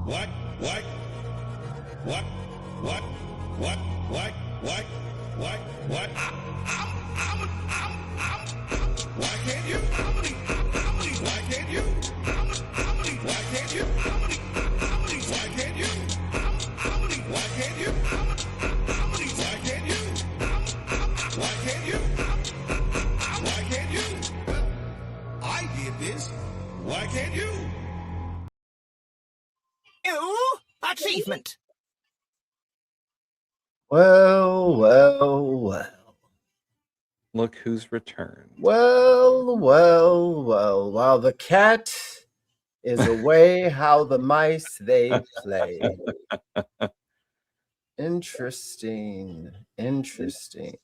What? What? What? What? What? What? What? What? What? Why can't you? Why can't you? Why can't you? Why can't you? Why can't you? Why can't you? Why can't you? Why can't you? I did this. Why can't you? New achievement. Well, well, well. Look who's returned. Well, well, well. While the cat is away, how the mice they play. Interesting. Interesting.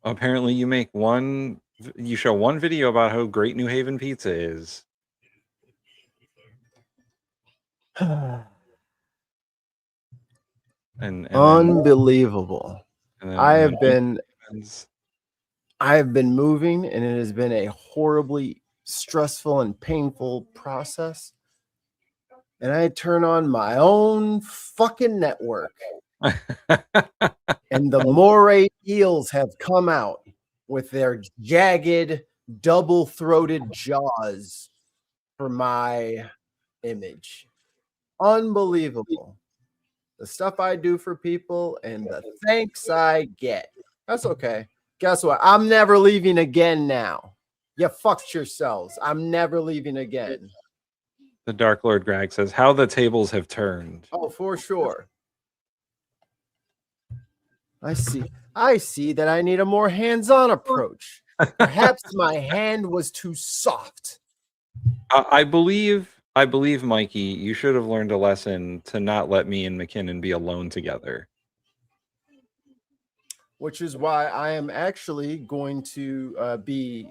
Apparently, you show one video about how great New Haven pizza is. and Unbelievable. I have then been moving, and it has been a horribly stressful and painful process. And I turn on my own fucking network, and the moray eels have come out with their jagged, double-throated jaws for my image. Unbelievable. The stuff I do for people and the thanks I get. That's okay. Guess what? I'm never leaving again now. You fucked yourselves. I'm never leaving again. the Dark Lord Greg says, how the tables have turned. Oh, for sure. I see that I need a more hands-on approach. Perhaps my hand was too soft. I believe, Mikey, you should have learned a lesson to not let me and McKinnon be alone together. Which is why I am actually going to be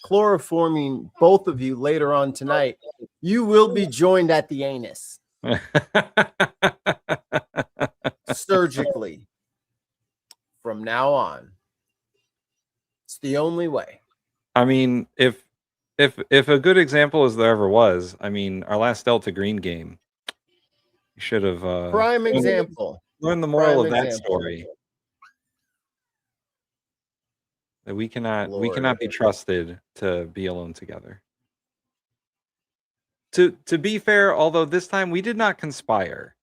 chloroforming both of you later on tonight. You will be joined at the anus. Surgically. From now on. It's the only way. I mean, if a good example as there ever was, I mean, our last Delta Green game, you should have prime example. Learn the moral of that story. That we cannot be trusted to be alone together. To be fair, although this time we did not conspire.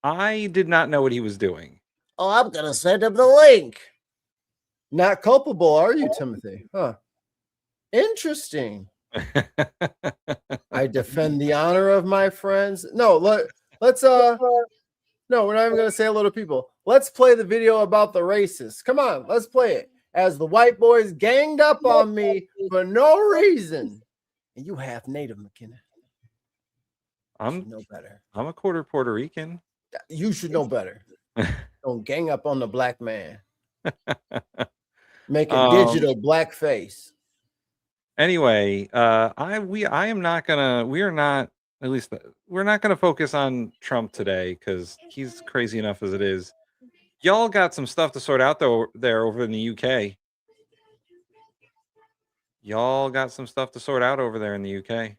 I did not know what he was doing. Oh, I'm gonna send him the link. Not culpable, are you, Timothy? Huh. Interesting. I defend the honor of my friends. No, let's no, we're not even gonna say hello to people. Let's play the video about the racists. Come on, let's play it. As the white boys ganged up on me for no reason. And you half Native, McKinnon. I'm no better. I'm a quarter Puerto Rican. You should know better. Don't gang up on the black man. Make a digital black face. Anyway, we're not gonna focus on Trump today because he's crazy enough as it is. Y'all got some stuff to sort out there over in the UK. Y'all got some stuff to sort out over there in the UK.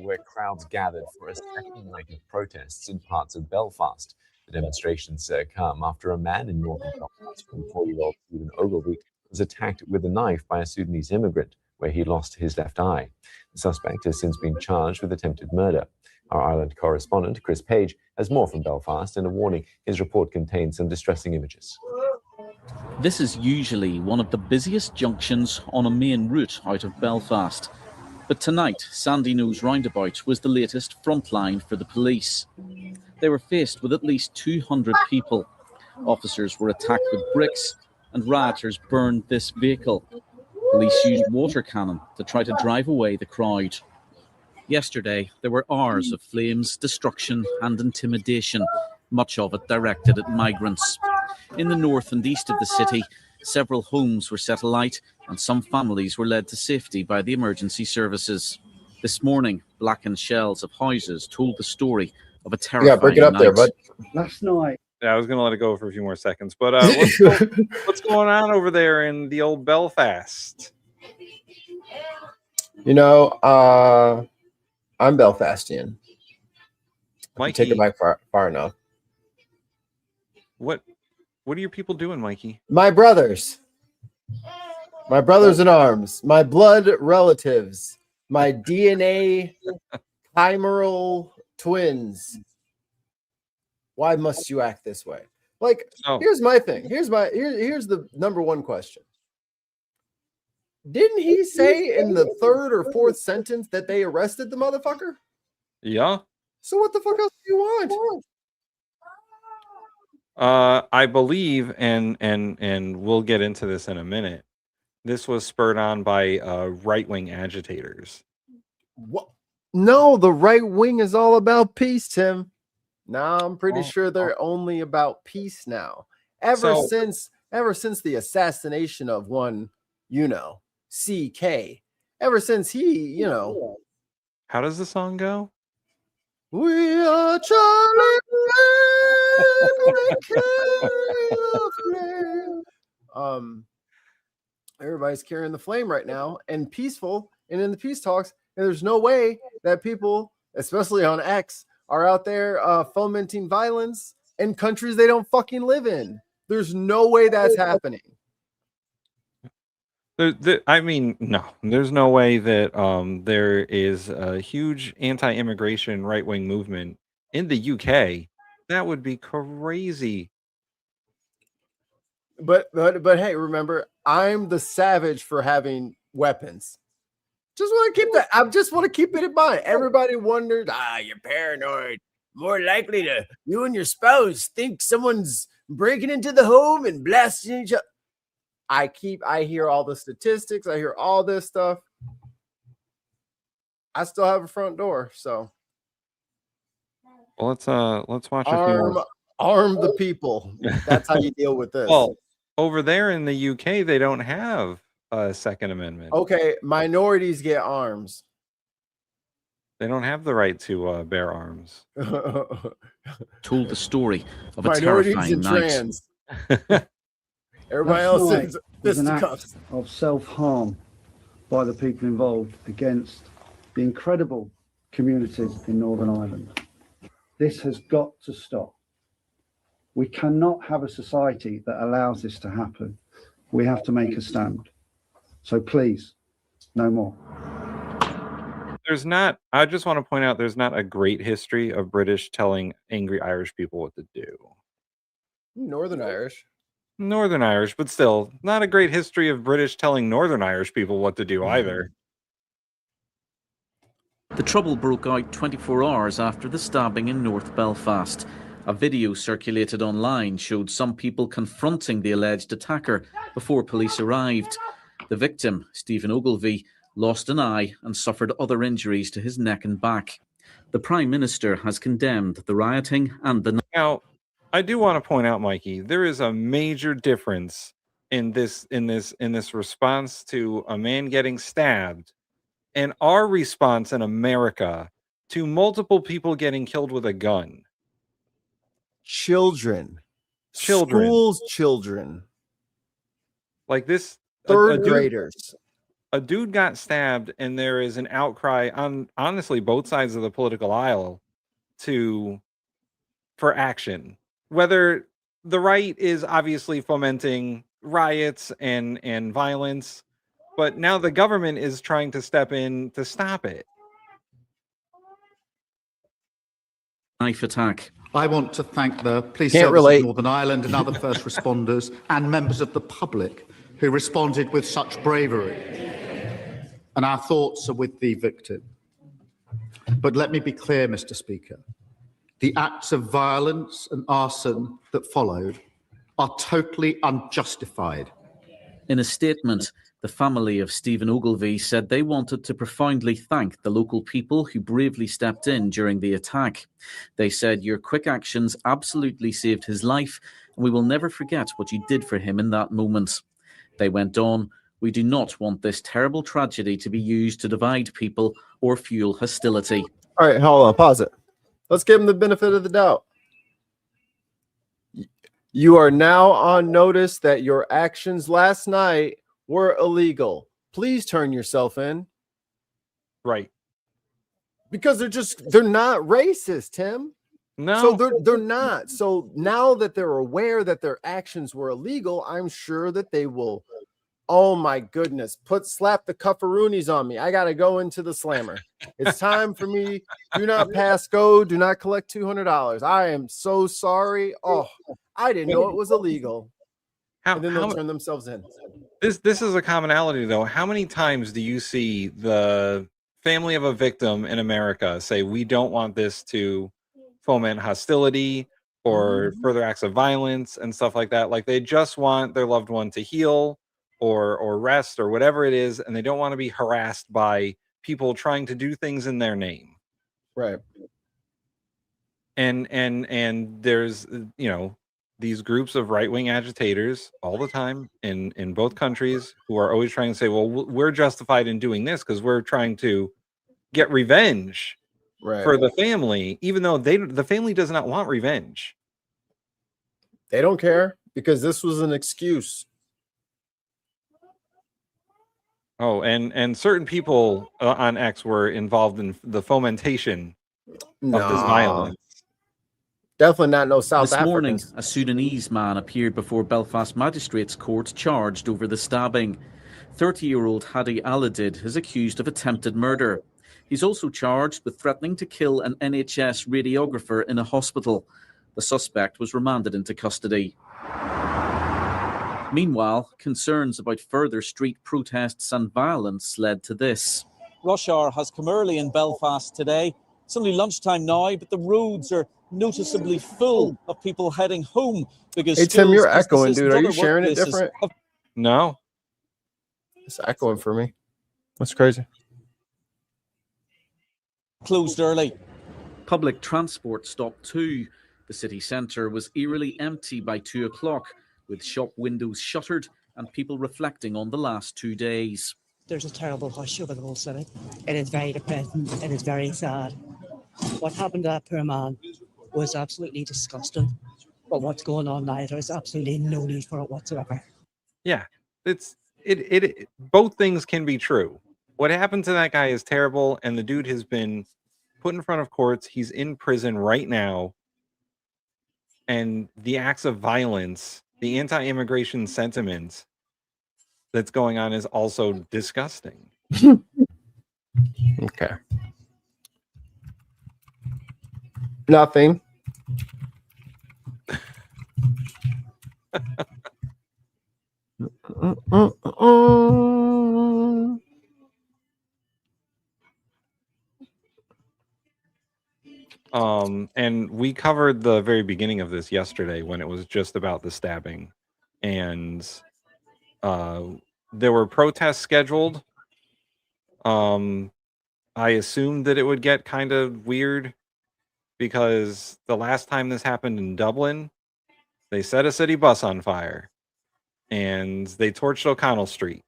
Where crowds gathered for a second night of protests in parts of Belfast. The demonstrations come after a man in northern Belfast, 24-year-old Stephen Ogilvie, was attacked with a knife by a Sudanese immigrant, where he lost his left eye. The suspect has since been charged with attempted murder. Our Ireland correspondent, Chris Page, has more from Belfast and a warning his report contains some distressing images. This is usually one of the busiest junctions on a main route out of Belfast. But tonight, Sandyknows roundabout was the latest front line for the police. They were faced with at least 200 people. Officers were attacked with bricks and rioters burned this vehicle. Police used water cannon to try to drive away the crowd. Yesterday, there were hours of flames, destruction and intimidation, much of it directed at migrants. In the north and east of the city, several homes were set alight and some families were led to safety by the emergency services. This morning, blackened shells of houses told the story of a terrifying break it up night. there, bud. Last night. Yeah, I was gonna let it go for a few more seconds, but what's going on over there in the old Belfast? You know, I'm Belfastian. I can take it Mikey, back far enough. what are your people doing, Mikey? My brothers in arms, my blood relatives, my DNA chimeral twins. Why must you act this way? Like, So here's my thing. Here's the number one question. Didn't he say in the third or fourth sentence that they arrested the motherfucker? yeah. So what the fuck else do you want? I believe, and we'll get into this in a minute. This was spurred on by right-wing agitators. What? No, the right wing is all about peace, Tim. Now I'm pretty sure they're only about peace now. Ever since the assassination of one, CK. Ever since he, How does the song go? we are Charlie. Everybody's carrying the flame right now and peaceful and in the peace talks. And there's no way that people, especially on X, are out there fomenting violence in countries they don't fucking live in. There's no way that's happening. I mean, no, there's no way that there is a huge anti-immigration right-wing movement in the UK. That would be crazy. But hey, remember, I'm the savage for having weapons. Just want to keep that. I just want to keep it in mind. Everybody wonders, you're paranoid. More likely to you and your spouse think someone's breaking into the home and blasting each other. I hear all the statistics. I hear all this stuff. I still have a front door, so Well, let's watch a few more. Arm the people. That's how you deal with this. Well, over there in the UK, they don't have a Second Amendment. Okay, minorities get arms. They don't have the right to bear arms. Told the story of a Minorities terrifying and night. trans. Everybody else is was an fisticuffs. act of self-harm by the people involved against the incredible communities in Northern Ireland. This has got to stop. We cannot have a society that allows this to happen. We have to make a stand. So please, no more. I just want to point out there's not a great history of British telling angry Irish people what to do. Northern Irish. Northern Irish, but still, not a great history of British telling Northern Irish people what to do either. The trouble broke out 24 hours after the stabbing in North Belfast. A video circulated online showed some people confronting the alleged attacker before police arrived. The victim, Stephen Ogilvie, lost an eye and suffered other injuries to his neck and back. The Prime Minister has condemned the rioting and the... Now, I do want to point out, Mikey, there is a major difference in this response to a man getting stabbed and our response in America to multiple people getting killed with a gun. Children. Schools children. Like this. Third graders. A dude got stabbed and there is an outcry on honestly both sides of the political aisle for action. Whether the right is obviously fomenting riots and violence, but now the government is trying to step in to stop it. knife attack. I want to thank the Police Service of Northern Ireland and other first responders and members of the public who responded with such bravery. And our thoughts are with the victim. But let me be clear, Mr. Speaker. The acts of violence and arson that followed are totally unjustified. In a statement, the family of Stephen Ogilvie said they wanted to profoundly thank the local people who bravely stepped in during the attack. They said, "Your quick actions absolutely saved his life, and we will never forget what you did for him in that moment." They went on, "We do not want this terrible tragedy to be used to divide people or fuel hostility." All right, hold on, pause it. Let's give him the benefit of the doubt. You are now on notice that your actions last night were illegal. Please turn yourself in. Right. Because they're not racist, Tim. No. So they're not. So now that they're aware that their actions were illegal, I'm sure that they will, oh my goodness, slap the cuffaroonies on me. I gotta go into the slammer. It's time for me. Do not pass go, do not collect $200. I am so sorry. Oh, I didn't know it was illegal. And then they'll turn themselves in. This is a commonality though. How many times do you see the family of a victim in America say, we don't want this to foment hostility or further acts of violence and stuff like that? Like they just want their loved one to heal or rest or whatever it is, and they don't want to be harassed by people trying to do things in their name. Right. And there's, you know, these groups of right-wing agitators all the time in both countries who are always trying to say, well, we're justified in doing this because we're trying to get revenge for the family, even though the family does not want revenge. They don't care because this was an excuse. Oh, and certain people on X were involved in the fomentation of this violence. Definitely not no South This morning, Africans. a Sudanese man appeared before Belfast Magistrates Court charged over the stabbing. 30-year-old Hadi Aladid is accused of attempted murder. He's also charged with threatening to kill an NHS radiographer in a hospital. The suspect was remanded into custody. Meanwhile, concerns about further street protests and violence led to this. Rush hour has come early in Belfast today. It's only lunchtime now, but the roads are noticeably full of people heading home because hey Tim, you're schools, echoing, dude. Are you businesses, sharing it workplaces different? No. It's echoing for me. That's crazy. Closed early. Public transport stopped too. The city centre was eerily empty by 2 o'clock, with shop windows shuttered and people reflecting on the last 2 days. There's a terrible hush over the whole city. It is very depressing. It is very sad. What happened to that poor man was absolutely disgusting. But what's going on now, there's absolutely no need for it whatsoever. Yeah, it both things can be true. What happened to that guy is terrible, and the dude has been put in front of courts. He's in prison right now. And the acts of violence, the anti-immigration sentiment that's going on is also disgusting. Okay. Nothing. And we covered the very beginning of this yesterday when it was just about the stabbing, and there were protests scheduled. I assumed that it would get kind of weird because the last time this happened in Dublin, they set a city bus on fire and they torched O'Connell Street.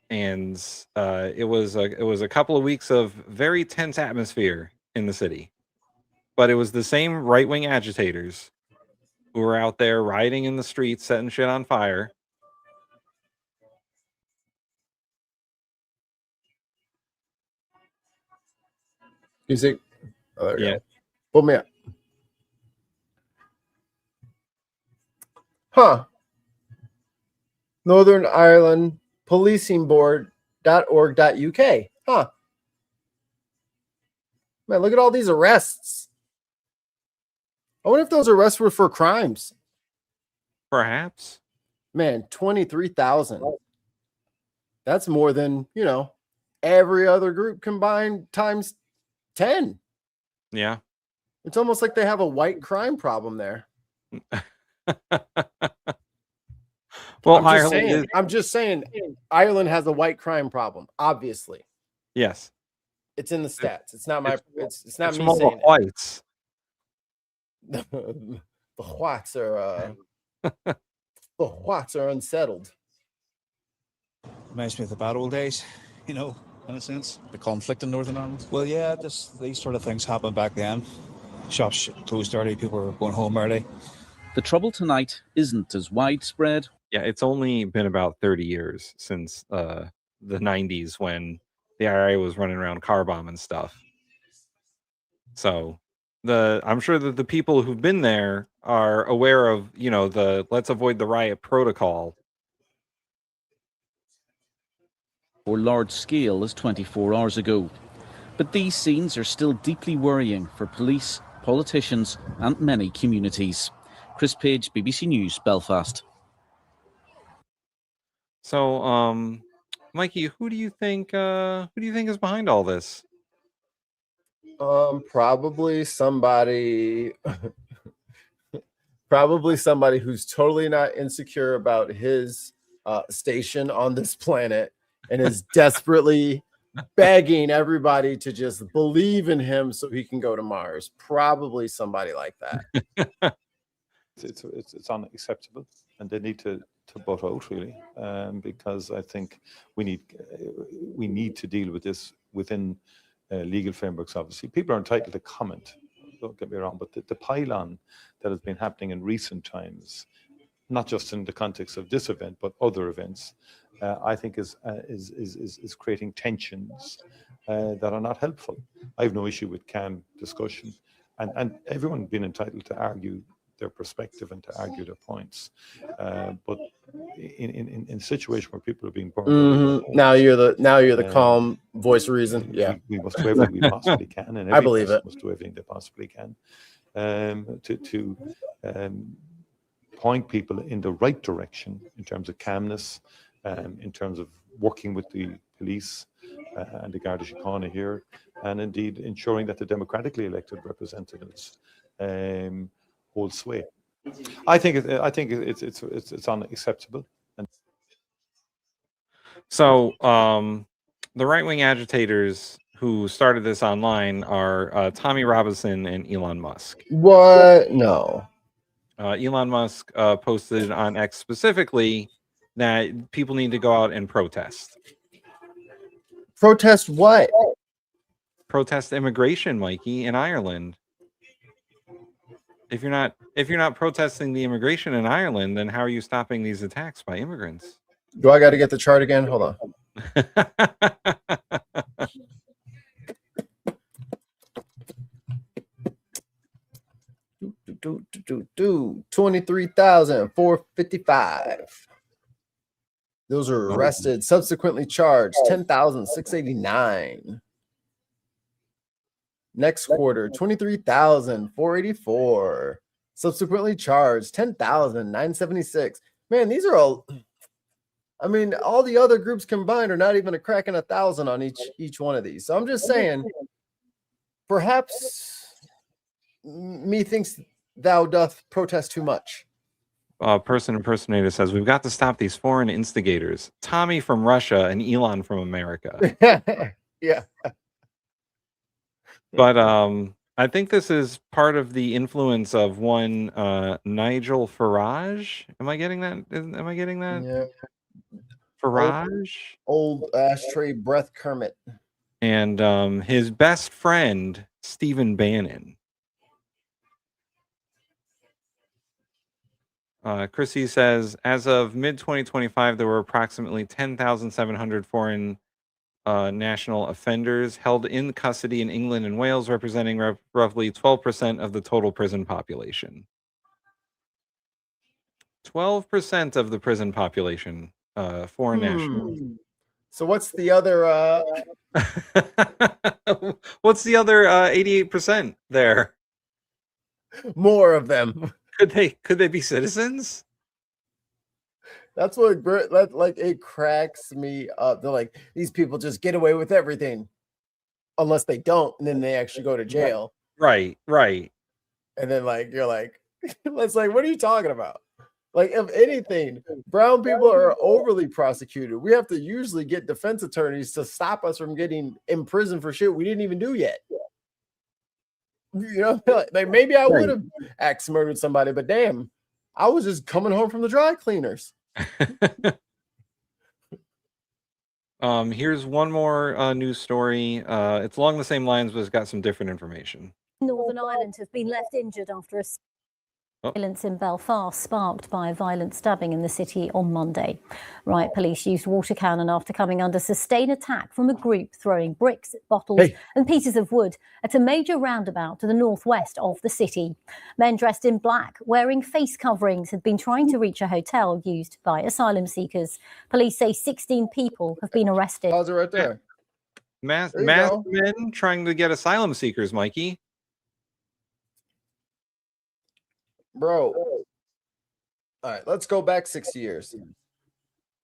And it was a couple of weeks of very tense atmosphere in the city. But it was the same right-wing agitators who were out there rioting in the streets, setting shit on fire. Music. Oh, there we Yeah. go. Pull me up. Huh. Northern Ireland Policing Board.org.uk. Huh. Man, look at all these arrests. I wonder if those arrests were for crimes. Perhaps. Man, 23,000. That's more than, every other group combined times 10. Yeah. It's almost like they have a white crime problem there. Well, I'm just saying Ireland has a white crime problem, obviously. Yes. It's in the stats. It's not my it's not It's me from all saying the whites. The whites are the whites are unsettled. Reminds me of the bad old days, in a sense. The conflict in Northern Ireland. Well, yeah, these sort of things happened back then. Shops closed early, people were going home early. The trouble tonight isn't as widespread. Yeah, it's only been about 30 years since the 90s when the IRA was running around car bombing stuff. So I'm sure that the people who've been there are aware of, you know, the let's avoid the riot protocol. Or large scale as 24 hours ago. But these scenes are still deeply worrying for police, politicians and many communities. Chris Page, BBC News, Belfast. So, Mikey, who do you think is behind all this? Probably somebody probably somebody who's totally not insecure about his station on this planet and is desperately begging everybody to just believe in him so he can go to Mars. Probably somebody like that. It's unacceptable, and they need to butt out really, because I think we need to deal with this within legal frameworks. Obviously, people are entitled to comment. Don't get me wrong, but the pile-on that has been happening in recent times, not just in the context of this event but other events, I think is creating tensions that are not helpful. I have no issue with calm discussion, and everyone being entitled to argue their perspective and to argue their points. But in a situation where people are being burned, now you're the calm voice of reason. Yeah, we must do everything we possibly can, and I believe it. must do everything they possibly can to point people in the right direction in terms of calmness, in terms of working with the police and the Garda Síochána here, and indeed ensuring that the democratically elected representatives hold sway. I think it's unacceptable. And so, the right-wing agitators who started this online are Tommy Robinson and Elon Musk. What? No. Elon Musk posted on X specifically that people need to go out and protest. Protest what? Protest immigration, Mikey, in Ireland. If you're not protesting the immigration in Ireland, then how are you stopping these attacks by immigrants? Do I got to get the chart again? Hold on. 23,455. Those are arrested, subsequently charged 10,689. Next quarter, 23,484. Subsequently charged 10,976. Man, these are all. I mean, all the other groups combined are not even a cracking 1,000 on each one of these. So I'm just saying, perhaps methinks thou doth protest too much. Person impersonator says we've got to stop these foreign instigators. Tommy from Russia and Elon from America. Yeah. But I think this is part of the influence of one Nigel Farage. Am I getting that? Yeah. Farage? Old ashtray breath Kermit. And his best friend, Stephen Bannon. Chrissy says, as of mid-2025, there were approximately 10,700 foreign national offenders held in custody in England and Wales, representing roughly 12% of the total prison population. 12% of the prison population, foreign nationals. So what's the other? What's the other 88% there? More of them. Could they be citizens? That's what like it cracks me up. They're like, these people just get away with everything unless they don't, and then they actually go to jail. Right. And then like you're like, it's like, what are you talking about? Like, if anything, brown people are overly prosecuted. We have to usually get defense attorneys to stop us from getting in prison for shit we didn't even do yet. You know, like maybe I would have axe murdered somebody, but damn, I was just coming home from the dry cleaners. Here's one more news story. It's along the same lines, but it's got some different information. Northern Ireland has been left injured after a Violence in Belfast sparked by a violent stabbing in the city on Monday. Riot police used water cannon after coming under sustained attack from a group throwing bricks, bottles and pieces of wood at a major roundabout to the northwest of the city. Men dressed in black, wearing face coverings, had been trying to reach a hotel used by asylum seekers. Police say 16 people have been arrested. Pause it right there. Masked men trying to get asylum seekers, Mikey. Bro. All right, let's go back 60 years.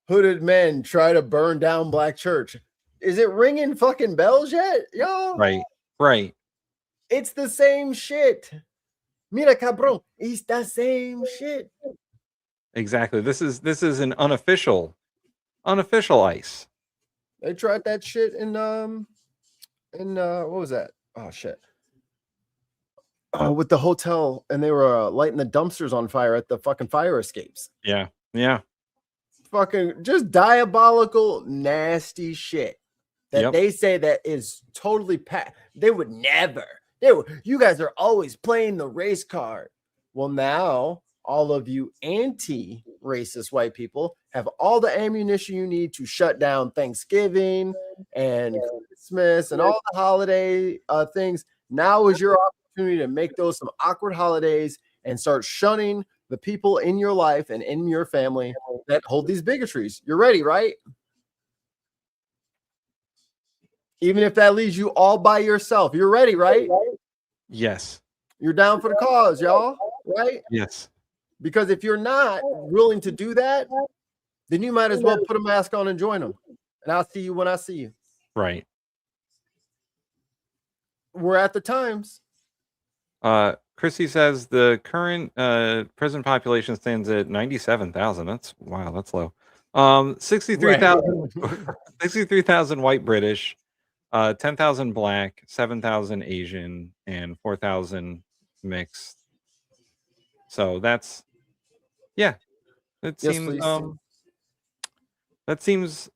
Hooded men try to burn down Black church. Is it ringing fucking bells yet, y'all? Right. It's the same shit. Mira, cabrón, it's the same shit. Exactly. This is an unofficial ICE. They tried that shit in what was that? Oh shit. With the hotel, and they were lighting the dumpsters on fire at the fucking fire escapes. Yeah. Fucking just diabolical, nasty shit that they say that is totally They would never. You guys are always playing the race card. Well, now all of you anti-racist white people have all the ammunition you need to shut down Thanksgiving and Christmas and all the holiday things. Now is your opportunity to make those some awkward holidays and start shunning the people in your life and in your family that hold these bigotries. You're ready, right? Even if that leaves you all by yourself, you're ready, right? Yes. You're down for the cause, y'all, right? Yes. Because if you're not willing to do that, then you might as well put a mask on and join them. And I'll see you when I see you. Right. We're at the times. Chrissy says the current prison population stands at 97,000. That's low. 63,000 63,000 white British, 10,000 black, 7,000 Asian, and 4,000 mixed. So that's that seems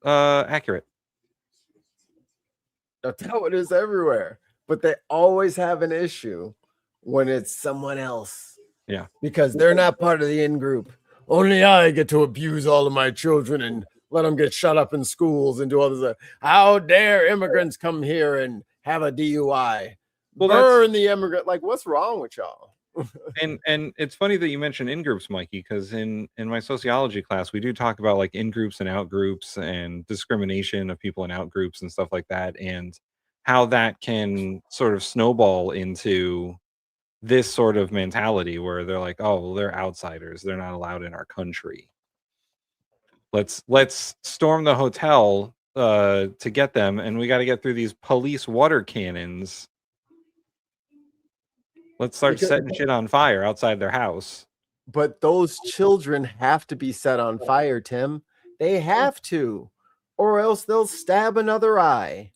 accurate. That's how it is everywhere. But they always have an issue when it's someone else. Yeah. Because they're not part of the in-group. Only I get to abuse all of my children and let them get shut up in schools and do all this. How dare immigrants come here and have a DUI? Well, burn the immigrant. Like, what's wrong with y'all? and it's funny that you mentioned in-groups, Mikey, because in my sociology class, we do talk about like in-groups and out-groups and discrimination of people in out-groups and stuff like that, and how that can sort of snowball into this sort of mentality where they're like, oh, well, they're outsiders. They're not allowed in our country. Let's storm the hotel to get them. And we got to get through these police water cannons. Let's start setting shit on fire outside their house. But those children have to be set on fire, Tim. They have to, or else they'll stab another eye.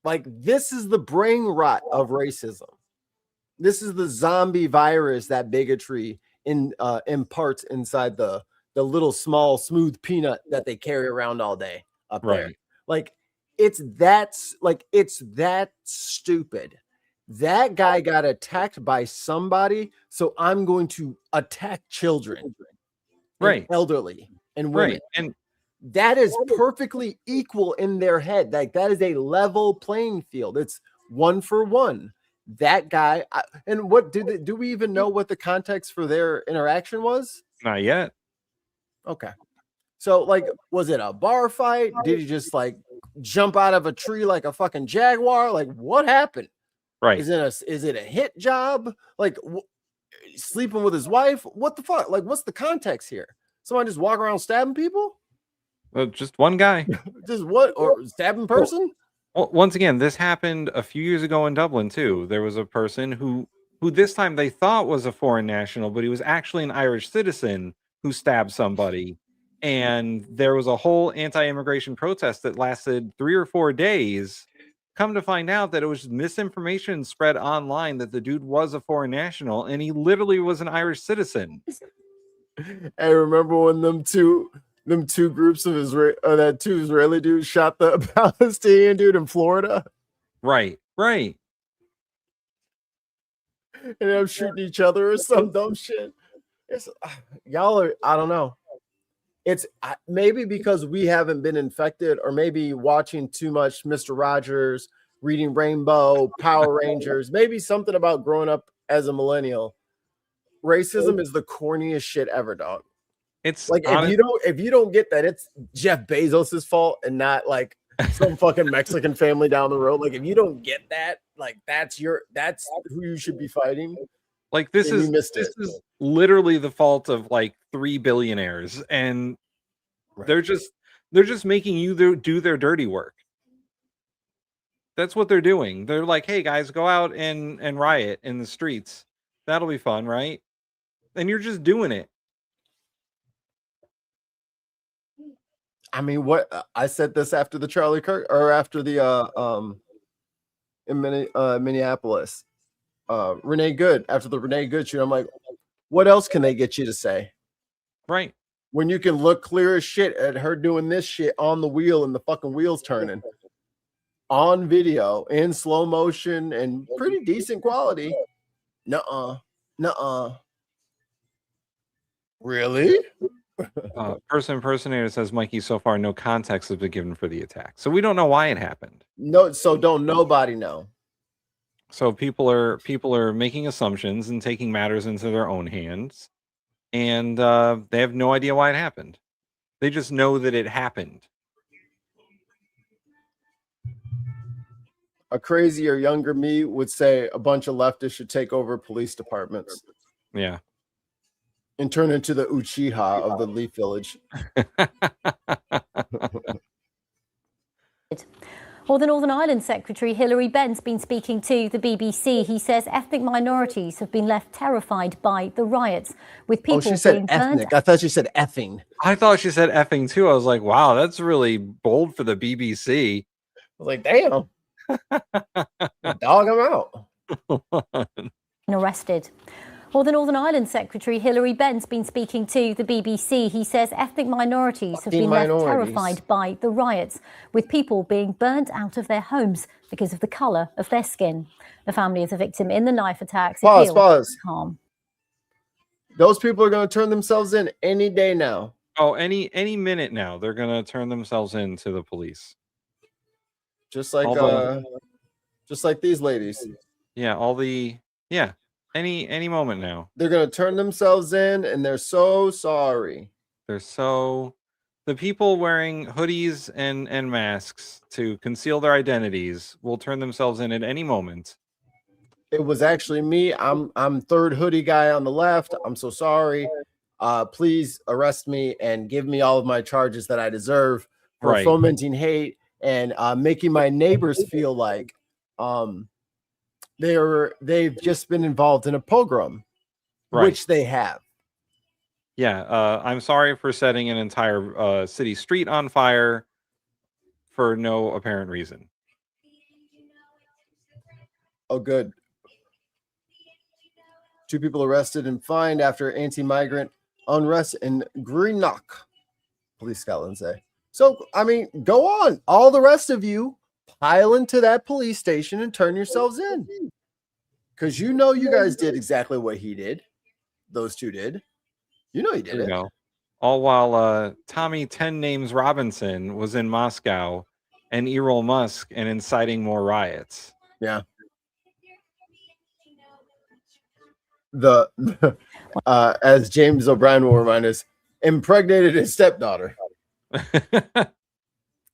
Like, this is the brain rot of racism. This is the zombie virus that bigotry imparts inside the little small smooth peanut that they carry around all day up there. Like, it's that stupid. That guy got attacked by somebody, so I'm going to attack children, and elderly, and women. And that is perfectly equal in their head. Like, that is a level playing field. It's 1 for 1. That guy, and what do we even know what the context for their interaction was? Not yet. Okay. So, like, was it a bar fight? Did he just like jump out of a tree like a fucking jaguar? Like, what happened? Right. Is it a hit job? Like, sleeping with his wife? What the fuck? Like, what's the context here? Someone just walk around stabbing people? Just one guy. Just what? Or stabbing person? Well, once again, this happened a few years ago in Dublin too. There was a person who this time they thought was a foreign national, but he was actually an Irish citizen who stabbed somebody. And there was a whole anti-immigration protest that lasted 3 or 4 days. Come to find out that it was misinformation spread online that the dude was a foreign national, and he literally was an Irish citizen. I remember when them two groups of that 2 Israeli dudes shot the Palestinian dude in Florida. Right. and I'm shooting each other or some dumb shit. It's, y'all are, I don't know. It's maybe because we haven't been infected, or maybe watching too much Mr. Rogers, reading Rainbow, Power Rangers, maybe something about growing up as a millennial. Racism is the corniest shit ever, dog. It's like if you don't get that, it's Jeff Bezos's fault and not like some fucking Mexican family down the road. Like if you don't get that, like that's who you should be fighting. Like this is literally the fault of like 3 billionaires, and they're just making you do their dirty work. That's what they're doing. They're like, hey guys, go out and riot in the streets. That'll be fun, right? And you're just doing it. I mean, what I said this after the Charlie Kirk, or after the in Minneapolis, Renee Good, after the Renee Good shoot. I'm like, what else can they get you to say? Right. When you can look clear as shit at her doing this shit on the wheel and the fucking wheels turning on video in slow motion and pretty decent quality. Nuh-uh. Really? Person impersonator says, Mikey, so far no context has been given for the attack, so we don't know why it happened. No, so don't nobody know. So people are making assumptions and taking matters into their own hands, and they have no idea why it happened. They just know that it happened. A crazier, younger me would say a bunch of leftists should take over police departments. Yeah. And turn into the Uchiha of the Leaf Village. Well, the Northern Ireland Secretary Hilary Benn's been speaking to the BBC. He says ethnic minorities have been left terrified by the riots, with people she said being ethnic. burned. I thought she said effing. I thought she said effing too. I was like, wow, that's really bold for the BBC. I was like, damn. Dog him out. Arrested. Well, the Northern Ireland Secretary Hilary Benn's been speaking to the BBC. He says ethnic minorities have been left terrified by the riots, with people being burnt out of their homes because of the colour of their skin. The family of the victim in the knife attacks Pause. calm. Those people are going to turn themselves in any day now. Oh, any minute now, they're going to turn themselves in to the police. Just like these ladies. Yeah, any moment now. They're going to turn themselves in, and they're so sorry. The people wearing hoodies and masks to conceal their identities will turn themselves in at any moment. It was actually me. I'm third hoodie guy on the left. I'm so sorry. Please arrest me and give me all of my charges that I deserve for fomenting hate and making my neighbors feel like they've just been involved in a pogrom, which they have. Yeah, I'm sorry for setting an entire city street on fire for no apparent reason. Oh, good. 2 people arrested and fined after anti-migrant unrest in Greenock, Police Scotland say. So, I mean, go on. All the rest of you pile into that police station and turn yourselves in. Because you know you guys did exactly what he did. Those two did. You know he did it. All while Tommy 10 Names Robinson was in Moscow and Elon Musk and inciting more riots. Yeah. As James O'Brien will remind us, impregnated his stepdaughter.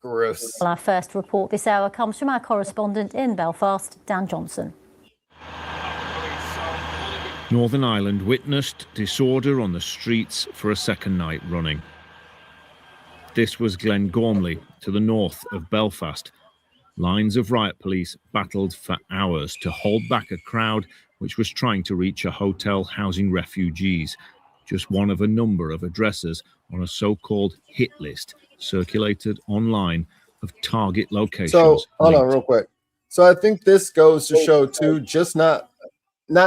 Gross. Well, our first report this hour comes from our correspondent in Belfast, Dan Johnson. Northern Ireland witnessed disorder on the streets for a second night running. This was Glengormley, to the north of Belfast. Lines of riot police battled for hours to hold back a crowd which was trying to reach a hotel housing refugees, just one of a number of addresses on a so-called hit list circulated online of target locations. So, hold on real quick. So I think this goes to show too, just not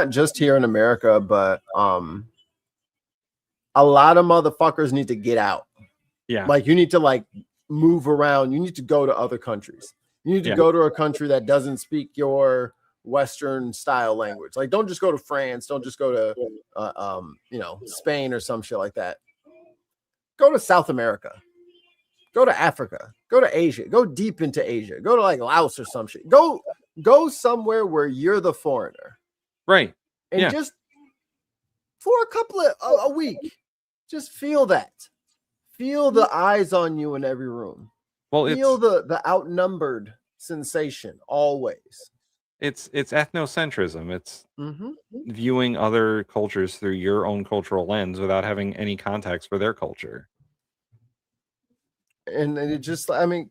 just here in America, but a lot of motherfuckers need to get out. Yeah. Like you need to like move around. You need to go to other countries. You need to go to a country that doesn't speak your Western style language. Like, don't just go to France. Don't just go to, Spain or some shit like that. Go to South America. Go to Africa. Go to Asia. Go deep into Asia. Go to like Laos or some shit. Go somewhere where you're the foreigner. Right. And just for a couple of a week, just feel that. Feel the eyes on you in every room. Well, feel the outnumbered sensation always. It's ethnocentrism. It's viewing other cultures through your own cultural lens without having any context for their culture. And it just, Northern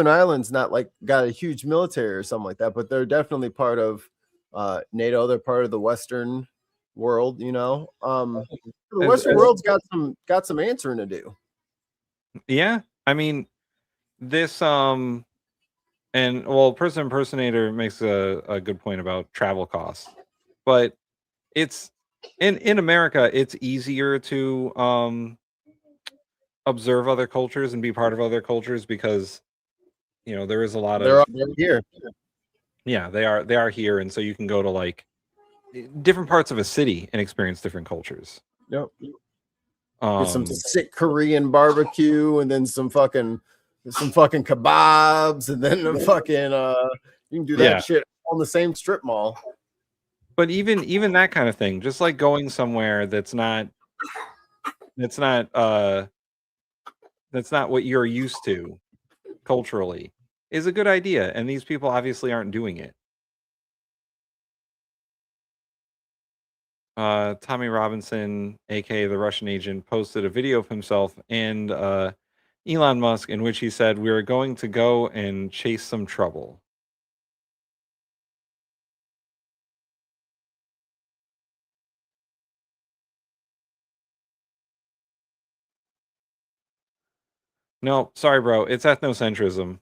Ireland's not like got a huge military or something like that, but they're definitely part of NATO. They're part of the Western world, The Western world's got some answering to do. Yeah, this Person Impersonator makes a good point about travel costs, but it's in America, it's easier to observe other cultures and be part of other cultures because there is a lot of they're here. Yeah, they are here, and so you can go to like different parts of a city and experience different cultures. Yep. Get some sick Korean barbecue, and then some fucking kebabs, and then the fucking you can do that shit on the same strip mall. But even that kind of thing, just like going somewhere that's not what you're used to culturally, is a good idea, and these people obviously aren't doing it. Tommy Robinson, aka the Russian agent, posted a video of himself and Elon Musk in which he said, "We are going to go and chase some trouble." No, sorry, bro. It's ethnocentrism.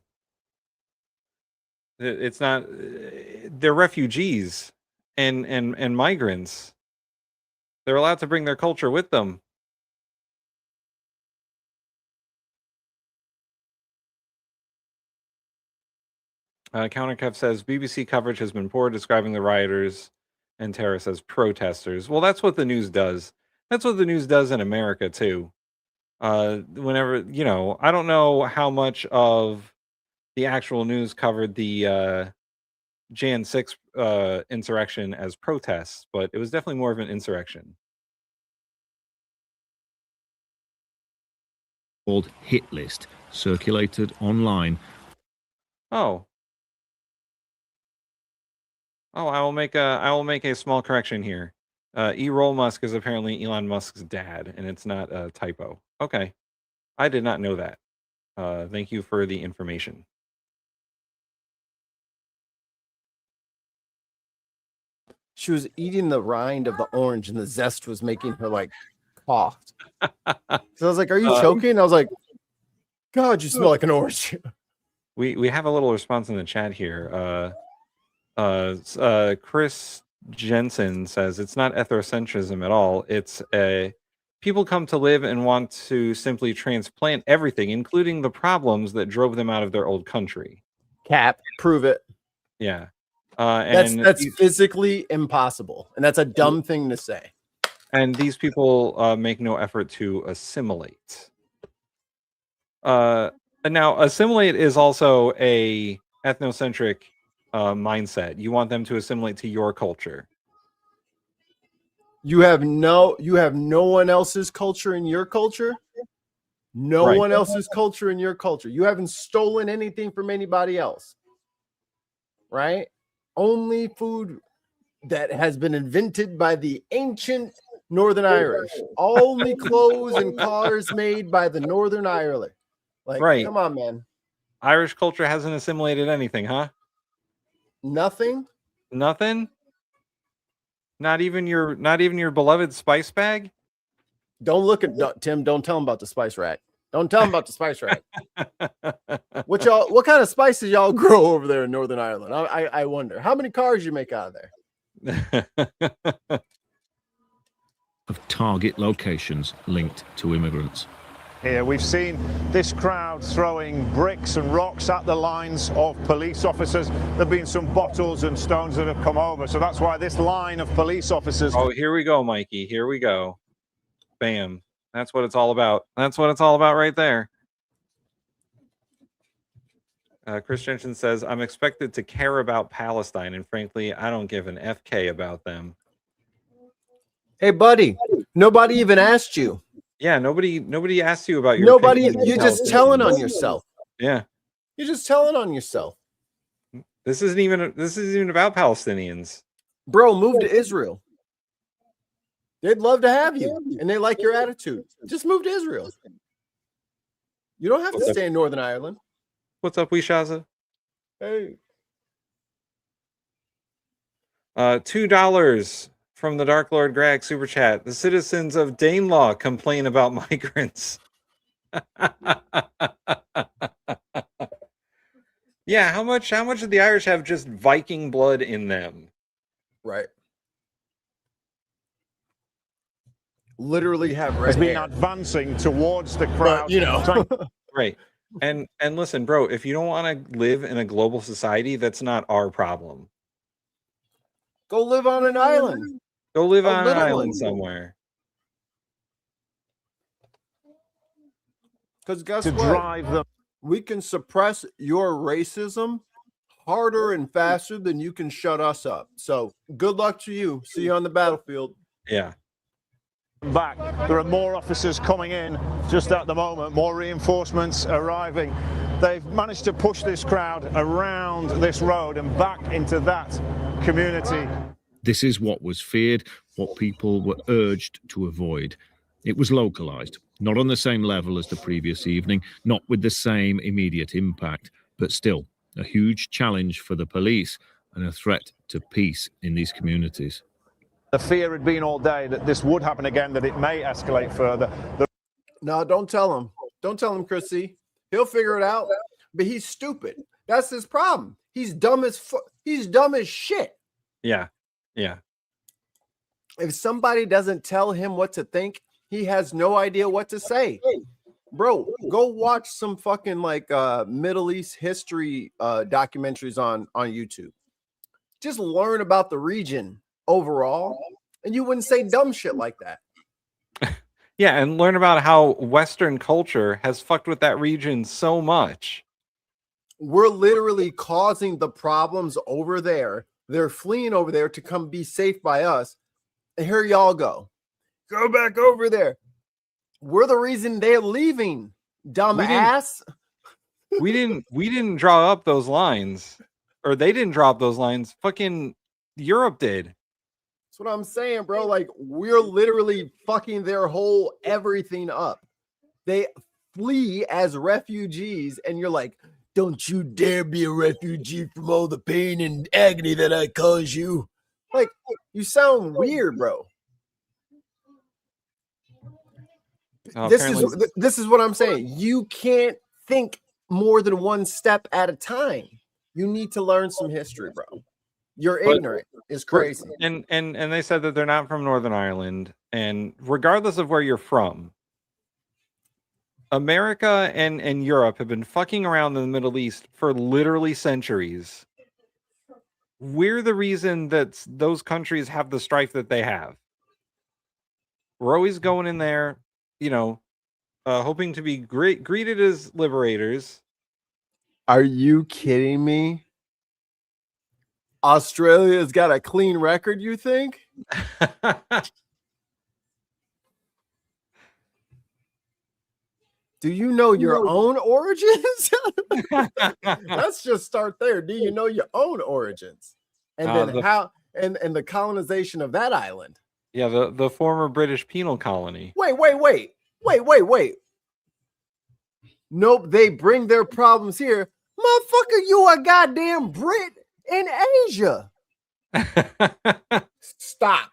It's not. They're refugees and migrants. They're allowed to bring their culture with them. Countercuff says BBC coverage has been poor, describing the rioters and terrorists as protesters. Well, that's what the news does. That's what the news does in America too. Whenever I don't know how much of the actual news covered the Jan 6 insurrection as protests, but it was definitely more of an insurrection. Called Hit List circulated online. Oh, I will make a small correction here. Roll Musk is apparently Elon Musk's dad, and it's not a typo. Okay, I did not know that. Thank you for the information. She was eating the rind of the orange, and the zest was making her like cough. So I was like, "Are you choking?" I was like, "God, you smell like an orange." We have a little response in the chat here. Chris Jensen says it's not ethnocentrism at all. It's people come to live and want to simply transplant everything, including the problems that drove them out of their old country. Cap, prove it. Yeah. That's physically impossible, and that's a dumb thing to say. And these people make no effort to assimilate. Now, assimilate is also a ethnocentric mindset. You want them to assimilate to your culture. You have no one else's culture in your culture. No one else's culture in your culture. You haven't stolen anything from anybody else, right? Only food that has been invented by the ancient Northern Irish. Only clothes and cars made by the Northern Ireland. Like, come on, man. Irish culture hasn't assimilated anything, huh? Nothing. Nothing. Not even your beloved spice bag. Don't look at Tim. Don't tell him about the spice rack. Don't tell him about the spice rack. What kind of spices y'all grow over there in Northern Ireland? I wonder how many cars you make out of there. Of target locations linked to immigrants. here. We've seen this crowd throwing bricks and rocks at the lines of police officers. There have been some bottles and stones that have come over, so that's why this line of police officers... Oh, here we go, Mikey. Here we go. Bam. That's what it's all about. That's what it's all about right there. Chris Jensen says, I'm expected to care about Palestine, and frankly, I don't give an FK about them. Hey, buddy, nobody even asked you. Yeah, nobody asked you about your nobody. opinion. You're just telling on yourself. Yeah, you're just telling on yourself. This isn't even about Palestinians. Bro, move to Israel. They'd love to have you, and they like your attitude. Just move to Israel. You don't have to stay in Northern Ireland. What's up, Wishaza? Hey. $2 from the Dark Lord Greg super chat. The citizens of Danelaw complain about migrants. Yeah, how much do the Irish have just Viking blood in them? Right. Literally have red has been hair. Advancing towards the crowd. But, you know. Right. And listen, bro, if you don't want to live in a global society, that's not our problem. Go live on an island. Go live on an island somewhere. Because guess what? We can suppress your racism harder and faster than you can shut us up. So good luck to you. See you on the battlefield. Yeah. Back. There are more officers coming in just at the moment, more reinforcements arriving. They've managed to push this crowd around this road and back into that community. This is what was feared, what people were urged to avoid. It was localized, not on the same level as the previous evening, not with the same immediate impact, but still a huge challenge for the police and a threat to peace in these communities. The fear had been all day that this would happen again, that it may escalate further. No, don't tell him. Don't tell him, Chrissy. He'll figure it out. But he's stupid. That's his problem. He's dumb as shit. Yeah. Yeah. If somebody doesn't tell him what to think, he has no idea what to say. Bro, go watch some fucking like Middle East history documentaries on YouTube. Just learn about the region overall, and you wouldn't say dumb shit like that. Yeah, and learn about how Western culture has fucked with that region so much. We're literally causing the problems over there. They're fleeing over there to come be safe by us. And here y'all go. Go back over there. We're the reason they're leaving, dumb ass. We didn't draw up those lines. Or they didn't draw up those lines. Fucking Europe did. That's what I'm saying, bro. Like, we're literally fucking their whole everything up. They flee as refugees, and you're like, don't you dare be a refugee from all the pain and agony that I cause you. Like, you sound weird, bro. This is what I'm saying. You can't think more than one step at a time. You need to learn some history, bro. You're ignorant. It's crazy. And they said that they're not from Northern Ireland. And regardless of where you're from, America and Europe have been fucking around in the Middle East for literally centuries. We're the reason that those countries have the strife that they have. We're always going in there, you know, hoping to be greeted as liberators. Are you kidding me? Australia's got a clean record, you think? Do you know your own origins? Let's just start there. Do you know your own origins? And then how and the colonization of that island? Yeah, the former British penal colony. Wait. Nope, they bring their problems here. Motherfucker, you a goddamn Brit in Asia. Stop.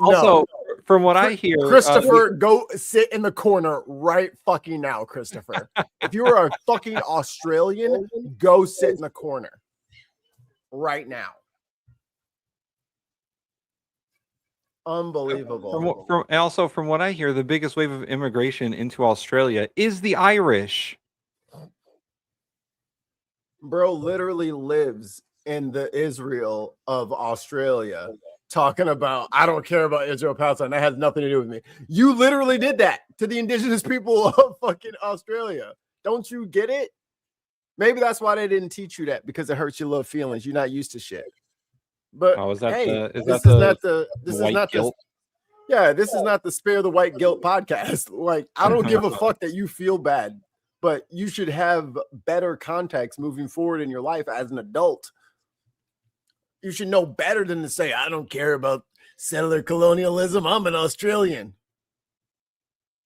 Also, from what I hear, Christopher, go sit in the corner right fucking now, Christopher. If you are a fucking Australian, go sit in the corner right now. Unbelievable. From what I hear, the biggest wave of immigration into Australia is the Irish. Bro literally lives in the Israel of Australia, talking about, I don't care about Israel Palestine. That has nothing to do with me. You literally did that to the indigenous people of fucking Australia. Don't you get it? Maybe that's why they didn't teach you that, because it hurts your little feelings. You're not used to shit. But this is not the spare the white guilt podcast. Like, I don't give a fuck that you feel bad, but you should have better context moving forward in your life as an adult. You should know better than to say, I don't care about settler colonialism. I'm an Australian.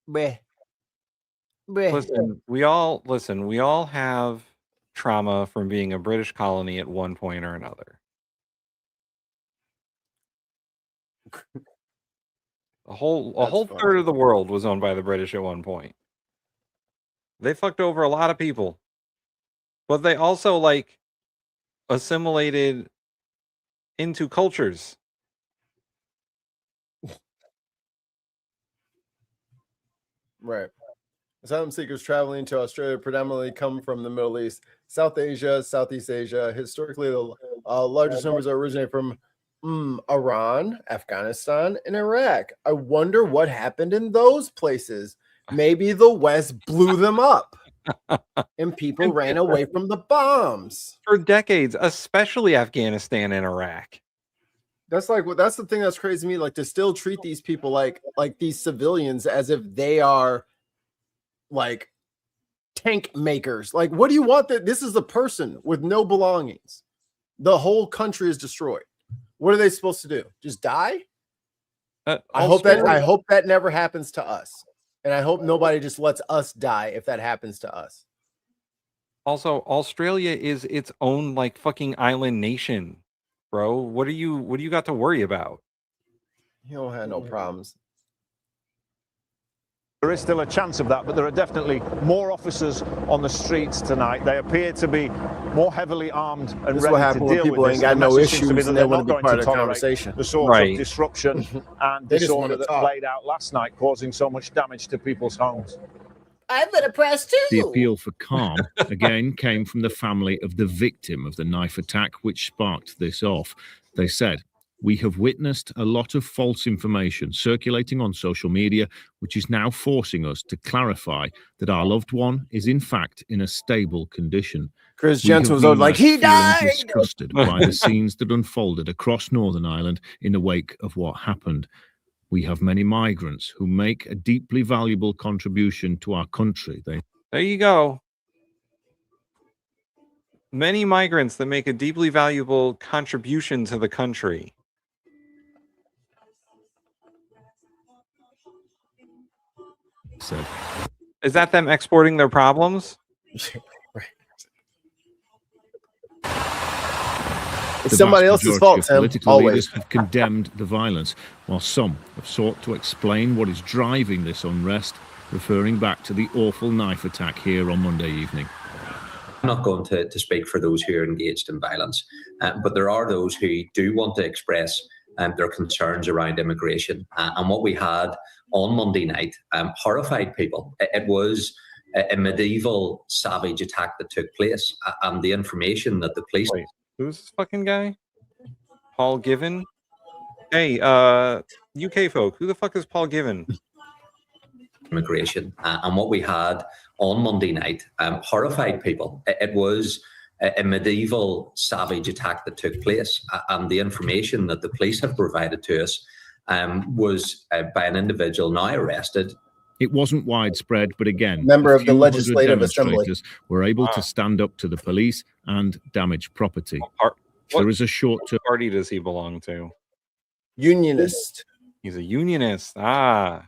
Bleh. Listen, we all have trauma from being a British colony at one point or another. A whole third of the world was owned by the British at one point. They fucked over a lot of people, but they also like assimilated into cultures. Right. Asylum seekers traveling to Australia predominantly come from the Middle East, South Asia, Southeast Asia. Historically, the largest numbers originate from Iran, Afghanistan, and Iraq. I wonder what happened in those places. Maybe the West blew them up and people ran away from the bombs. For decades, especially Afghanistan and Iraq. That's the thing that's crazy to me. Like, to still treat these people like these civilians as if they are like tank makers. Like, what do you want? This is a person with no belongings. The whole country is destroyed. What are they supposed to do? Just die? I hope that never happens to us. And I hope nobody just lets us die if that happens to us. Also, Australia is its own like fucking island nation, bro. What do you got to worry about? You don't have no problems. There is still a chance of that, but there are definitely more officers on the streets tonight. They appear to be more heavily armed and ready to deal with this. Ain't got no issues and they want to be part of the conversation. The sort of disruption and disorder that played out last night, causing so much damage to people's homes. I'm gonna press too. The appeal for calm again came from the family of the victim of the knife attack, which sparked this off. They said, "We have witnessed a lot of false information circulating on social media, which is now forcing us to clarify that our loved one is in fact in a stable condition." Chris Jensen was like, he died! Disgusted by the scenes that unfolded across Northern Ireland in the wake of what happened. We have many migrants who make a deeply valuable contribution to our country. There you go. Many migrants that make a deeply valuable contribution to the country. Said. Is that them exporting their problems? It's somebody else's fault, Tim. Political Always. leaders have condemned the violence, while some have sought to explain what is driving this unrest, referring back to the awful knife attack here on Monday evening. I'm not going to speak for those who are engaged in violence, but there are those who do want to express their concerns around immigration. And what we had on Monday night horrified people. It was a medieval savage attack that took place, and the information that the police... Wait, who's this fucking guy? Paul Given? Hey, UK folk, who the fuck is Paul Given? Immigration. And what we had on Monday night horrified people. It was a medieval savage attack that took place, and the information that the police have provided to us was by an individual now arrested. It wasn't widespread, but again, member of the hundred Legislative Assembly demonstrators were able to stand up to the police and damage property. There is a short-term... What party does he belong to? Unionist. He's a unionist. Ah.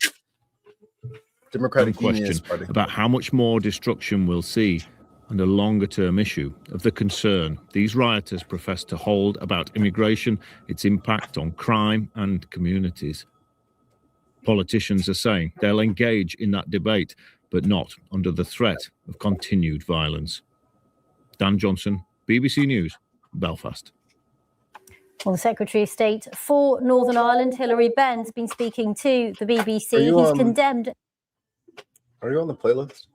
Democratic question Unionist Party. About how much more destruction we'll see, and a longer-term issue of the concern these rioters profess to hold about immigration, its impact on crime and communities. Politicians are saying they'll engage in that debate, but not under the threat of continued violence. Dan Johnson, BBC News, Belfast. Well, the Secretary of State for Northern Ireland, Hilary Benn's been speaking to the BBC. He's condemned. Are you on the playlist?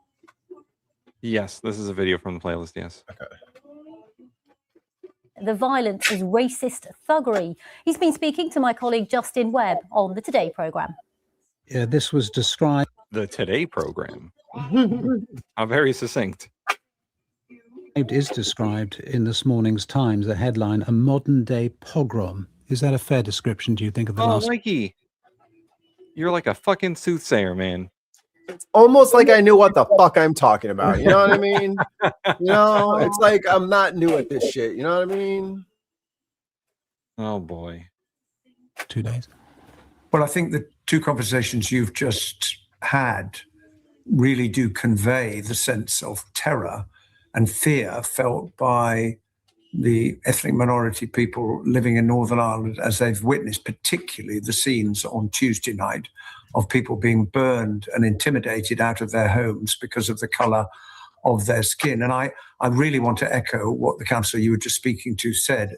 Yes, this is a video from the playlist, yes. Okay. The violence as racist thuggery. He's been speaking to my colleague Justin Webb on the Today programme. Yeah, this was described. The Today programme. How very succinct. It is described in this morning's Times, the headline, a modern-day pogrom. Is that a fair description, do you think, of the last... Mikey, you're like a fucking soothsayer, man. It's almost like I knew what the fuck I'm talking about. You know what I mean? You know, it's like I'm not new at this shit. You know what I mean? Oh, boy. 2 days. Well, I think the two conversations you've just had really do convey the sense of terror and fear felt by the ethnic minority people living in Northern Ireland as they've witnessed, particularly the scenes on Tuesday night of people being burned and intimidated out of their homes because of the colour of their skin. And I really want to echo what the councillor you were just speaking to said,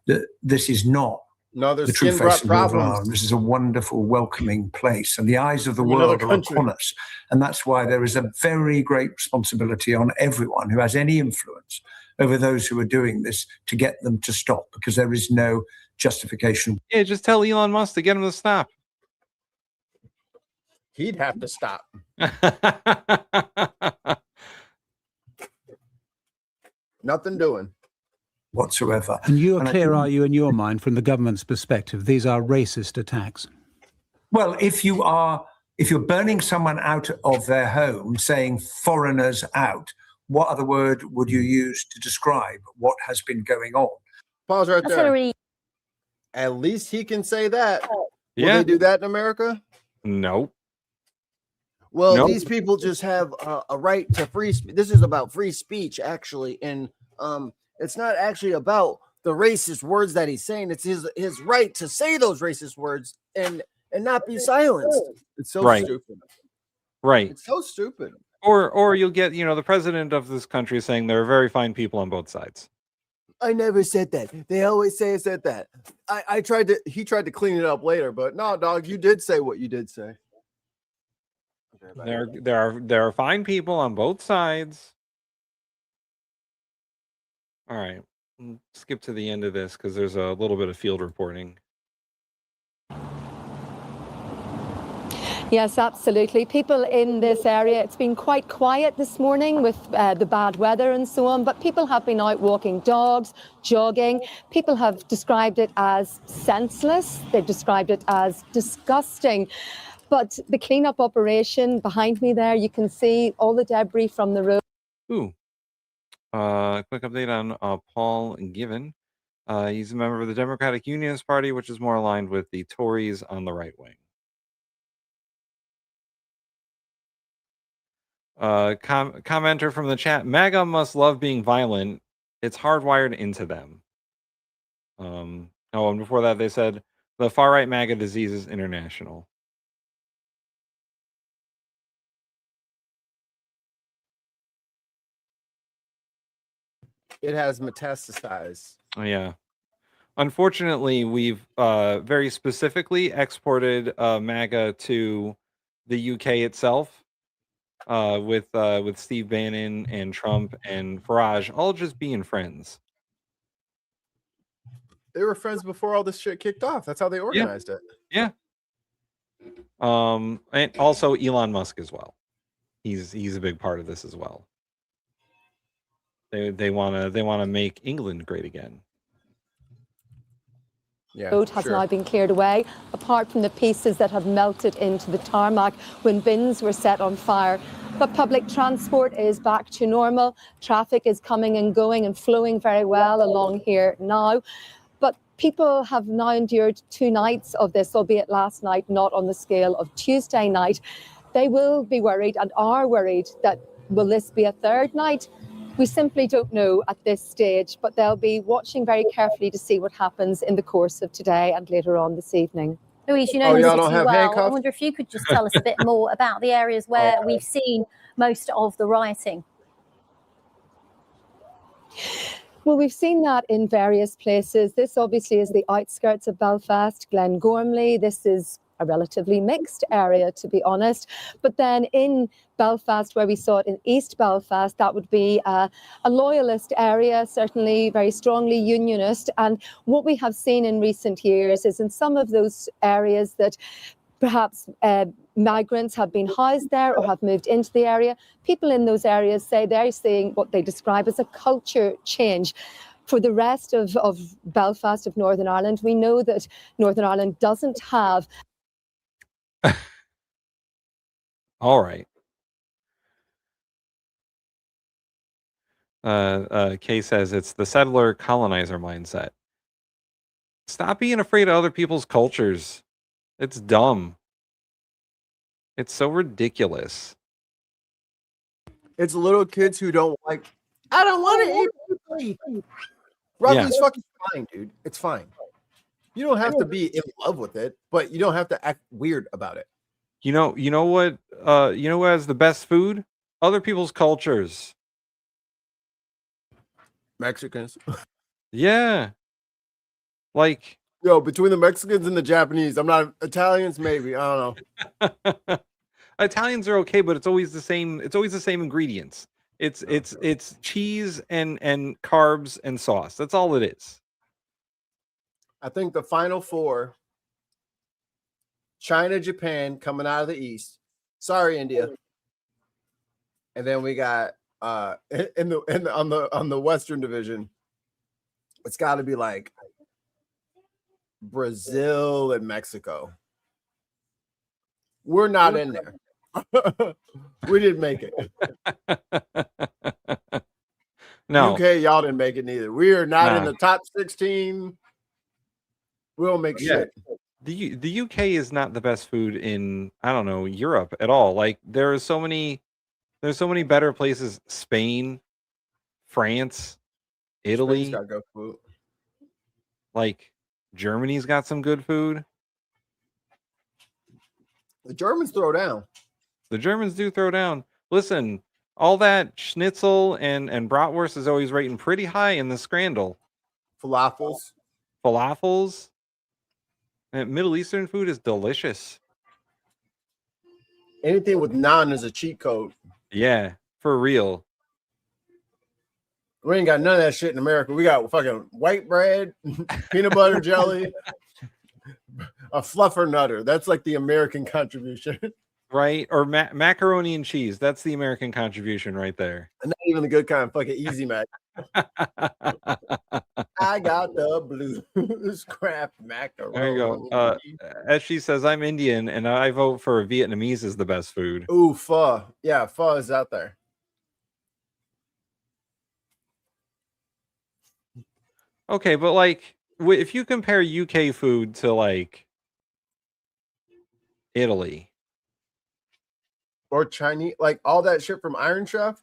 that this is not the true face of Northern Ireland. This is a wonderful, welcoming place, and the eyes of the world are upon us. And that's why there is a very great responsibility on everyone who has any influence over those who are doing this to get them to stop, because there is no justification. Yeah, just tell Elon Musk to get him to stop. He'd have to stop. Nothing doing. Whatsoever. And you are clear, are you, in your mind, from the government's perspective, these are racist attacks? Well, if you're burning someone out of their home, saying foreigners out, what other word would you use to describe what has been going on? Pause right there. At least he can say that. Will they do that in America? No. Well, these people just have a right to free speech. This is about free speech, actually, and it's not actually about the racist words that he's saying. It's his right to say those racist words and not be silenced. It's so stupid. Right. It's so stupid. Or you'll get, the president of this country saying there are very fine people on both sides. I never said that. They always say I said that. He tried to clean it up later, but no, dog, you did say what you did say. There are fine people on both sides. All right, skip to the end of this because there's a little bit of field reporting. Yes, absolutely. People in this area, it's been quite quiet this morning with the bad weather and so on, but people have been out walking dogs, jogging. People have described it as senseless. They've described it as disgusting. But the cleanup operation behind me there, you can see all the debris from the road. Ooh. Quick update on Paul Given. He's a member of the Democratic Unionist Party, which is more aligned with the Tories on the right wing. Commenter from the chat: MAGA must love being violent. It's hardwired into them. And before that they said the far right MAGA disease is international. It has metastasized. Oh, yeah. Unfortunately, we've very specifically exported MAGA to the UK itself, with Steve Bannon and Trump and Farage all just being friends. They were friends before all this shit kicked off. That's how they organized it. Yeah. And also Elon Musk as well. He's a big part of this as well. They wanna make England great again. The road has now been cleared away, apart from the pieces that have melted into the tarmac when bins were set on fire. But public transport is back to normal. Traffic is coming and going and flowing very well along here now. But people have now endured 2 nights of this, albeit last night not on the scale of Tuesday night. They will be worried and are worried that will this be a third night? We simply don't know at this stage, but they'll be watching very carefully to see what happens in the course of today and later on this evening. Louise, you know the city well. I wonder if you could just tell us a bit more about the areas where we've seen most of the rioting. Well, we've seen that in various places. This obviously is the outskirts of Belfast, Glengormley. This is a relatively mixed area, to be honest. But then in Belfast, where we saw it in East Belfast, that would be a loyalist area, certainly very strongly unionist. And what we have seen in recent years is in some of those areas that perhaps migrants have been housed there or have moved into the area. People in those areas say they're seeing what they describe as a culture change. For the rest of Belfast, of Northern Ireland, we know that Northern Ireland doesn't have. All right. Kay says it's the settler colonizer mindset. Stop being afraid of other people's cultures. It's dumb. It's so ridiculous. It's little kids who don't like. I don't want to eat broccoli. Broccoli's fucking fine, dude. It's fine. You don't have to be in love with it, but you don't have to act weird about it. You know what? You know who has the best food? Other people's cultures. Mexicans. Yeah. Like, yo, between the Mexicans and the Japanese, I'm not Italians, maybe. I don't know. Italians are okay, but it's always the same. It's always the same ingredients. It's cheese and carbs and sauce. That's all it is. I think the final four: China, Japan coming out of the East. Sorry, India. And then we got on the Western division. It's got to be like Brazil and Mexico. We're not in there. We didn't make it. No. UK, y'all didn't make it neither. We are not in the top 16. We don't make shit. The UK is not the best food in, I don't know, Europe at all. Like there's so many better places. Spain, France, Italy. Spain's got good food. Like Germany's got some good food. The Germans throw down. The Germans do throw down. Listen, all that schnitzel and bratwurst is always rating pretty high in the Scrandle. Falafels. And Middle Eastern food is delicious. Anything with naan is a cheat code. Yeah, for real. We ain't got none of that shit in America. We got fucking white bread, peanut butter jelly, a fluffernutter. That's like the American contribution. Right? Or macaroni and cheese. That's the American contribution right there. And not even the good kind, fucking Easy Mac. I got the blues crap macaroni. There you go. As she says, I'm Indian and I vote for Vietnamese as the best food. Ooh, pho. Yeah, pho is out there. Okay, but like, if you compare UK food to like Italy or Chinese, like all that shit from Iron Chef.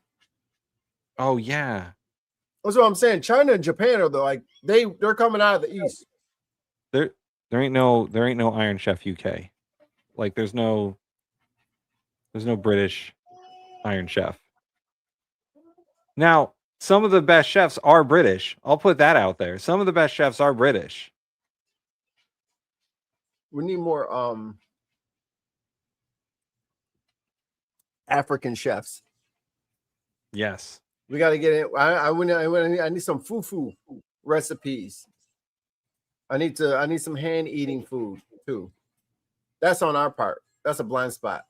Oh yeah, that's what I'm saying. China and Japan are they're coming out of the East. There ain't no Iron Chef UK. Like there's no British Iron Chef. Now, some of the best chefs are British. I'll put that out there. Some of the best chefs are British. We need more African chefs. Yes. We got to get it. I need some fufu recipes. I need some hand eating food too. That's on our part. That's a blind spot.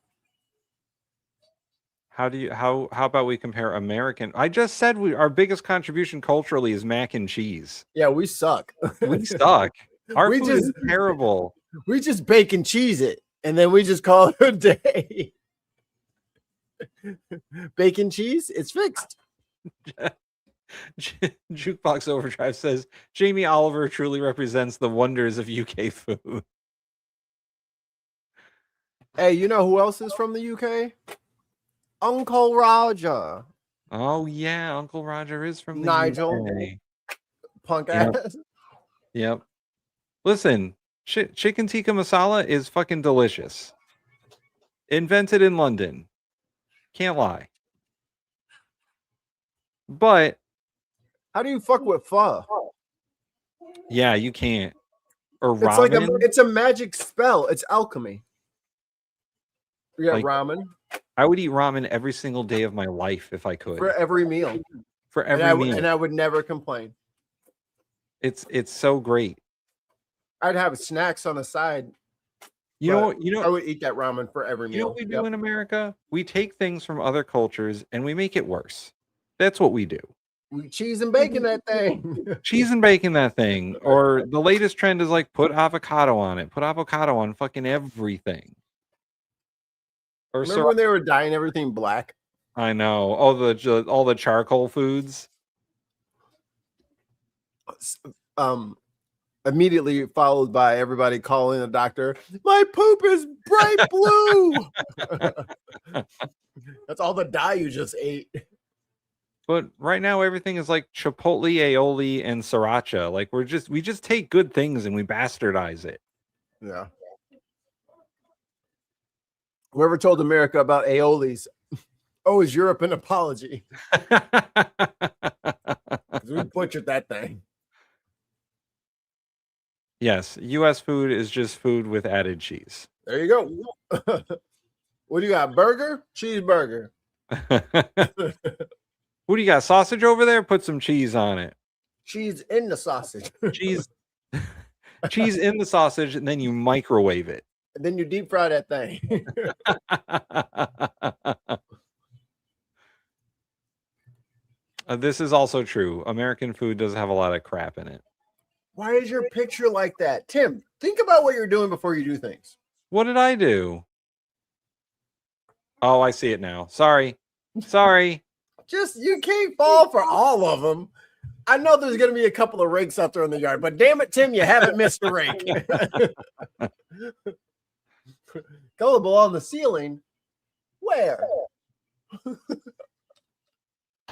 How about we compare American? I just said our biggest contribution culturally is mac and cheese. Yeah, we suck. We suck. Our food is terrible. We just bake and cheese it, and then we just call it a day. Bacon cheese, it's fixed. Jukebox Overdrive says Jamie Oliver truly represents the wonders of UK food. Hey, you know who else is from the UK? Uncle Roger. Oh yeah, Uncle Roger is from the Nigel. UK. Punk ass. Yep. Listen, chicken tikka masala is fucking delicious. Invented in London. Can't lie. But How do you fuck with pho? Yeah, you can't. Or It's like ramen. it's a magic spell. It's alchemy. You got Like, ramen I would eat ramen every single day of my life if I could. for every meal. For every meal. And I would never complain. It's so great. I'd have snacks on the side. You know, I would eat that ramen for every meal. You know what we do in America? We take things from other cultures and we make it worse. That's what we do. We cheese and bacon that thing. Cheese and bacon that thing. Or the latest trend is like put avocado on it. Put avocado on fucking everything. Or Remember when they were dyeing everything black? I know. All the charcoal foods. Immediately followed by everybody calling the doctor. My poop is bright blue. That's all the dye you just ate. But right now everything is like chipotle, aioli, and sriracha. Like we just take good things and we bastardize it. Yeah. Whoever told America about aiolis owes Europe an apology. We butchered that thing. Yes, U.S. food is just food with added cheese. There you go. What do you got? Burger? Cheeseburger. What do you got? Sausage over there? Put some cheese on it. Cheese in the sausage. Cheese in the sausage, and then you microwave it. And then you deep fry that thing. This is also true. American food does have a lot of crap in it. Why is your picture like that? Tim, think about what you're doing before you do things. What did I do? Oh, I see it now. Sorry. Just, you can't fall for all of them. I know there's going to be a couple of rakes out there in the yard, but damn it, Tim, you haven't missed a rake. Gullible on the ceiling. Where?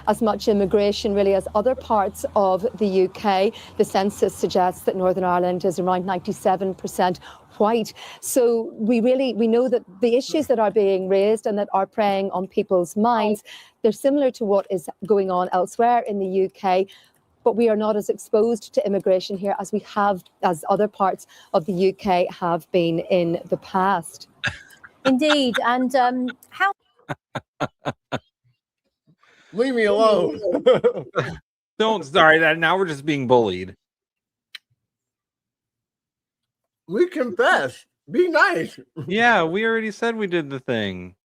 As much immigration really as other parts of the UK. The census suggests that Northern Ireland is around 97% white. So we know that the issues that are being raised and that are preying on people's minds, they're similar to what is going on elsewhere in the UK. But we are not as exposed to immigration here as other parts of the UK have been in the past. Indeed. And how... Leave me alone. Don't sorry that now we're just being bullied. We confess. Be nice. Yeah, we already said we did the thing.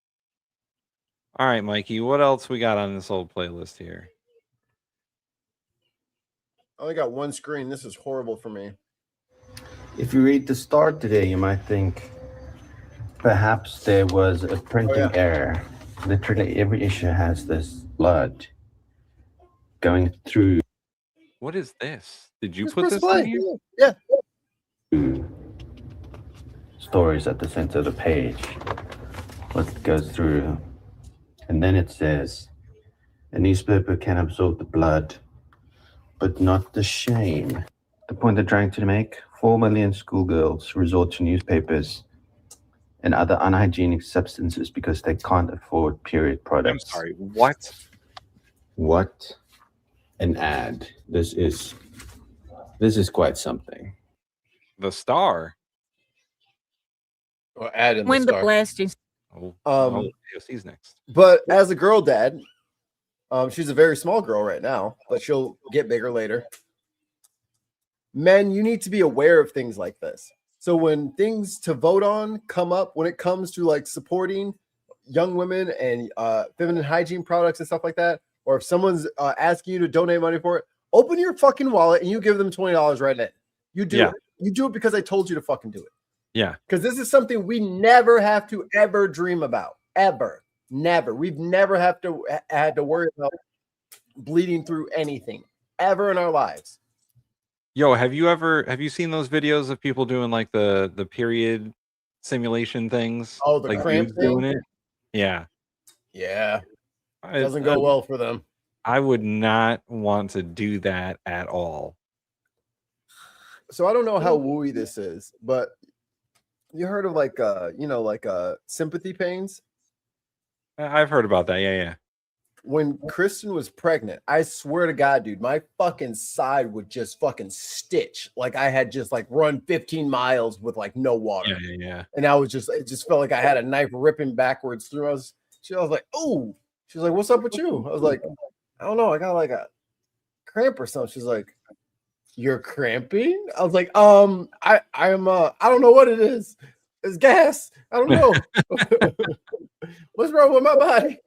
All right, Mikey, what else we got on this old playlist here? I only got one screen. This is horrible for me. If you read the start today, you might think perhaps there was a printing error. Literally every issue has this blood going through. What is this? Did you Just put press this play. in here? Yeah. Stories at the center of the page. What goes through. And then it says, a newspaper can absorb the blood, but not the shame. The point they're trying to make, 4 million schoolgirls resort to newspapers and other unhygienic substances because they can't afford period products. I'm sorry, what? What an ad. This is quite something. The Star. Or ad in When the the star. blast is AOC's next. But as a girl dad, she's a very small girl right now, but she'll get bigger later. Men, you need to be aware of things like this. So when things to vote on come up, when it comes to like supporting young women and feminine hygiene products and stuff like that, or if someone's asking you to donate money for it, open your fucking wallet and you give them $20 right then. You do it. You do it because I told you to fucking do it. Yeah. Because this is something we never have to ever dream about. Ever. Never. We've never had to worry about bleeding through anything ever in our lives. Yo, have you seen those videos of people doing like the period simulation things? Oh, the like cramp dudes doing thing? it? Yeah. Yeah. It doesn't go well for them. I would not want to do that at all. So I don't know how wooey this is, but you heard of like sympathy pains? I've heard about that. Yeah. when Kristen was pregnant, I swear to God, dude, my fucking side would just fucking stitch. Like I had just like run 15 miles with like no water. Yeah. And it just felt like I had a knife ripping backwards through. I was like, oh, she was like, what's up with you? I was like, I don't know. I got like a cramp or something. She's like, you're cramping? I was like, I don't know what it is. It's gas. I don't know. What's wrong with my body?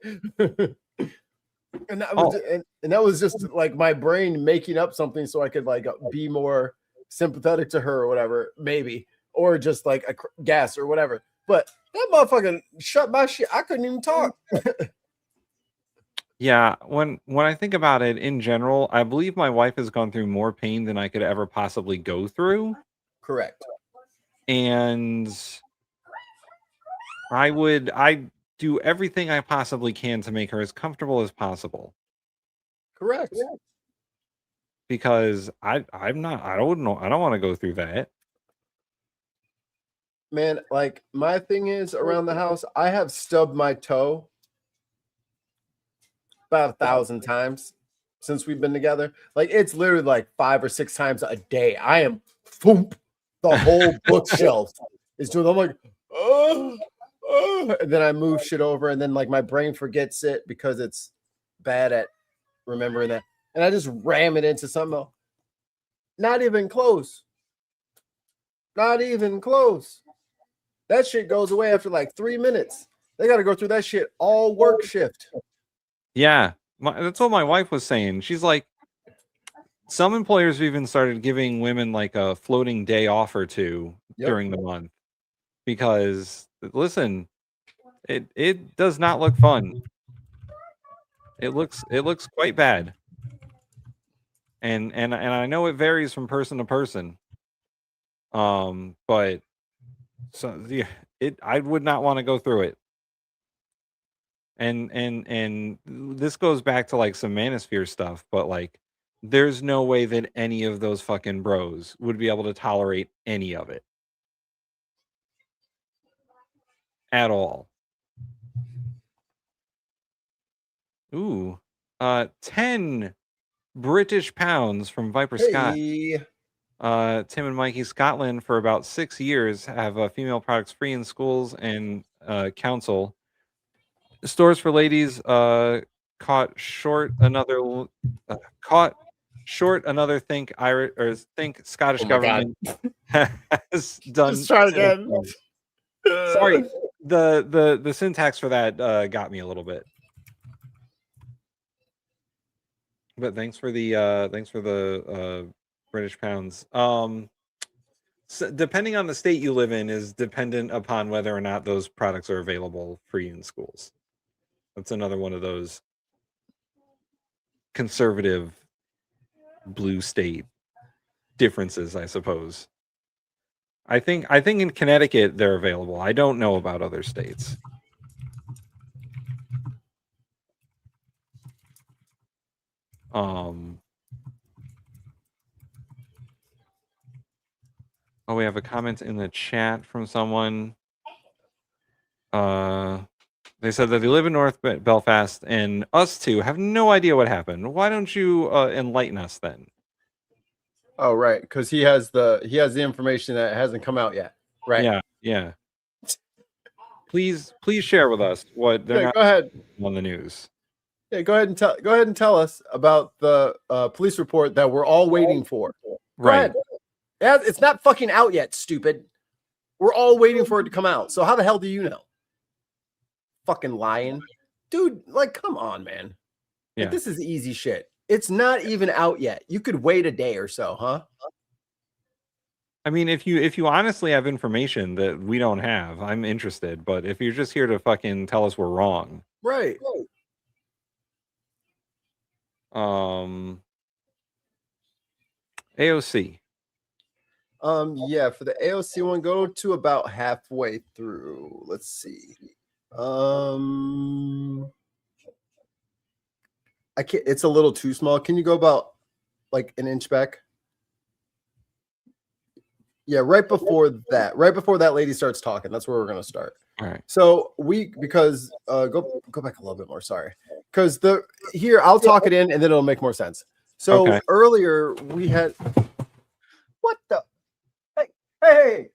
And that was just like my brain making up something so I could like be more sympathetic to her or whatever, maybe, or just like a gas or whatever. But that motherfucker shut my shit. I couldn't even talk. Yeah, when I think about it in general, I believe my wife has gone through more pain than I could ever possibly go through. Correct. And I do everything I possibly can to make her as comfortable as possible. Correct. Because I don't want to go through that. Man, like my thing is around the house, I have stubbed my toe about 1,000 times since we've been together. Like it's literally like 5 or 6 times a day. I am the whole bookshelf is doing. I'm like, oh, and then I move shit over, and then like my brain forgets it because it's bad at remembering that, and I just ram it into something else. Not even close. Not even close. That shit goes away after like 3 minutes. They got to go through that shit all work shift. Yeah, that's what my wife was saying. She's like, some employers have even started giving women like a floating day off or two during the month because, listen, it does not look fun. It looks quite bad, and I know it varies from person to person. But so yeah, I would not want to go through it. And this goes back to like some manosphere stuff, but like there's no way that any of those fucking bros would be able to tolerate any of it at all. Ooh, 10 British pounds from Viper Scott. Tim and Mikey, Scotland for about 6 years have female products free in schools and council. Stores for ladies caught short another think Irish or think Scottish government has done. Let's try again. Sorry, the syntax for that got me a little bit. But thanks for the British pounds. So depending on the state you live in is dependent upon whether or not those products are available free in schools. That's another one of those conservative blue state differences, I suppose. I think in Connecticut they're available. I don't know about other states. Oh, we have a comment in the chat from someone. They said that they live in North Belfast, and us two have no idea what happened. Why don't you enlighten us then? Oh, right, because he has the information that hasn't come out yet. Right. Yeah. Please share with us what they're not go ahead on the news. Yeah, go ahead and tell us about the police report that we're all waiting for. Right. Yeah, it's not fucking out yet, stupid. We're all waiting for it to come out. So how the hell do you know? Fucking lying. Dude, like, come on, man. Yeah. Like, this is easy shit. It's not even out yet. You could wait a day or so, huh? I mean, if you honestly have information that we don't have, I'm interested. But if you're just here to fucking tell us we're wrong. Right. AOC. Yeah, for the AOC one, go to about halfway through. Let's see. I can't, it's a little too small. Can you go about like an inch back? Yeah, right before that lady starts talking. That's where we're gonna start. All right. So go back a little bit more. Sorry. because I'll talk it in and then it'll make more sense. So Okay. earlier we had what the hey.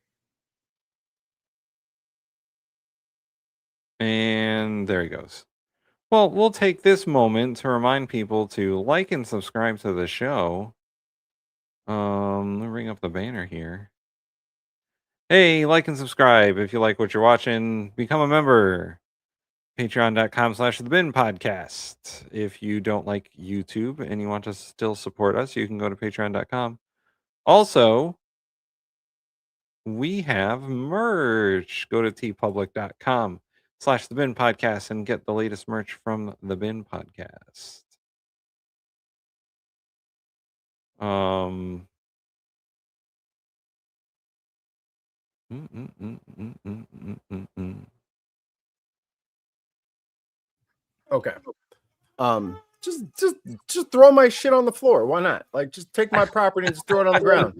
And there he goes. Well, we'll take this moment to remind people to like and subscribe to the show. Let me bring up the banner here. Hey, like and subscribe if you like what you're watching. Become a member. Patreon.com/TheBin Podcast. If you don't like YouTube and you want to still support us, you can go to Patreon.com. Also, we have merch. Go to tpublic.com/TheBin Podcast and get the latest merch from The Bin Podcast. Okay. Just throw my shit on the floor. Why not? Like, just take my property and just throw it on the ground.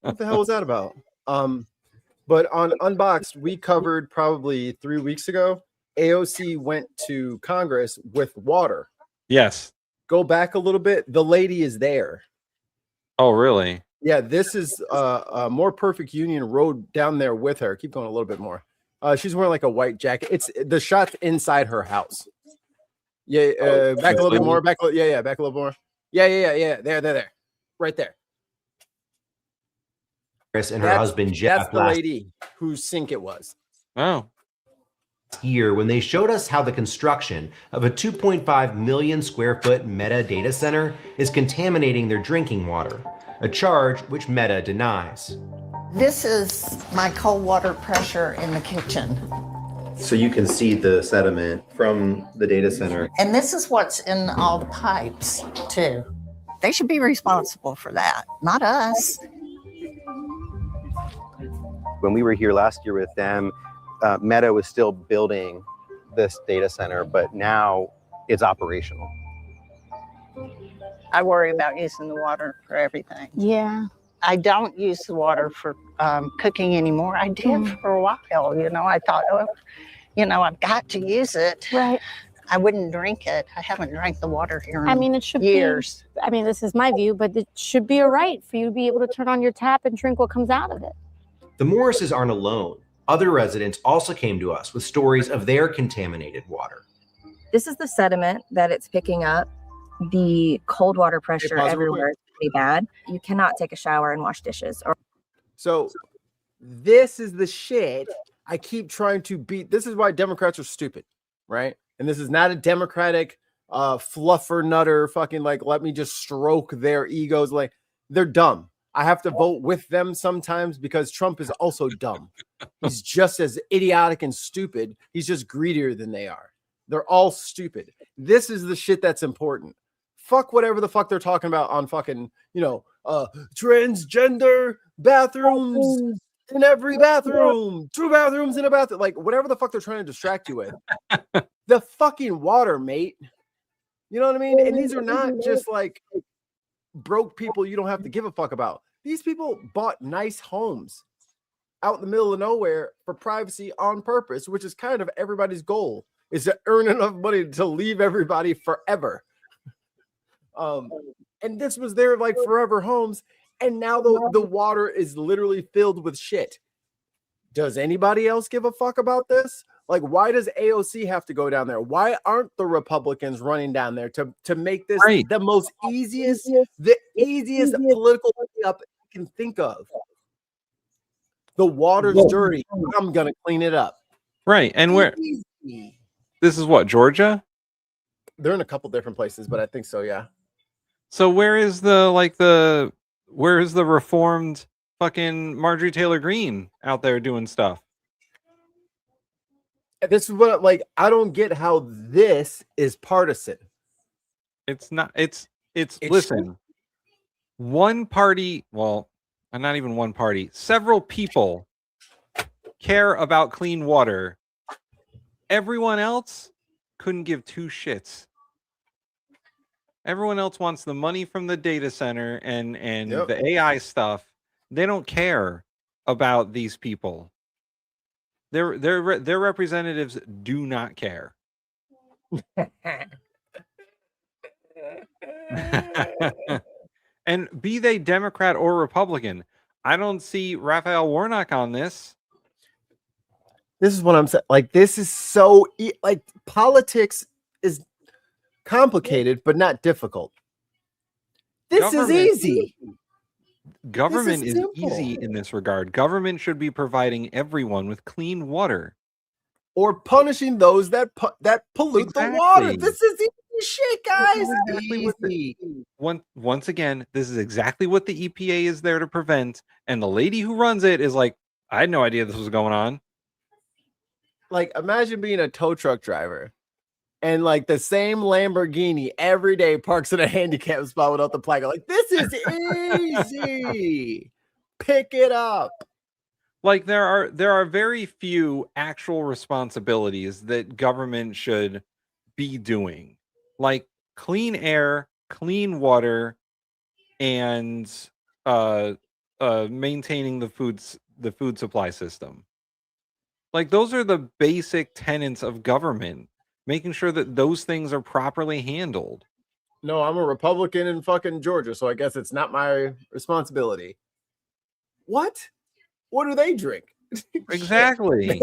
What the hell was that about? But on Unboxed, we covered probably 3 weeks ago. AOC went to Congress with water. Yes. Go back a little bit. The lady is there. Oh, really? Yeah, this is a More Perfect Union rode down there with her. Keep going a little bit more. She's wearing like a white jacket. It's the shot's inside her house. Yeah, back a little bit more. Back a little more. Yeah. There. Right there. Chris and her husband Jeff. That's the lady whose sink it was. Oh. Year when they showed us how the construction of a 2.5 million square foot Meta data center is contaminating their drinking water, a charge which Meta denies. This is my cold water pressure in the kitchen. So you can see the sediment from the data center. And this is what's in all the pipes, too. They should be responsible for that, not us. When we were here last year with them, Meta was still building this data center, but now it's operational. I worry about using the water for everything. Yeah. I don't use the water for cooking anymore. I did for a while, I thought, I've got to use it. Right. I wouldn't drink it. I haven't drank the water here I in mean, it should years. this is my view, but it should be a right for you to be able to turn on your tap and drink what comes out of it. The Morrises aren't alone. Other residents also came to us with stories of their contaminated water. This is the sediment that it's picking up. The cold water pressure everywhere is pretty bad. You cannot take a shower and wash dishes. So this is the shit I keep trying to beat. This is why Democrats are stupid, right? And this is not a Democratic fluffer nutter fucking like, let me just stroke their egos. Like, they're dumb. I have to vote with them sometimes because Trump is also dumb. He's just as idiotic and stupid. He's just greedier than they are. They're all stupid. This is the shit that's important. Fuck whatever the fuck they're talking about on fucking, transgender bathrooms in every bathroom, 2 bathrooms in a bathroom, like whatever the fuck they're trying to distract you with. The fucking water, mate. You know what I mean? And these are not just like broke people you don't have to give a fuck about. These people bought nice homes out in the middle of nowhere for privacy on purpose, which is kind of everybody's goal, is to earn enough money to leave everybody forever. And this was their like forever homes, and now the water is literally filled with shit. Does anybody else give a fuck about this? Like, why does AOC have to go down there? Why aren't the Republicans running down there to make this the most easiest political up you can think of? The water's dirty. I'm gonna clean it up. Right. And where this is what, Georgia? They're in a couple different places, but I think so, yeah. So where is the reformed fucking Marjorie Taylor Greene out there doing stuff? This is what I don't get how this is partisan. It's not. It's listen. One party, well, not even one party. Several people care about clean water. Everyone else couldn't give 2 shits. Everyone else wants the money from the data center and the AI stuff. They don't care about these people. Their representatives do not care. And be they Democrat or Republican, I don't see Raphael Warnock on this. This is what I'm saying. Like, this is so like politics is complicated, but not difficult. This is easy. Government is easy in this regard. Government should be providing everyone with clean water, or punishing those that pollute the water. This is easy shit, guys. Once again, this is exactly what the EPA is there to prevent. And the lady who runs it is like, I had no idea this was going on. Like, imagine being a tow truck driver and like the same Lamborghini every day parks in a handicap spot without the plaque. Like, this is easy. Pick it up. Like, there are very few actual responsibilities that government should be doing, like clean air, clean water, and maintaining the food supply system. Like, those are the basic tenets of government, making sure that those things are properly handled. No, I'm a Republican in fucking Georgia, so I guess it's not my responsibility. What? What do they drink? Exactly.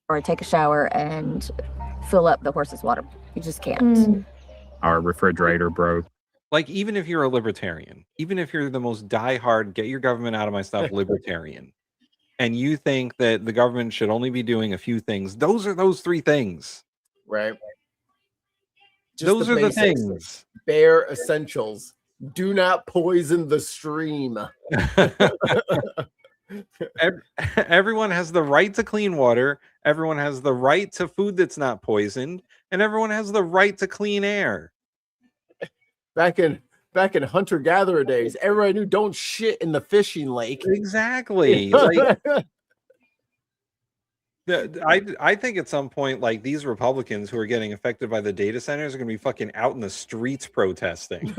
Or take a shower and fill up the horse's water. You just can't. Our refrigerator broke. Like, even if you're a libertarian, even if you're the most diehard, get your government out of my stuff libertarian, and you think that the government should only be doing a few things, those are those three things. Right. Those are the things. Bare essentials. Do not poison the stream. Everyone has the right to clean water. Everyone has the right to food that's not poisoned, and everyone has the right to clean air. Back in hunter-gatherer days, everybody knew don't shit in the fishing lake. Exactly. Like, I think at some point, like, these Republicans who are getting affected by the data centers are going to be fucking out in the streets protesting.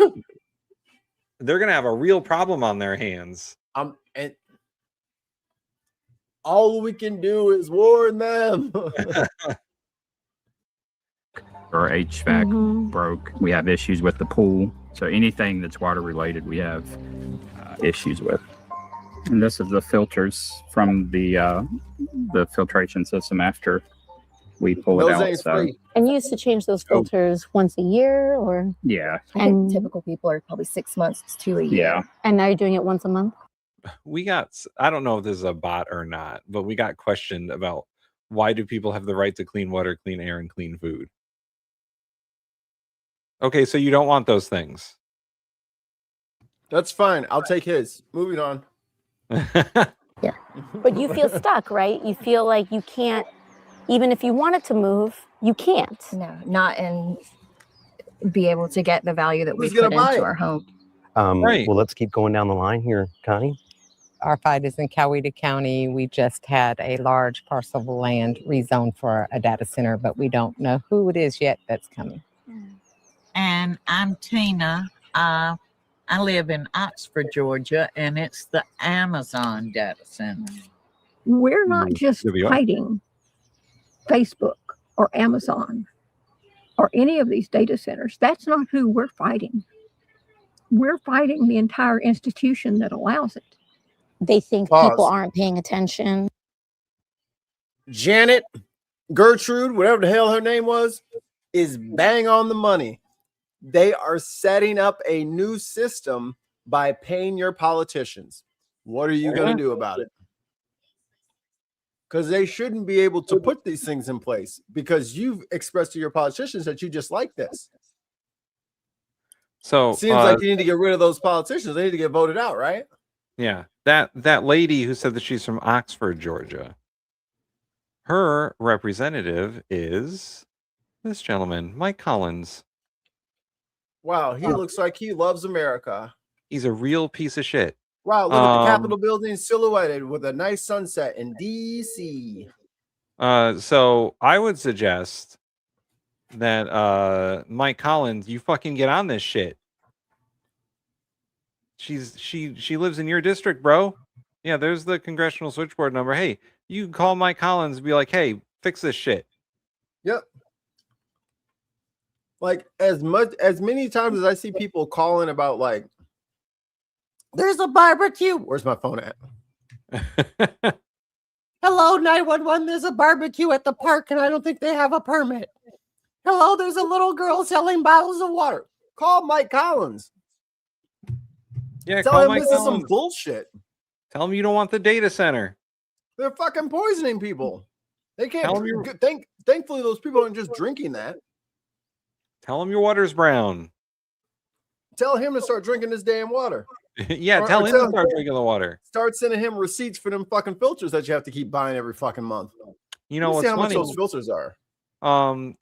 They're going to have a real problem on their hands. And all we can do is warn them. Our HVAC broke. We have issues with the pool. So anything that's water related, we have issues with. And this is the filters from the filtration system after we pull it out. So, and you used to change those filters once a year, or? Yeah. I think typical people are probably 6 months to a year. Yeah. And now you're doing it once a month? I don't know if this is a bot or not, but we got questioned about why do people have the right to clean water, clean air, and clean food? Okay, so you don't want those things. That's fine. I'll take his. Moving on. Yeah. But you feel stuck, right? You feel like you can't, even if you wanted to move, you can't. No, not and be able to get the value that we put into our home. Right. Well, let's keep going down the line here, Connie. Our fight is in Coweta County. We just had a large parcel of land rezoned for a data center, but we don't know who it is yet that's coming. And I'm Tina. I live in Oxford, Georgia, and it's the Amazon data center. We're not just fighting Facebook or Amazon or any of these data centers. That's not who we're fighting. We're fighting the entire institution that allows it. They think people aren't paying attention. Janet, Gertrude, whatever the hell her name was, is bang on the money. They are setting up a new system by paying your politicians. What are you going to do about it? Because they shouldn't be able to put these things in place because you've expressed to your politicians that you just like this. So seems like you need to get rid of those politicians. They need to get voted out, right? Yeah, that lady who said that she's from Oxford, Georgia. Her representative is this gentleman, Mike Collins. Wow, he looks like he loves America. He's a real piece of shit. Wow, look at the Capitol building silhouetted with a nice sunset in DC. So I would suggest that Mike Collins, you fucking get on this shit. She lives in your district, bro. Yeah, there's the congressional switchboard number. Hey, you can call Mike Collins and be like, hey, fix this shit. Yep. Like as many times as I see people calling about like, there's a barbecue. Where's my phone at? Hello, 911. There's a barbecue at the park, and I don't think they have a permit. Hello, there's a little girl selling bottles of water. Call Mike Collins. Yeah, Tell call him Mike this is Collins. some bullshit. Tell him you don't want the data center. They're fucking poisoning people. They can't. Tell 'em you're- Thankfully, those people aren't just drinking that. Tell him your water's brown. Tell him to start drinking this damn water. Yeah, tell him to start drinking the water. Start sending him receipts for them fucking filters that you have to keep buying every fucking month. You know Let me what's see how funny? much those filters are.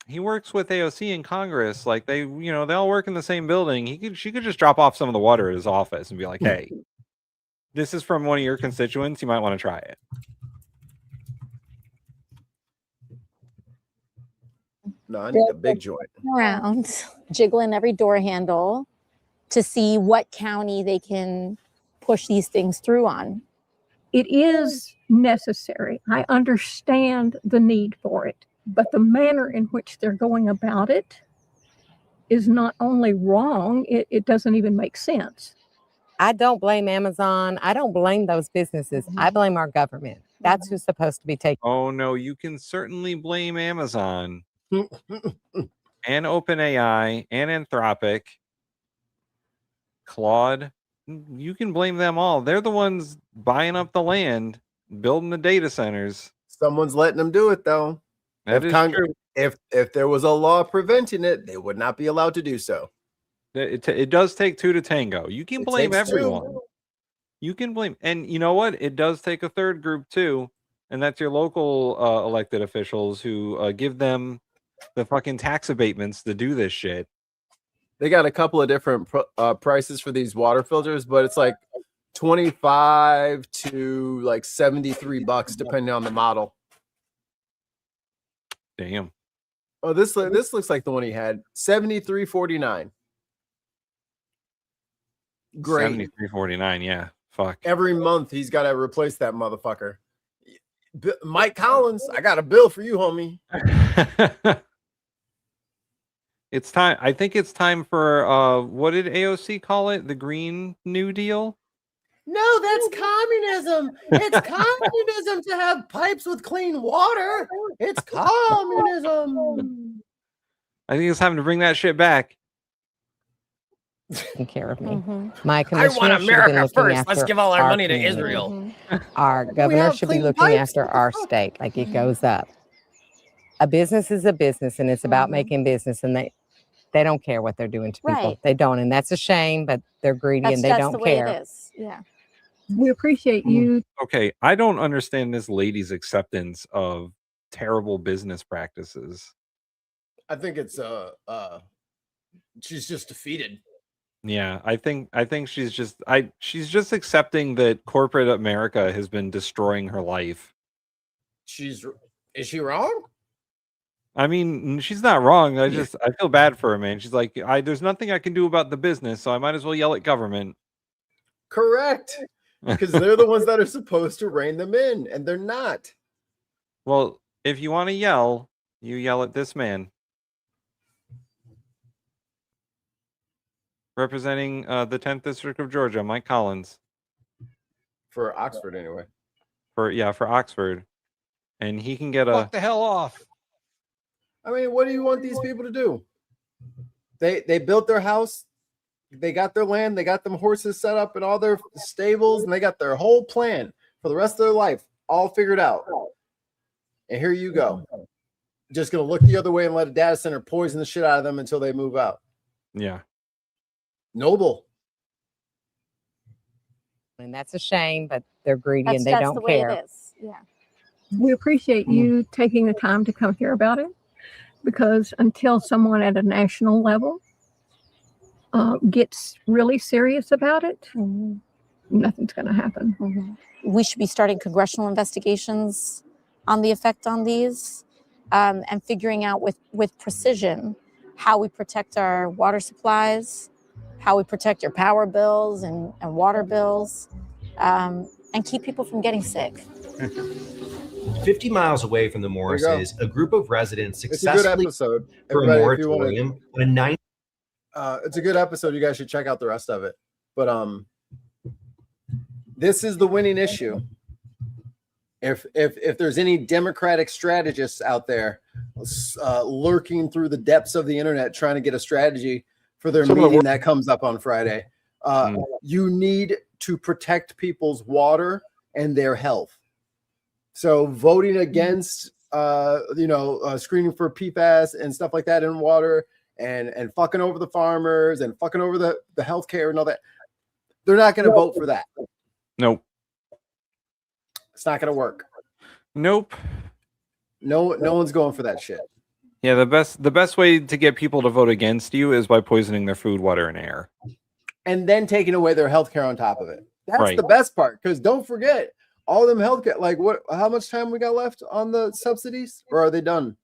He works with AOC in Congress. Like they all work in the same building. She could just drop off some of the water at his office and be like, "Hey, this is from one of your constituents. You might want to try it." No, I need a big joint. Around, jiggling every door handle to see what county they can push these things through on. It is necessary. I understand the need for it, but the manner in which they're going about it is not only wrong, it doesn't even make sense. I don't blame Amazon. I don't blame those businesses. I blame our government. That's who's supposed to be taking. Oh no, you can certainly blame Amazon and OpenAI and Anthropic, Claude. You can blame them all. They're the ones buying up the land, building the data centers. Someone's letting them do it though. That is true. If there was a law preventing it, they would not be allowed to do so. It does take two to tango. You can blame takes two. everyone. You can blame, and you know what? It does take a third group too, and that's your local elected officials who give them the fucking tax abatements to do this shit. They got a couple of different prices for these water filters, but it's like 25 to like $73 depending on the model. Damn. Oh, this looks like the one he had. $73.49. Great. $73.49. Yeah. Fuck. Every month he's got to replace that motherfucker. Mike Collins, I got a bill for you, homie. It's time. I think it's time for what did AOC call it? The Green New Deal? No, that's communism. It's communism to have pipes with clean water. It's communism. I think it's time to bring that shit back. Taking care of me. Mm-hmm. My commissioner want should have been America looking first. Let's after give all our money to community. Israel. Our governor have should be clean looking pipes. after our state. Like it goes up. A business is a business, and it's about making business, and they don't care what they're doing to people. Right. They don't, and that's a shame. But they're greedy and they That's don't the way care. it is. Yeah. We appreciate you. Okay, I don't understand this lady's acceptance of terrible business practices. I think it's she's just defeated. Yeah, I think she's just accepting that corporate America has been destroying her life. Is she wrong? I mean, she's not wrong. I feel bad for her, man. She's like, there's nothing I can do about the business, so I might as well yell at government. Correct. Because they're the ones that are supposed to rein them in, and they're not. Well, if you want to yell, you yell at this man. Representing the 10th District of Georgia, Mike Collins. For Oxford, anyway. For Oxford. And he can get Fuck the hell off. I mean, what do you want these people to do? They built their house. They got their land. They got them horses set up in all their stables, and they got their whole plan for the rest of their life all figured out. And here you go. Just going to look the other way and let a data center poison the shit out of them until they move out. Yeah. Noble. And that's a shame, but they're greedy and they That's don't the way care. it is. Yeah. We appreciate you taking the time to come hear about it, because until someone at a national level gets really serious about it, nothing's going to happen. We should be starting congressional investigations on the effect on these, and figuring out with precision how we protect our water supplies, how we protect your power bills and water bills, and keep people from getting sick. 50 miles away from the Morrises, a group of residents It's a good successfully episode. for a Everybody, if you want moratorium on a 9. It's a good episode. You guys should check out the rest of it. But this is the winning issue. If there's any Democratic strategists out there lurking through the depths of the internet trying to get a strategy for their meeting that comes up on Friday, you need to protect people's water and their health. So voting against screening for PFAS and stuff like that in water, and fucking over the farmers and fucking over the healthcare and all that, they're not going to vote for that. Nope. It's not going to work. Nope. No one's going for that shit. Yeah, the best way to get people to vote against you is by poisoning their food, water, and air. And then taking away their healthcare on top of it. That's Right. the best part, because don't forget all them healthcare. Like, how much time we got left on the subsidies, or are they done?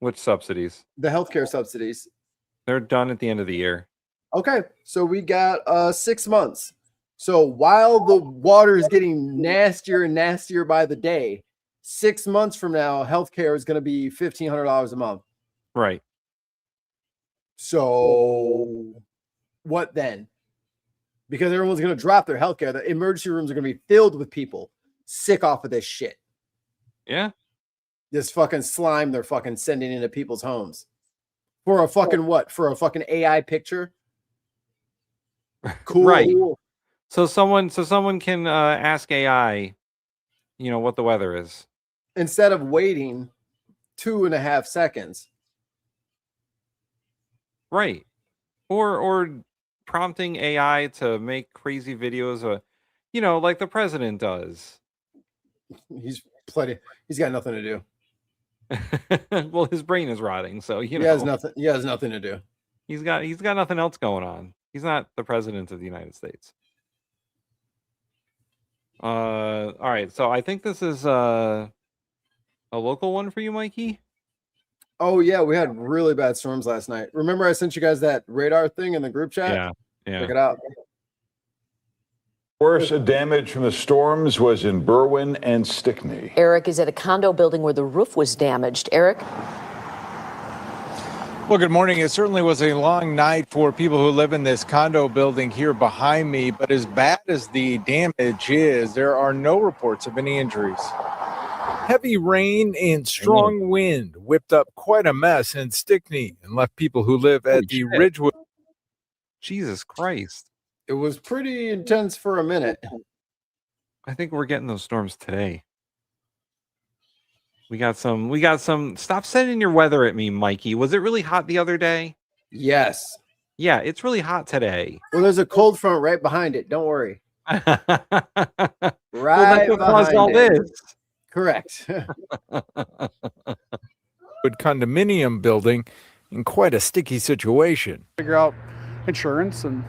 Which subsidies? The healthcare subsidies. They're done at the end of the year. Okay, so we got 6 months. So while the water is getting nastier and nastier by the day, 6 months from now, healthcare is going to be $1,500 a month. Right. So what then? Because everyone's going to drop their healthcare. The emergency rooms are going to be filled with people sick off of this shit. Yeah. This fucking slime they're fucking sending into people's homes. For a fucking what? For a fucking AI picture? Cool. Right. So someone can ask AI, what the weather is. Instead of waiting 2.5 seconds. Right. Or prompting AI to make crazy videos, like the president does. He's got nothing to do. Well, his brain is rotting, so he has nothing. He has nothing to do. He's got nothing else going on. He's not the president of the United States. All right, so I think this is a local one for you, Mikey. Oh yeah, we had really bad storms last night. Remember I sent you guys that radar thing in the group chat? Yeah. Check it out. Worst damage from the storms was in Berwyn and Stickney. Eric is at a condo building where the roof was damaged. Eric? Well, good morning. It certainly was a long night for people who live in this condo building here behind me, but as bad as the damage is, there are no reports of any injuries. Heavy rain and strong wind whipped up quite a mess in Stickney and left people who live at the Ridgewood. Jesus Christ. It was pretty intense for a minute. I think we're getting those storms today. We got some. Stop sending your weather at me, Mikey. Was it really hot the other day? Yes. Yeah, it's really hot today. Well, there's a cold front right behind it. Don't worry. Right that's what caused all this. Correct. Condominium building in quite a sticky situation. Figure out insurance and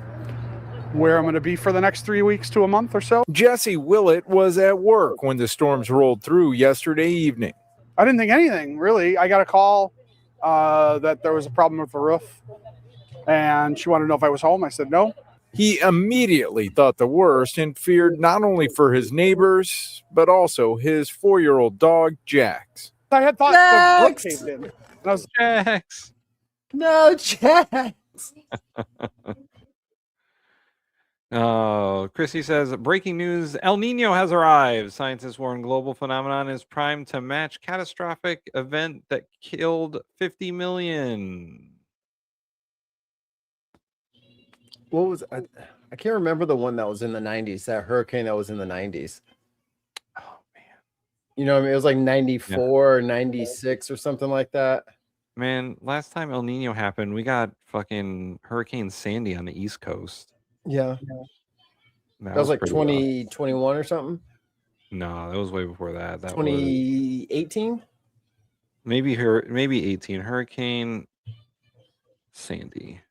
where I'm going to be for the next 3 weeks to a month or so. Jesse Willett was at work when the storms rolled through yesterday evening. I didn't think anything, really. I got a call that there was a problem with the roof, and she wanted to know if I was home. I said no. He immediately thought the worst and feared not only for his neighbors, but also his 4-year-old dog, Jax. I had thought the roof caved in. And I was Jax. No, Jax. Oh, Chrissy says, breaking news, El Nino has arrived. Scientists warn global phenomenon is primed to match catastrophic event that killed 50 million. What was I can't remember the one that was in the 90s, that hurricane that was in the 90s. Oh, man. You know what I mean? It was like 94 or 96 or something like that. Man, last time El Nino happened, we got fucking Hurricane Sandy on the East Coast. Yeah. That was like 2021 or something. No, that was way before that. That 2018? Maybe 18. Hurricane Sandy.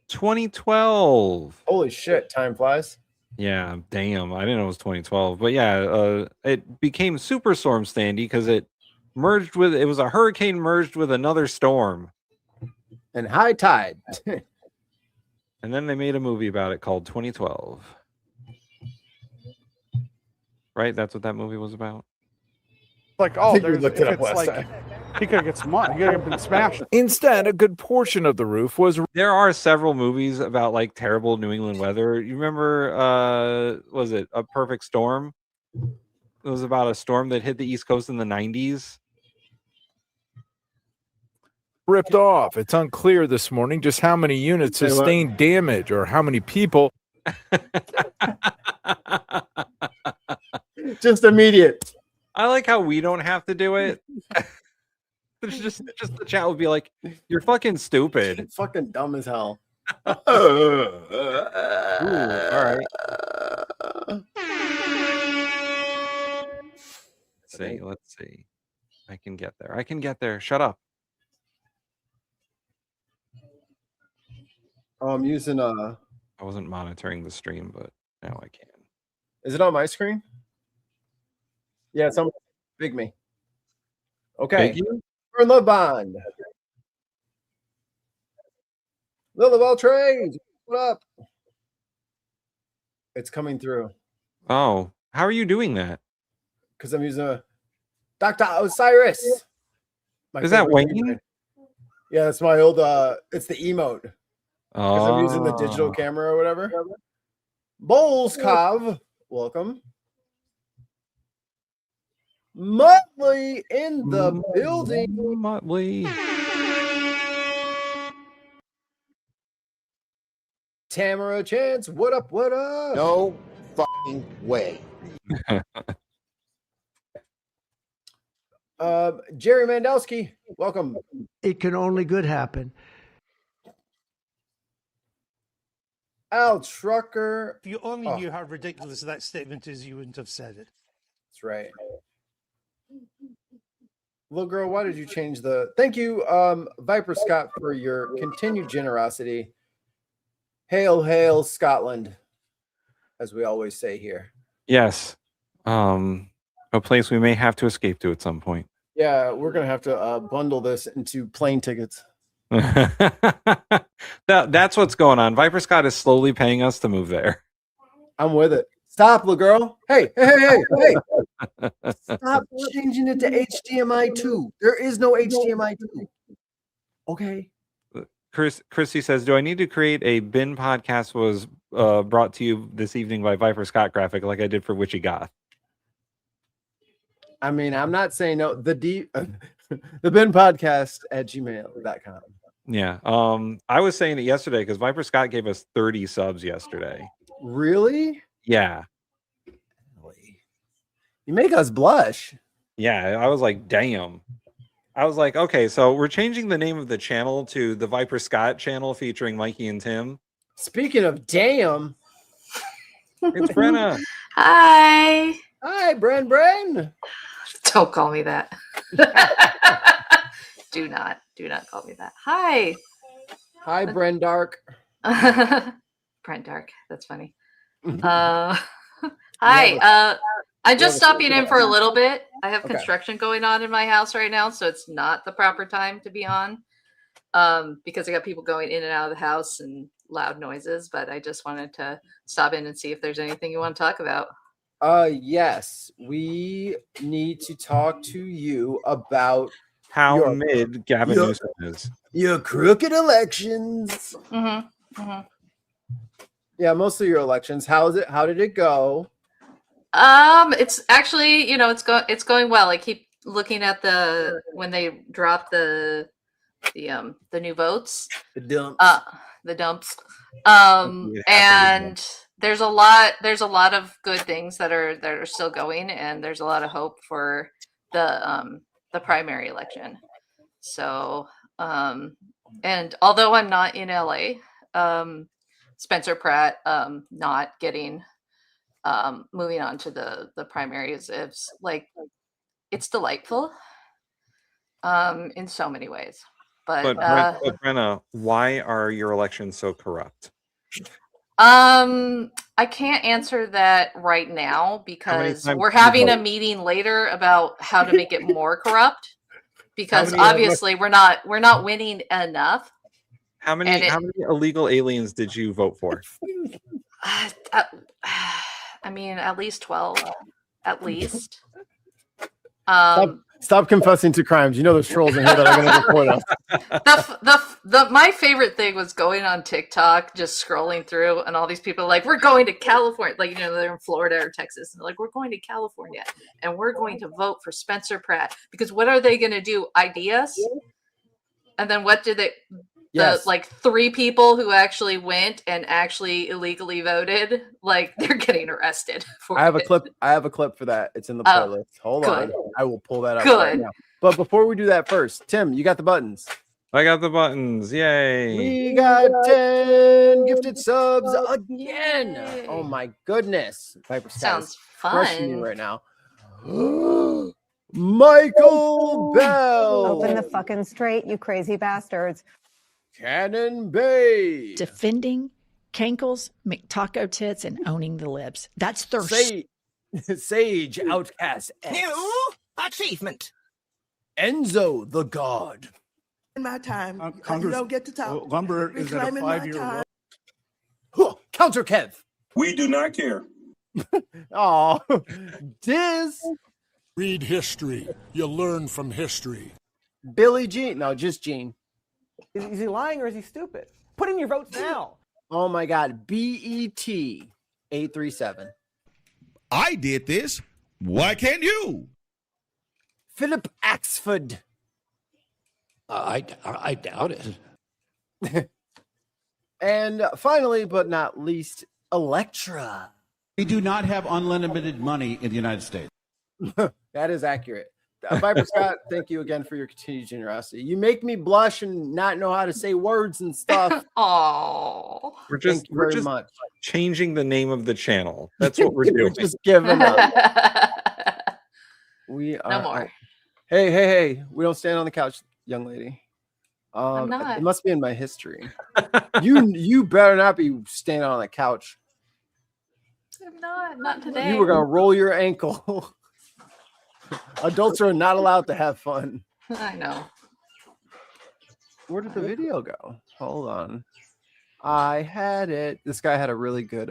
2012. Holy shit, time flies. Yeah, damn. I didn't know it was 2012. But yeah, it became Superstorm Sandy because it was a hurricane merged with another storm. And high tide. And then they made a movie about it called 2012. right? That's what that movie was about. Like, I oh, think we there's looked if it up it's last like time. he could get smart. He could have been smashed. Instead, a good portion of the roof was. There are several movies about like terrible New England weather. You remember, was it A Perfect Storm? It was about a storm that hit the East Coast in the 90s. Ripped off. It's unclear this morning just how many units sustained damage or how many people. Just immediate. I like how we don't have to do it. It's just the chat would be like, "You're fucking stupid." Fucking dumb as hell. Ooh, all right. Let's see. I can get there. Shut up. Oh, I'm using I wasn't monitoring the stream, but now I can. Is it on my screen? Yeah, it's on Big Me. Okay. Big you? We're in Love Bond. Lil of all trades. What up? It's coming through. Oh, how are you doing that? Because I'm using a Dr. Osiris. Is that Wayne? Yeah, that's my old it's the emote. Because I'm using the digital Oh. camera or whatever. Bowls Cov, welcome. Muttley in the building. Muttley. Tamara Chance, what up? What up? No fucking way. Jerry Mandelsky, welcome. It can only good happen. Al Trucker. If you only knew how ridiculous that statement is, you wouldn't have said it. That's right. Little girl, why did you change the... Thank you, Viper Scott, for your continued generosity. Hail, hail, Scotland, as we always say here. Yes. A place we may have to escape to at some point. Yeah, we're going to have to bundle this into plane tickets. That's what's going on. Viper Scott is slowly paying us to move there. I'm with it. Stop, little girl. Hey. Stop changing it to HDMI 2. There is no HDMI 2. Okay. Christy says, do I need to create a bin podcast was brought to you this evening by Viper Scott graphic like I did for Witchy Goth? I mean, I'm not saying no. The bin podcast at gmail.com. Yeah. I was saying it yesterday because Viper Scott gave us 30 subs yesterday. Really? Yeah. You make us blush. Yeah. I was like, damn. I was like, okay, so we're changing the name of the channel to the Viper Scott channel featuring Mikey and Tim. Speaking of damn, it's Brenna. Hi. Hi, Bren. Don't call me that. Do not call me that. Hi. Hi, Bren Dark. Brent Dark. That's funny. Hi. I'm just stopping in for a little bit. I have construction going on in my house right now, so it's not the proper time to be on because I got people going in and out of the house and loud noises, but I just wanted to stop in and see if there's anything you want to talk about. Yes, we need to talk to you about how mid Gavin Newsom is. Your crooked elections. Yeah, mostly your elections. How did it go? It's actually, it's going well. I keep looking at when they drop the new votes, the dumps. And there's a lot of good things that are still going, and there's a lot of hope for the primary election. So, and although I'm not in LA, Spencer Pratt not getting moving on to the primaries is like, it's delightful in so many ways. But Brenna, why are your elections so corrupt? I can't answer that right now because we're having a meeting later about how to make it more corrupt, because obviously we're not winning enough. How many illegal aliens did you vote for? I mean, at least 12. at least. Stop confessing to crimes. You know there's trolls in here that are going to report us. My favorite thing was going on TikTok, just scrolling through, and all these people like, we're going to California, like, you know, they're in Florida or Texas, and they're like, we're going to California, and we're going to vote for Spencer Pratt, because what are they going to do? ID us? And then what did they? Yes. The like 3 people who actually went and actually illegally voted, like they're getting arrested for I have it. a clip for that. It's in the playlist. Hold on. I will pull that up right now. But before we do that first, Tim, you got the buttons. I got the buttons. Yay. We got 10 gifted subs again. Oh my goodness. Viper Sounds crushing me fun right now. Michael Bell. Open the fucking straight, you crazy bastards. Cannon Bay. Defending cankles, McTaco tits, and owning the libs. That's Thur. Sage Outcast X. New achievement. Enzo the God. In my time, Congress, you don't get to talk. Lumber is at a Reclaiming my 5-year time. Counter Kev. We do not care. Oh, Diz. Read history. You learn from history. Billy Jean. No, just Jean. Is he lying or is he stupid? Put in your votes now. Oh my God. BET 837. I did this. Why can't you? Philip Axford. I doubt it. And finally, but not least, Electra. We do not have unlimited money in the United States. That is accurate. Viper Scott, thank you again for your continued generosity. You make me blush and not know how to say words and stuff. Oh, We're just much. changing the name of the channel. That's what we're doing. We're just giving up. We are. No more. Hey! We don't stand on the couch, young lady. I'm not. It must be in my history. you better not be standing on the couch. I'm not today. You were gonna roll your ankle. Adults are not allowed to have fun. I know. Where did the video go? Hold on. I had it. This guy had a really good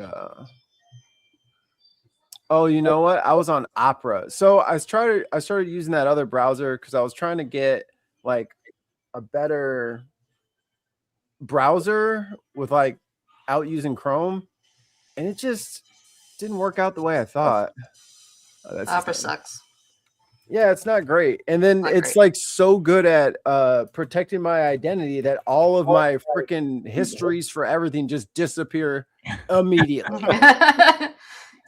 Oh, you know what? I was on Opera. So I started using that other browser because I was trying to get like a better browser with like out using Chrome, and it just didn't work out the way I thought. Opera sucks. Yeah, it's not great. And then it's like so good at protecting my identity that all of my freaking histories for everything just disappear immediately.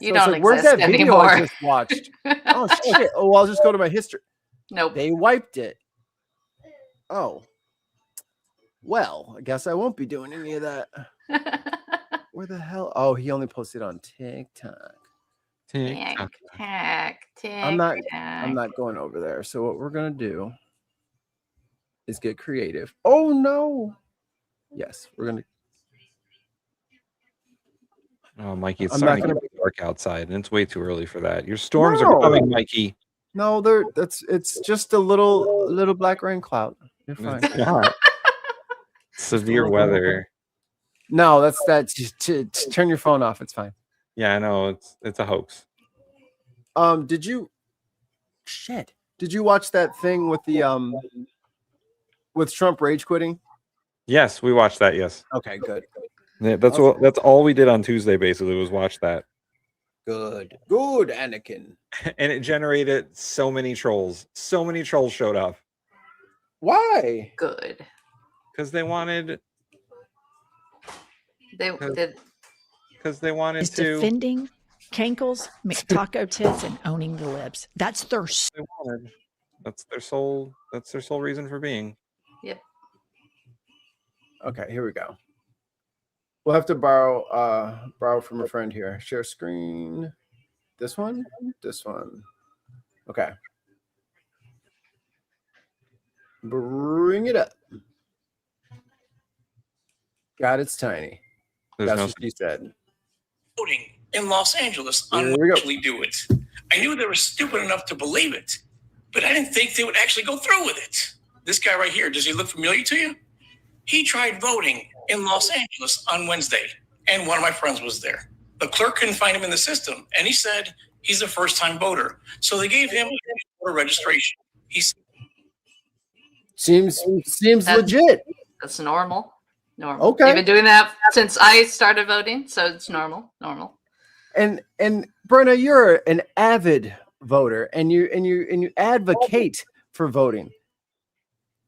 You don't like, where's exist that video anymore. I just watched? Oh shit. Oh, I'll just go to my history. Nope. They wiped it. Oh. Well, I guess I won't be doing any of that. Where the hell? Oh, he only posted on TikTok. I'm not going over there. So what we're gonna do is get creative. Oh no. Yes, we're gonna. Oh, Mikey, it's starting to get dark outside, and it's way too early for that. Your storms are coming, Mikey. No, it's just a little black rain cloud. You're fine. It's not. Severe weather. No, that's to turn your phone off. It's fine. Yeah, I know. It's a hoax. Did you watch that thing with the with Trump rage quitting? Yes, we watched that. Yes. Okay, good. Yeah, that's all we did on Tuesday. Basically, was watch that. Good, Anakin. And it generated so many trolls. So many trolls showed up. Why? Good. Because they wanted. Because they wanted to defending cankles, McTaco tits, and owning the libs. That's Thur. They wanted. That's their sole reason for being. Yep. Okay, here we go. We'll have to borrow from a friend here. Share screen. This one? This one. Okay. Bring it up. God, it's tiny. That's what she said. Voting in Los Angeles Here we go. actually do it. I knew they were stupid enough to believe it, but I didn't think they would actually go through with it. This guy right here, does he look familiar to you? He tried voting in Los Angeles on Wednesday, and one of my friends was there. The clerk couldn't find him in the system, and he said, He's a first-time voter. So they gave him voter registration. Seems legit. That's normal. Normal. Okay. They've been doing that since I started voting, so it's normal. And Brenna, you're an avid voter, and you advocate for voting.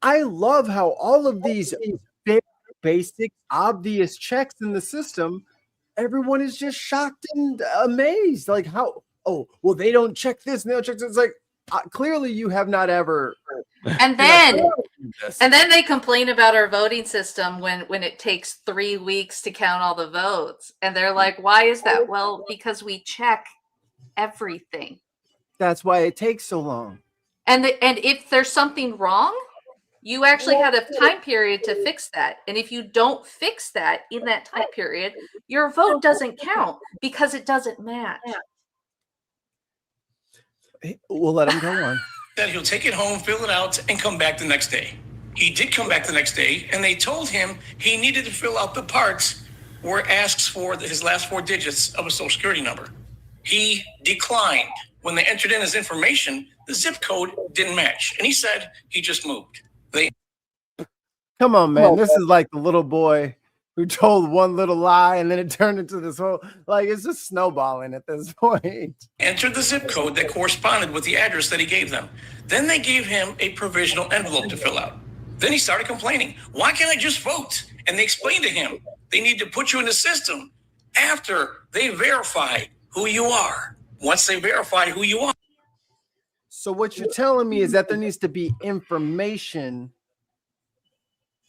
I love how all of these very basic, obvious checks in the system, everyone is just shocked and amazed. Like how? Oh, well, they don't check this, and they don't check this. It's like clearly you have not ever. And then they complain about our voting system when it takes 3 weeks to count all the votes, and they're like, "Why is that?" Well, because we check everything. That's why it takes so long. And if there's something wrong, you actually had a time period to fix that. And if you don't fix that in that time period, your vote doesn't count because it doesn't match. We'll let him go on. That he'll take it home, fill it out, and come back the next day. He did come back the next day, and they told him he needed to fill out the parts where it asks for his last 4 digits of a social security number. He declined. When they entered in his information, the zip code didn't match, and he said he just moved. Come on, man. This is like the little boy who told one little lie and then it turned into this whole, like, it's just snowballing at this point. Entered the zip code that corresponded with the address that he gave them. Then they gave him a provisional envelope to fill out. Then he started complaining, why can't I just vote? And they explained to him, they need to put you in the system after they verify who you are. Once they verify who you are. So what you're telling me is that there needs to be information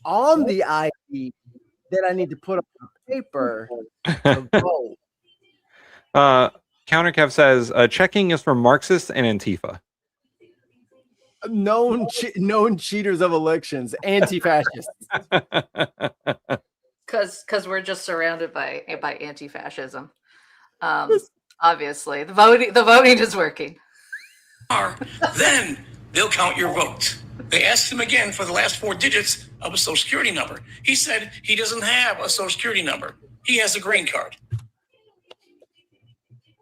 on the ID that I need to put on paper to vote. CounterCav says checking is for Marxists and Antifa. Known cheaters of elections, anti-fascists. Because we're just surrounded by anti-fascism. Obviously, the voting is working. Then they'll count your vote. They asked him again for the last 4 digits of a social security number. He said he doesn't have a social security number. He has a green card.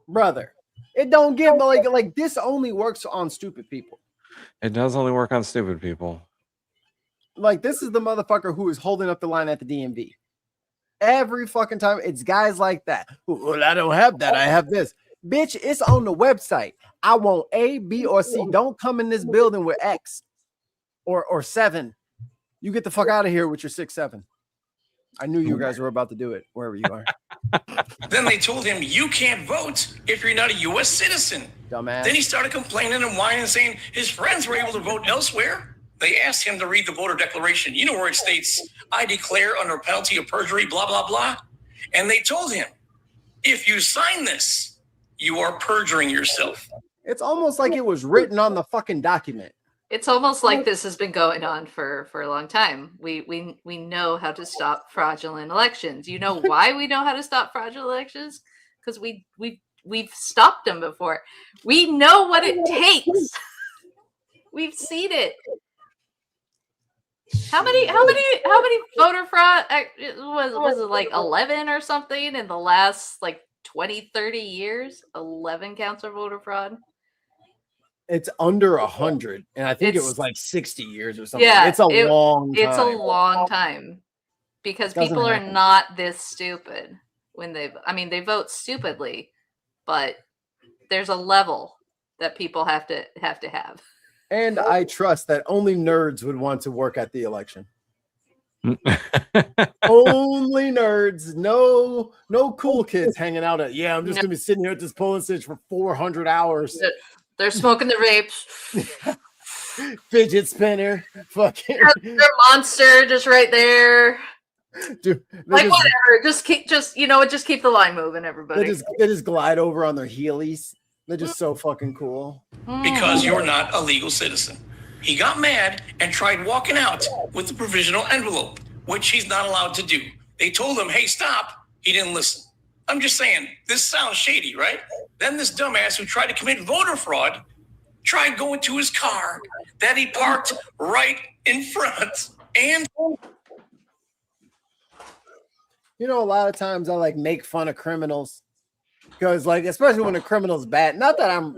Brother, it don't give like this only works on stupid people. It does only work on stupid people. Like this is the motherfucker who is holding up the line at the DMV. Every fucking time it's guys like that. Well, I don't have that. I have this. Bitch, it's on the website. I want A, B, or C. Don't come in this building with X or 7. You get the fuck out of here with your 6, 7. I knew you guys were about to do it wherever you are. Then they told him you can't vote if you're not a U.S. citizen. Dumbass. Then he started complaining and whining and saying his friends were able to vote elsewhere. They asked him to read the voter declaration. You know where it states, I declare under penalty of perjury, blah, blah, blah. And they told him, if you sign this, you are perjuring yourself. It's almost like it was written on the fucking document. It's almost like this has been going on for a long time. We know how to stop fraudulent elections. You know why we know how to stop fraudulent elections? Because we've stopped them before. We know what it takes. We've seen it. How many voter fraud was it like 11 or something in the last like 20, 30 years? 11 counts of voter fraud. It's under 100, and I think it was like 60 years or something. Yeah, it's a long time. It's a long time because people are not this stupid when they vote stupidly, but there's a level that people have to have. And I trust that only nerds would want to work at the election. Only nerds, no cool kids hanging out at. Yeah, I'm just gonna be sitting here at this polling station for 400 hours. They're smoking the vapes, fidget spinner, fucking their monster just right there. Dude, like whatever, just keep the line moving, everybody. They just glide over on their heelys. They're just so fucking cool. Because you're not a legal citizen. He got mad and tried walking out with the provisional envelope, which he's not allowed to do. They told him, hey, stop. He didn't listen. I'm just saying, this sounds shady, right? Then this dumbass who tried to commit voter fraud tried going to his car that he parked right in front. And you know, a lot of times I like make fun of criminals. Because, like, especially when the criminal's bad, not that I'm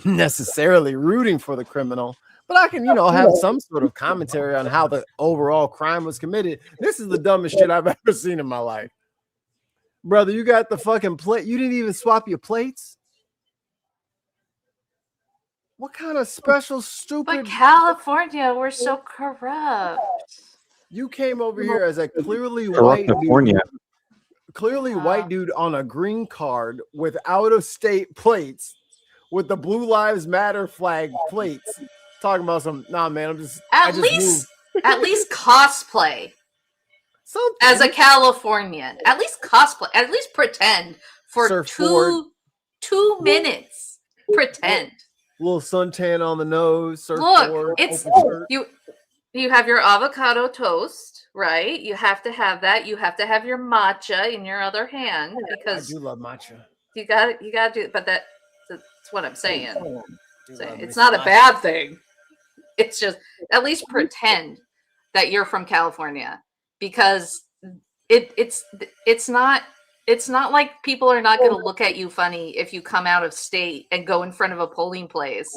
necessarily rooting for the criminal, but I can, have some sort of commentary on how the overall crime was committed. This is the dumbest shit I've ever seen in my life. Brother, you got the fucking plate. You didn't even swap your plates? What kind of special stupid... But California, we're so corrupt. You came over here as a clearly Corrupt white dude. California. White dude on a green card with out-of-state plates with the Blue Lives Matter flag plates. Talking about some, nah, man, At least cosplay. Something. As a Californian, at least cosplay. At least pretend for Surfboard. 2 minutes. Pretend. Little suntan on the nose. Look, it's you have your avocado toast, right? You have to have that. You have to have your matcha in your other hand because I do love matcha. You got to do. But that's what I'm saying. It's not a bad thing. It's just at least pretend that you're from California, because it's not like people are not going to look at you funny if you come out of state and go in front of a polling place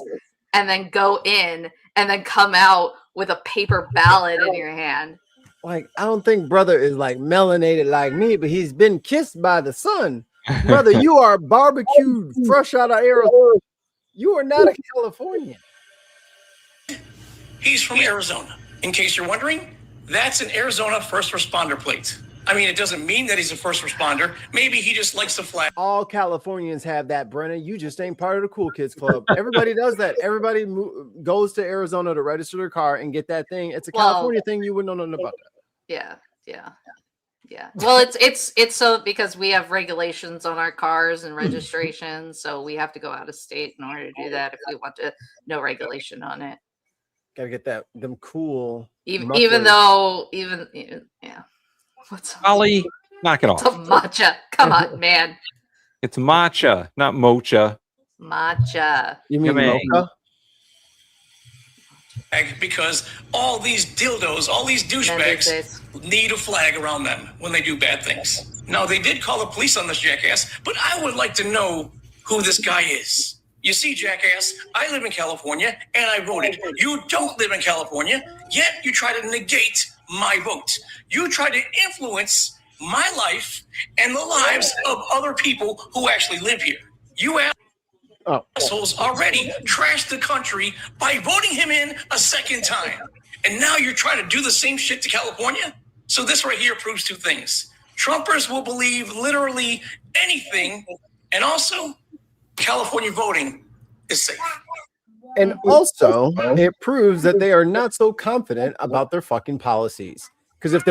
and then go in and then come out with a paper ballot in your hand. Like, I don't think brother is like melanated like me, but he's been kissed by the sun. Brother, you are barbecued fresh out of Arizona. You are not a Californian. He's from Arizona. In case you're wondering, that's an Arizona first responder plate. I mean, it doesn't mean that he's a first responder. Maybe he just likes the flag. All Californians have that, Brennan. You just ain't part of the cool kids club. Everybody does that. Everybody goes to Arizona to register their car and get that thing. It's a California thing. You wouldn't know nothing about that. Yeah. Well, it's so because we have regulations on our cars and registration, so we have to go out of state in order to do that if we want to no regulation on it. Gotta get them cool. Even though What's Ollie, knock it off. It's a matcha. Come on, man. It's matcha, not mocha. Matcha. You mean mocha? Because all these dildos, all these douchebags need a flag around them when they do bad things. Now, they did call the police on this jackass, but I would like to know who this guy is. You see, jackass, I live in California and I voted. You don't live in California, yet you try to negate my vote. You try to influence my life and the lives of other people who actually live here. You assholes already trashed the country by voting him in a second time. And now you're trying to do the same shit to California? So this right here proves two things. Trumpers will believe literally anything, and also California voting is safe. And also, it proves that they are not so confident about their fucking policies. Because if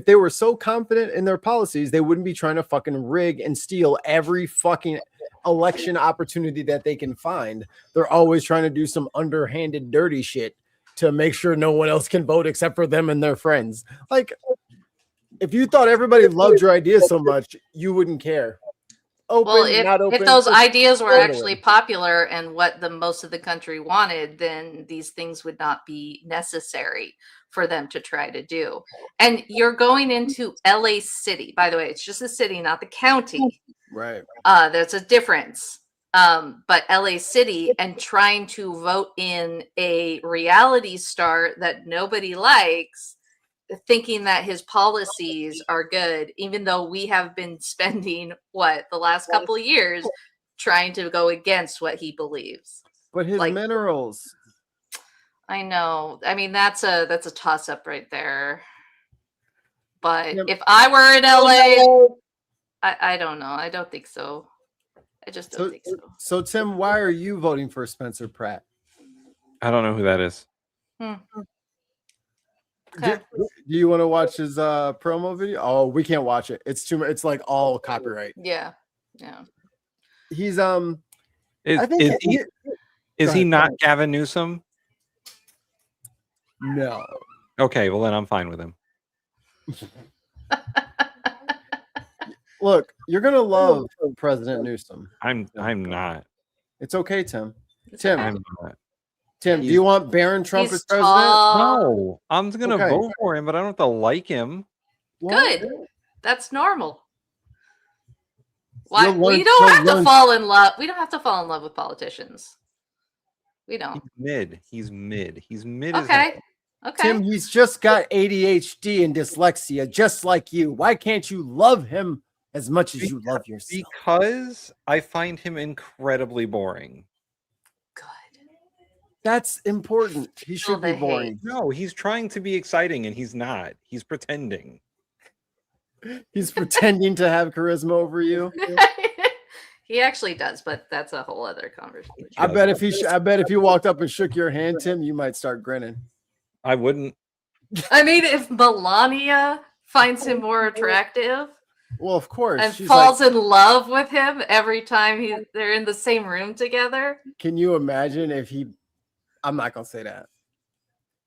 they were so confident in their policies, they wouldn't be trying to fucking rig and steal every fucking election opportunity that they can find. They're always trying to do some underhanded, dirty shit to make sure no one else can vote except for them and their friends. Like, if you thought everybody loved your ideas so much, you wouldn't care. If those ideas were actually popular and what the most of the country wanted, then these things would not be necessary for them to try to do. And you're going into LA City, by the way, it's just a city, not the county. Right. There's a difference. But LA City, and trying to vote in a reality star that nobody likes, thinking that his policies are good, even though we have been spending the last couple of years trying to go against what he believes. But his minerals. I know. I mean, that's a toss-up right there. But if I were in LA, I don't know. I don't think so. I just don't think so. So Tim, why are you voting for Spencer Pratt? I don't know who that is. Okay. Do you want to watch his promo video? Oh, we can't watch it. It's too much. It's like all copyright. Yeah. He's Is he not Gavin Newsom? No. Okay, well then I'm fine with him. Look, you're gonna love President Newsom. I'm not. It's okay, Tim. I'm not. Tim, do you want Barron Trump as president? No, I'm gonna vote for him, but I don't have to like him. Good. That's normal. Why we don't have to fall in love. We don't have to fall in love with politicians. We don't. He's mid. He's mid. Okay. Okay. Tim, he's just got ADHD and dyslexia, just like you. Why can't you love him as much as you love yourself? Because I find him incredibly boring. That's important. He should be boring. No, he's trying to be exciting and he's not. He's pretending. He's pretending to have charisma over you. He actually does, but that's a whole other conversation. I bet if you walked up and shook your hand, Tim, you might start grinning. I wouldn't. I mean, if Melania finds him more attractive, well, of course, and she's falls in love with him every time they're in the same room together. Can you imagine if he? I'm not gonna say that.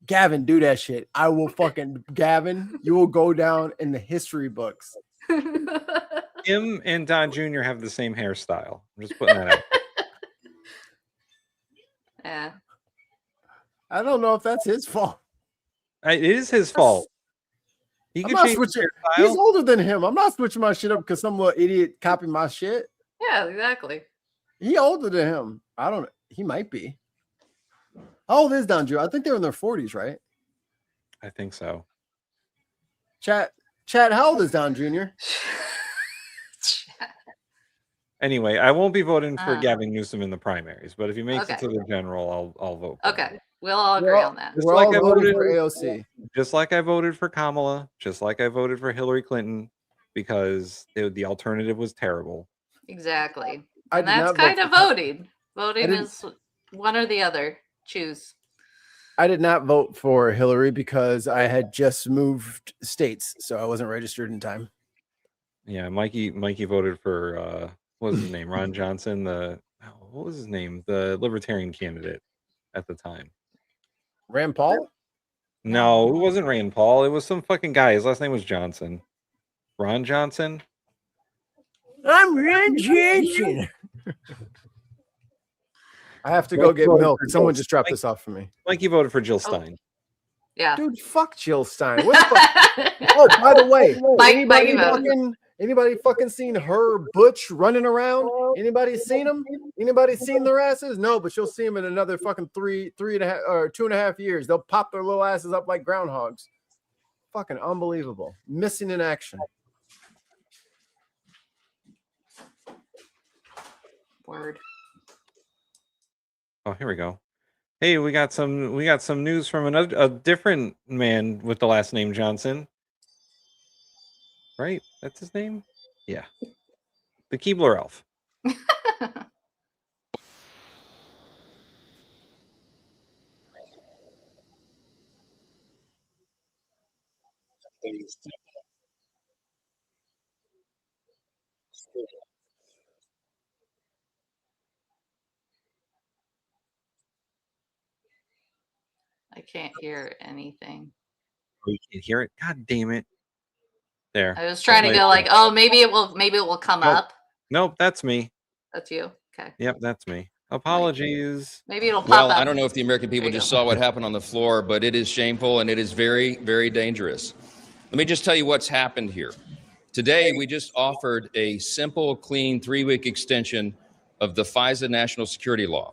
Gavin, do that shit. I will fucking Gavin. You will go down in the history books. Him and Don Jr. have the same hairstyle. I'm just putting that out. Yeah. I don't know if that's his fault. It is his fault. He could change his hairstyle. He's older than him. I'm not switching my shit up because some little idiot copied my shit. Yeah, exactly. He older than him. I don't know. He might be. How old is Don Jr.? I think they're in their 40s, right? I think so. Chat, how old is Don Jr.? Anyway, I won't be voting for Gavin Newsom in the primaries, but if he makes it to the general, I'll vote. Okay, we'll all agree on that. We're all voting for AOC. Just like I voted for Kamala, just like I voted for Hillary Clinton, because the alternative was terrible. Exactly. And that's kind of voting. Voting is one or the other. Choose. I did not vote for Hillary because I had just moved states, so I wasn't registered in time. Yeah, Mikey voted for what was his name? Ron Johnson, what was his name? The libertarian candidate at the time. Rand Paul? No, it wasn't Rand Paul. It was some fucking guy. His last name was Johnson. Ron Johnson? I'm Ron Johnson. I have to go get milk. Someone just dropped this off for me. Mikey voted for Jill Stein. Yeah. Dude, fuck Jill Stein. Oh, by the way, anybody fucking seen her Butch running around? Anybody seen them? Anybody seen their asses? No, but you'll see them in another fucking 3.5 or 2.5 years. They'll pop their little asses up like groundhogs. Fucking unbelievable. Missing in action. Word. Oh, here we go. Hey, we got some news from a different man with the last name Johnson. Right? That's his name? Yeah. The Keebler elf. I can't hear anything. Oh, you can't hear it? God damn it. There. I was trying to go like, oh, maybe it will come up. Nope, that's me. That's you. Okay. Yep, that's me. Apologies. Maybe it'll pop Well, up. I don't know if the American people just saw what happened on the floor, but it is shameful and it is very, very dangerous. Let me just tell you what's happened here. Today, we just offered a simple, clean 3-week extension of the FISA national security law.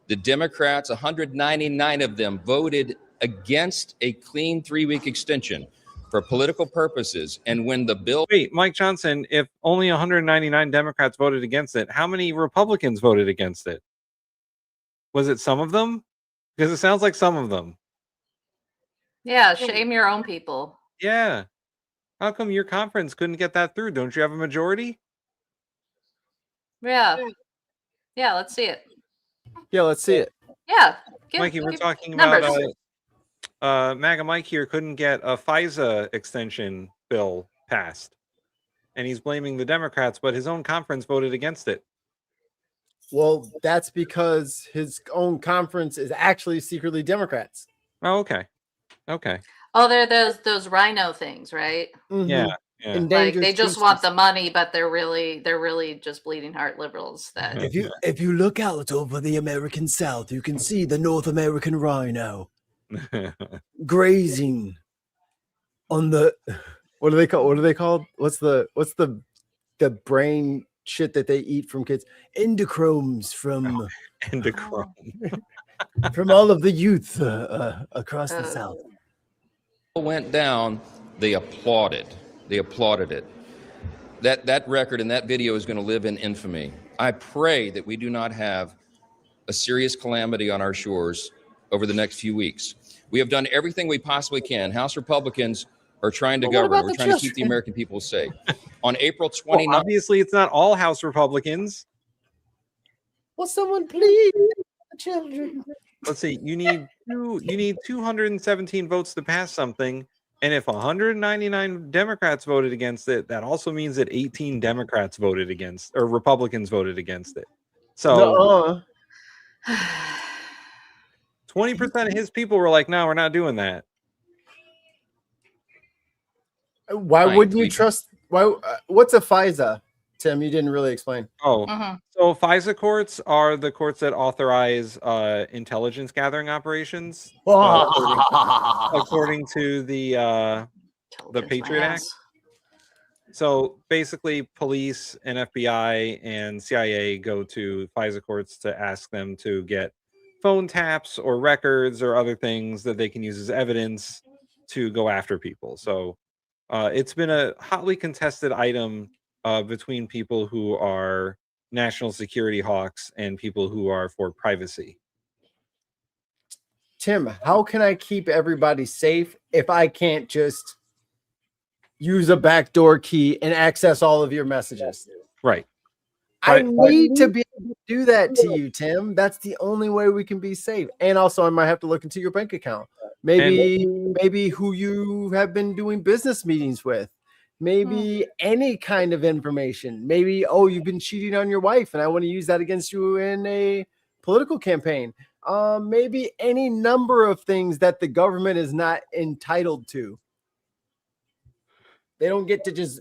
The Democrats, 199 of them, voted against a clean 3-week extension for political purposes. And when the bill... Wait, Mike Johnson, if only 199 Democrats voted against it, how many Republicans voted against it? Was it some of them? Because it sounds like some of them. Yeah, shame your own people. Yeah. How come your conference couldn't get that through? Don't you have a majority? Yeah. Yeah, let's see it. Yeah, let's see it. Yeah. Mikey, we're talking numbers. about MAGA Mike here couldn't get a FISA extension bill passed. And he's blaming the Democrats, but his own conference voted against it. Well, that's because his own conference is actually secretly Democrats. Oh, okay. Okay. Oh, they're those rhino things, right? Mm-hmm. Yeah. Yeah. Like they just want the money, but they're really just bleeding heart liberals. That if you look out over the American South, you can see the North American rhino grazing on the what are they called? What's the brain shit that they eat from kids. Endochromes from Endochrome. from all of the youth across the South. Went down, they applauded. They applauded it. That record and that video is going to live in infamy. I pray that we do not have a serious calamity on our shores over the next few weeks. We have done everything we possibly can. House Republicans are trying to govern. We're trying to keep the American people safe. On April 29th. Well, obviously, it's not all House Republicans. Will someone please the children? Let's see. You need 217 votes to pass something, and if 199 Democrats voted against it, that also means that 18 Democrats voted against, or Republicans voted against it. So 20% of his people were like, "No, we're not doing that." Why wouldn't you trust? Why? What's a FISA, Tim? You didn't really explain. Oh, so FISA courts are the courts that authorize intelligence gathering operations, according to the Patriot Act. So basically, police and FBI and CIA go to FISA courts to ask them to get phone taps or records or other things that they can use as evidence to go after people. So it's been a hotly contested item between people who are national security hawks and people who are for privacy. Tim, how can I keep everybody safe if I can't just use a backdoor key and access all of your messages? Right. I need to be able to do that to you, Tim. That's the only way we can be safe. And also, I might have to look into your bank account. Maybe who you have been doing business meetings with. Maybe any kind of information. Maybe, oh, you've been cheating on your wife, and I want to use that against you in a political campaign. Maybe any number of things that the government is not entitled to. They don't get to just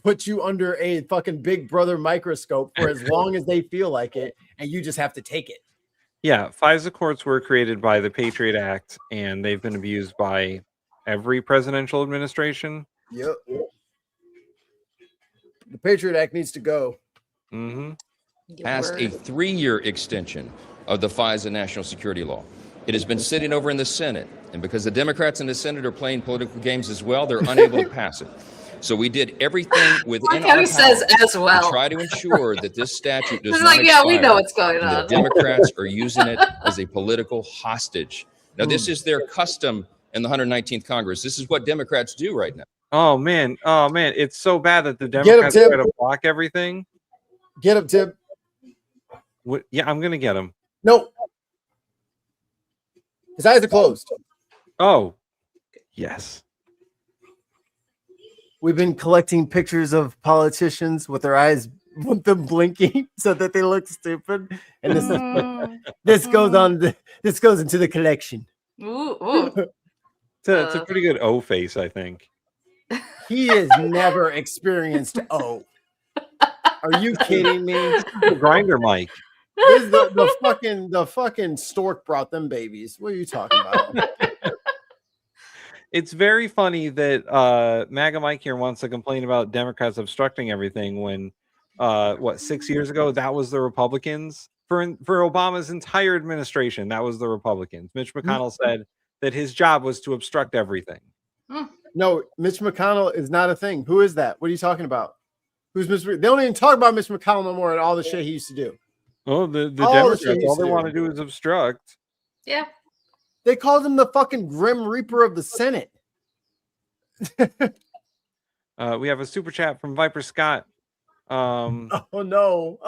put you under a fucking Big Brother microscope for as long as they feel like it, and you just have to take it. Yeah, FISA courts were created by the Patriot Act, and they've been abused by every presidential administration. Yep. The Patriot Act needs to go. Passed a 3-year extension of the FISA national security law. It has been sitting over in the Senate, and because the Democrats in the Senate are playing political games as well, they're unable to pass it. So we did everything within our power says as well. to try to ensure that this statute does It's not like, yeah, we expire, know what's going and on. The Democrats are using it as a political hostage. Now, this is their custom in the 119th Congress. This is what Democrats do right now. Oh man, it's so bad that the Democrats try to block everything. Get him, Tim. Yeah, I'm gonna get him. No, his eyes are closed. Oh, yes. We've been collecting pictures of politicians with their eyes, with them blinking, so that they look stupid. And this goes on. This goes into the collection. Ooh. It's a pretty good O face, I think. He has never experienced O. Are you kidding me? Grinder Mike. This is the fucking stork brought them babies. What are you talking about? It's very funny that MAGA Mike here wants to complain about Democrats obstructing everything when 6 years ago that was the Republicans. For Obama's entire administration, that was the Republicans. Mitch McConnell said that his job was to obstruct everything. No, Mitch McConnell is not a thing. Who is that? What are you talking about? Who's Mitch? They don't even talk about Mitch McConnell no more and all the shit he used to do. Oh, the Democrats, all they want to do is obstruct. Yeah. They called him the fucking Grim Reaper of the Senate. We have a super chat from Viper Scott. Oh no.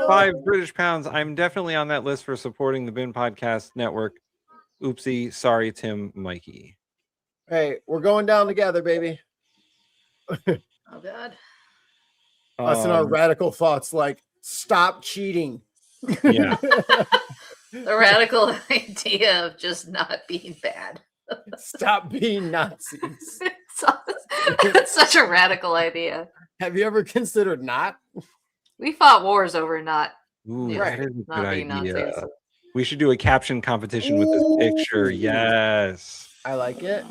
5 British pounds. I'm definitely on that list for supporting the Bin Podcast Network. Oopsie. Sorry, Tim, Mikey. Hey, we're going down together, baby. Oh God. Us and our radical thoughts like stop cheating. Yeah. The radical idea of just not being bad. Stop being Nazis. It's such a radical idea. Have you ever considered not? We fought wars over not. Ooh, Right. that is a Not good being idea. Nazis. We should do a caption competition with this picture. Yes. I like it.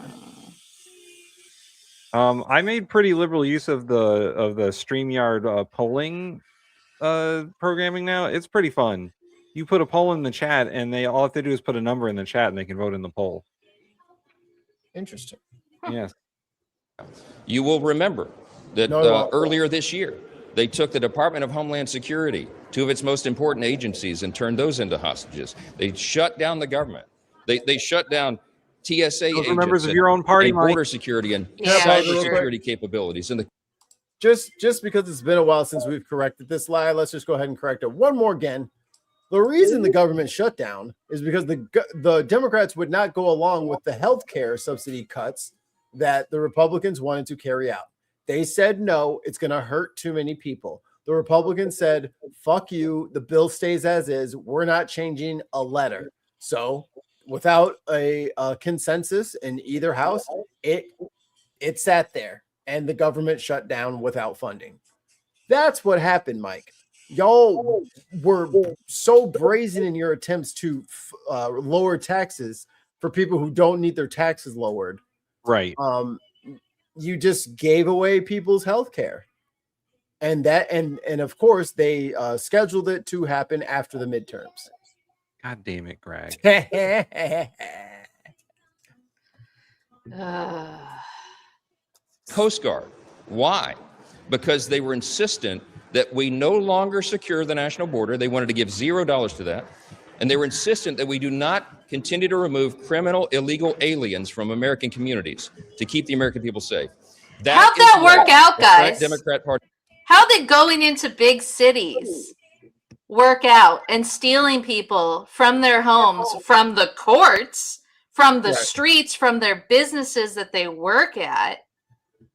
I made pretty liberal use of the StreamYard polling programming now. It's pretty fun. You put a poll in the chat, and they all have to do is put a number in the chat, and they can vote in the poll. Interesting. Yes. You will remember that earlier this year, they took the Department of Homeland Security, two of its most important agencies, and turned those into hostages. They shut down the government. They shut down TSA agents, members of your own party, border security and cyber security capabilities. And just because it's been a while since we've corrected this lie, let's just go ahead and correct it one more again. The reason the government shut down is because the Democrats would not go along with the healthcare subsidy cuts that the Republicans wanted to carry out. They said, no, it's going to hurt too many people. The Republicans said, fuck you. The bill stays as is. We're not changing a letter. So without a consensus in either house, it sat there and the government shut down without funding. That's what happened, Mike. Y'all were so brazen in your attempts to lower taxes for people who don't need their taxes lowered. Right. You just gave away people's health care. And of course they scheduled it to happen after the midterms. God damn it, Greg. Coast Guard. Why? Because they were insistent that we no longer secure the national border. They wanted to give $0 to that. And they were insistent that we do not continue to remove criminal, illegal aliens from American communities to keep the American people safe. How'd that work out, guys? Democrat Party. How did going into big cities work out and stealing people from their homes, from the courts, from the streets, from their businesses that they work at,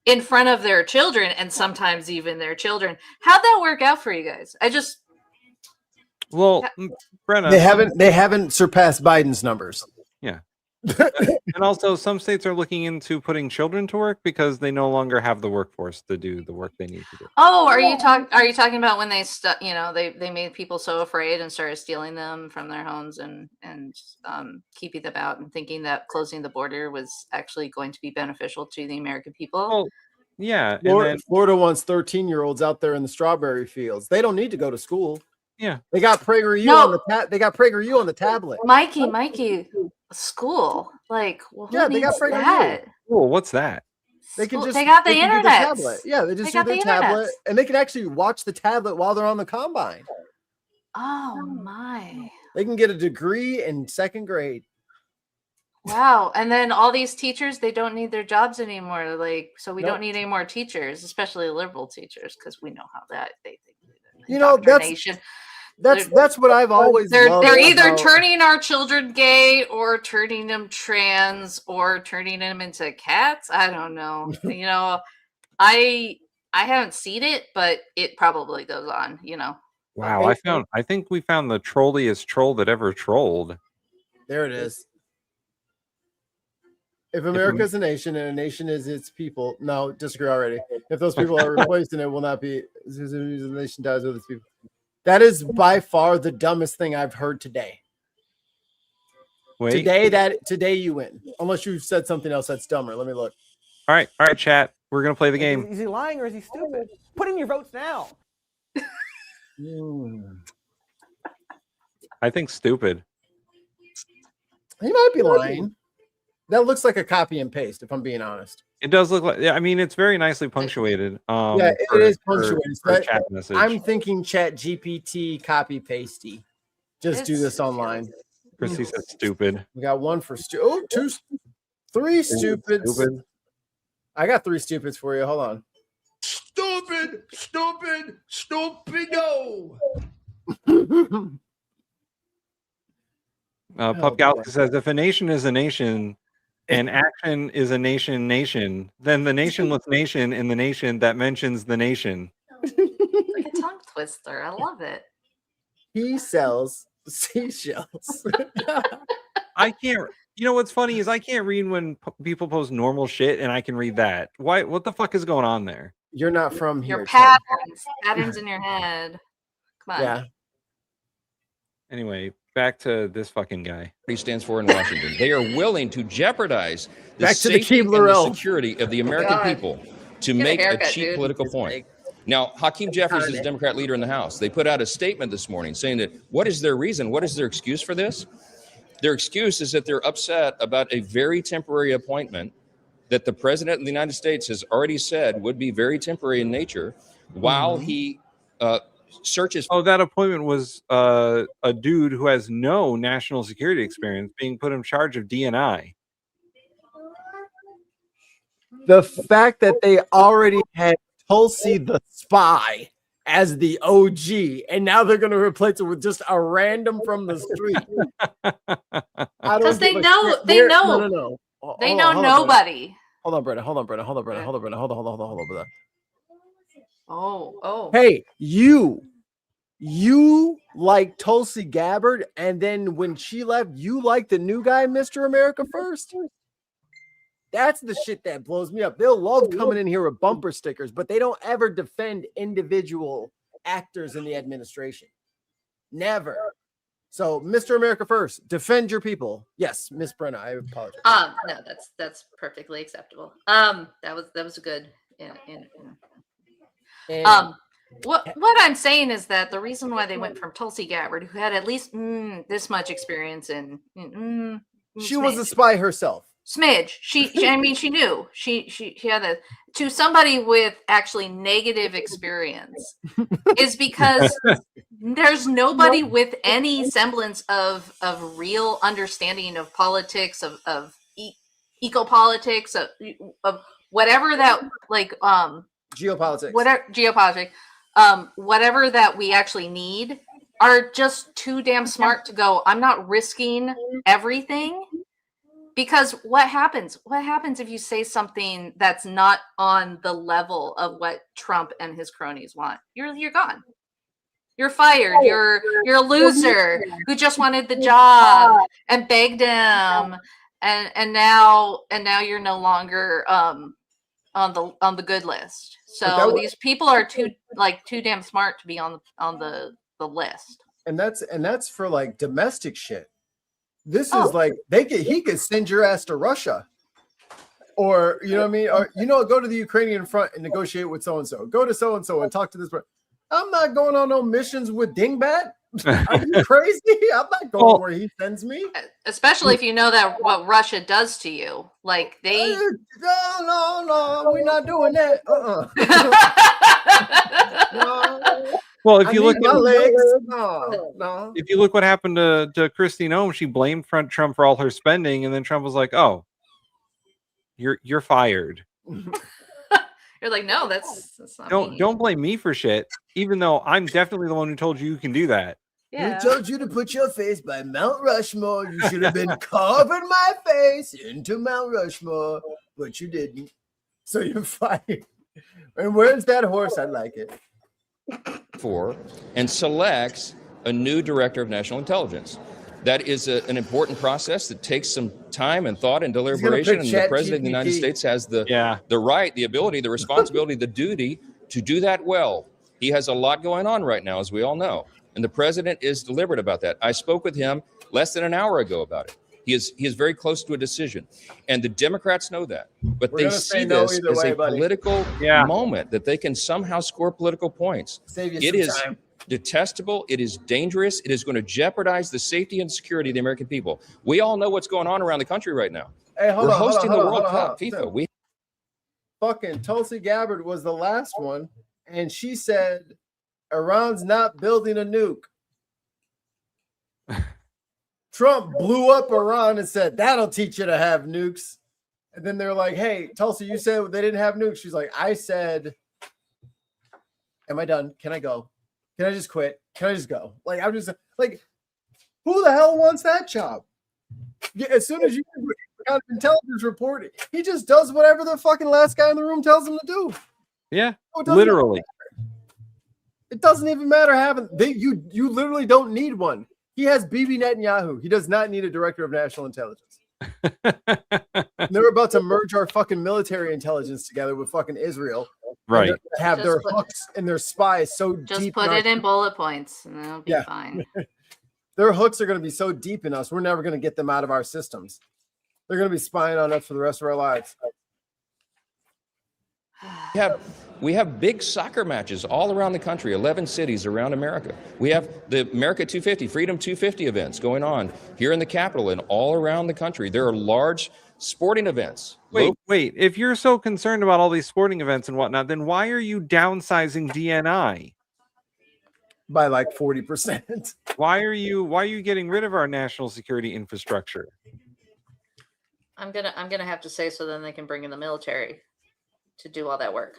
in front of their children, and sometimes even their children? How'd that work out for you guys? Well, Brenna, they haven't surpassed Biden's numbers. Yeah. And also some states are looking into putting children to work because they no longer have the workforce to do the work they need to do. Oh, are you talking about when they made people so afraid and started stealing them from their homes and keeping them out and thinking that closing the border was actually going to be beneficial to the American people? Well, yeah. Florida wants 13-year-olds out there in the strawberry fields. They don't need to go to school. Yeah. They got PragerU on the tablet. Mikey, school. Like, well, they got PragerU. Cool. What's that? They can just they got the do their internet. Tablet. Yeah, they just do their tablet, and they can actually watch the tablet while they're on the combine. Oh my! They can get a degree in second grade. Wow! And then all these teachers, they don't need their jobs anymore. So we don't need any more teachers, especially liberal teachers, because we know how that they think. That's what I've always loved. They're either turning our children gay or turning them trans or turning them into cats. I don't know. I haven't seen it, but it probably goes on, Wow, I think we found the trolliest troll that ever trolled. There it is. If America is a nation and a nation is its people, no, disagree already. If those people are replaced, it will not be. The nation dies with its people. That is by far the dumbest thing I've heard today. Wait. Today you win. Unless you said something else that's dumber. Let me look. All right, chat. We're gonna play the game. Is he lying or is he stupid? Put in your votes now. I think stupid. He might be lying. That looks like a copy and paste, if I'm being honest. It does look like, I mean, it's very nicely punctuated. It is punctuated. For chat message. I'm thinking Chat GPT copy pasty. Just do this online. Chrissy said stupid. We got one for three stupids. Stupid. I got three stupids for you. Hold on. Stupido. Pup Galaxy says, if a nation is a nation and action is a nation, then the nationless nation in the nation that mentions the nation. Like a tongue twister. I love it. He sells seashells. I can't. You know what's funny is I can't read when people post normal shit, and I can read that. Why? What the fuck is going on there? You're not from here. Your patterns in your head. Come on. Yeah. Anyway, back to this fucking guy. He stands for in Washington. They are willing to jeopardize the Back to the safety and Keebler the elf. security of the American God. people to Get a make a haircut, cheap dude. political point. Now, Hakeem Jeffries is Democrat leader in the House. They put out a statement this morning saying that what is their reason? What is their excuse for this? Their excuse is that they're upset about a very temporary appointment that the president of the United States has already said would be very temporary in nature while he searches. Oh, that appointment was a dude who has no national security experience being put in charge of DNI. The fact that they already had Tulsi the spy as the OG, and now they're going to replace it with just a random from the street. Because they know, they know, No. they know nobody. Hold on, Brenda. Hold on, Brenda. Oh. Hey, you like Tulsi Gabbard, and then when she left, you like the new guy, Mr. America First. That's the shit that blows me up. They'll love coming in here with bumper stickers, but they don't ever defend individual actors in the administration. Never. So, Mr. America First, defend your people. Yes, Miss Brenna, I apologize. No, that's perfectly acceptable. That was a good. What I'm saying is that the reason why they went from Tulsi Gabbard, who had at least this much experience in, she was a spy herself. Smidge. She knew. She had to somebody with actually negative experience is because there's nobody with any semblance of real understanding of politics, of eco-politics, of whatever that geopolitics, whatever that we actually need, are just too damn smart to go, I'm not risking everything. Because what happens if you say something that's not on the level of what Trump and his cronies want? You're gone. You're fired. You're a loser who just wanted the job and begged him, and now you're no longer on the good list. So these people are too damn smart to be on the list. And that's for like domestic shit. This is like he could send your ass to Russia, or you know what I mean, or go to the Ukrainian front and negotiate with so and so. Go to so and so and talk to this person. I'm not going on no missions with Dingbat. Are you crazy? I'm not going where he sends me. Especially if you know that what Russia does to you, like they. No, we're not doing that. No. Well, if you look at no. If you look what happened to Kristi Noem, she blamed Trump for all her spending, and then Trump was like, "Oh, you're fired." You're like, no, that's not don't blame me for shit, even though I'm definitely the one who told you can do that. Yeah. Who told you to put your face by Mount Rushmore? You should have been carving my face into Mount Rushmore, but you didn't. So you're fired. And where's that horse? I like it. And selects a new director of national intelligence. That is an important process that takes some time and thought and deliberation. And the president of the United States has the right, the ability, the responsibility, the duty to do that well. He has a lot going on right now, as we all know. And the president is deliberate about that. I spoke with him less than an hour ago about it. He is very close to a decision. And the Democrats know that. But they see this as a political moment that they can somehow score political points. It is detestable. It is dangerous. It is going to jeopardize the safety and security of the American people. We all know what's going on around the country right now. Hey, We're hosting the World Cup, FIFA. Fucking Tulsi Gabbard was the last one, and she said Iran's not building a nuke. Trump blew up Iran and said, that'll teach you to have nukes. And then they're like, hey, Tulsi, you said they didn't have nukes. She's like, I said, am I done? Can I go? Can I just quit? Can I just go? Like, I'm just like, who the hell wants that job? As soon as you got an intelligence report, he just does whatever the fucking last guy in the room tells him to do. Yeah, literally. It doesn't even matter having you literally don't need one. He has Bibi Netanyahu. He does not need a director of national intelligence. They're about to merge our fucking military intelligence together with fucking Israel. Right. Have their hooks and their spies so just deep. Just put it in bullet points and it'll be fine. Their hooks are going to be so deep in us, we're never going to get them out of our systems. They're going to be spying on us for the rest of our lives. We have big soccer matches all around the country, 11 cities around America. We have the America 250, Freedom 250 events going on here in the Capitol and all around the country. There are large sporting events. Wait. If you're so concerned about all these sporting events and whatnot, then why are you downsizing DNI? By like 40%. Why are you getting rid of our national security infrastructure? I'm gonna have to say so then they can bring in the military to do all that work.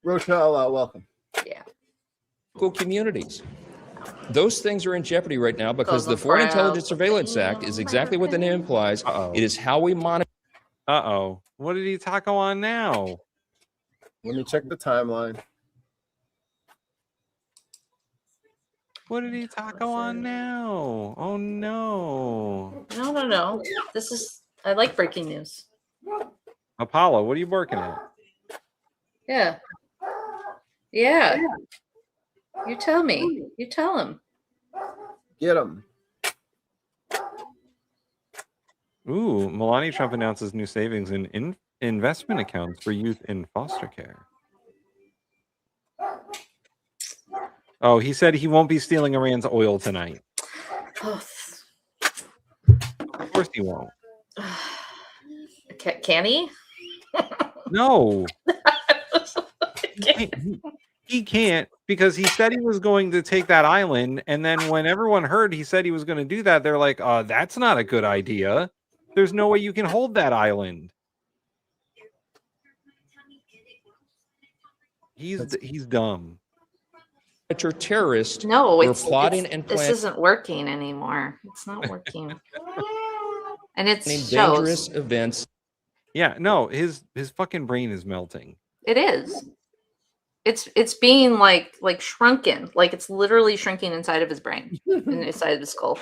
Rochelle, welcome. Yeah. Local communities. Those things are in jeopardy right now because the Foreign Intelligence Surveillance Act is exactly what the name implies. It is how we monitor. What did he taco on now? Let me check the timeline. What did he taco on now? Oh no. No. I like breaking news. Apollo, what are you working at? Yeah. Yeah. You tell me. You tell him. Get him. Ooh, Melania Trump announces new savings in investment accounts for youth in foster care. Oh, he said he won't be stealing Iran's oil tonight. Of course he won't. Can he? No. He can't, because he said he was going to take that island, and then when everyone heard he said he was going to do that, they're like, that's not a good idea. There's no way you can hold that island. He's dumb. Terrorists were plotting and this planning. isn't working anymore. It's not working. And it's dangerous events. Yeah, no, his fucking brain is melting. It is. It's being like shrunken. Like it's literally shrinking inside of his brain, inside of his skull.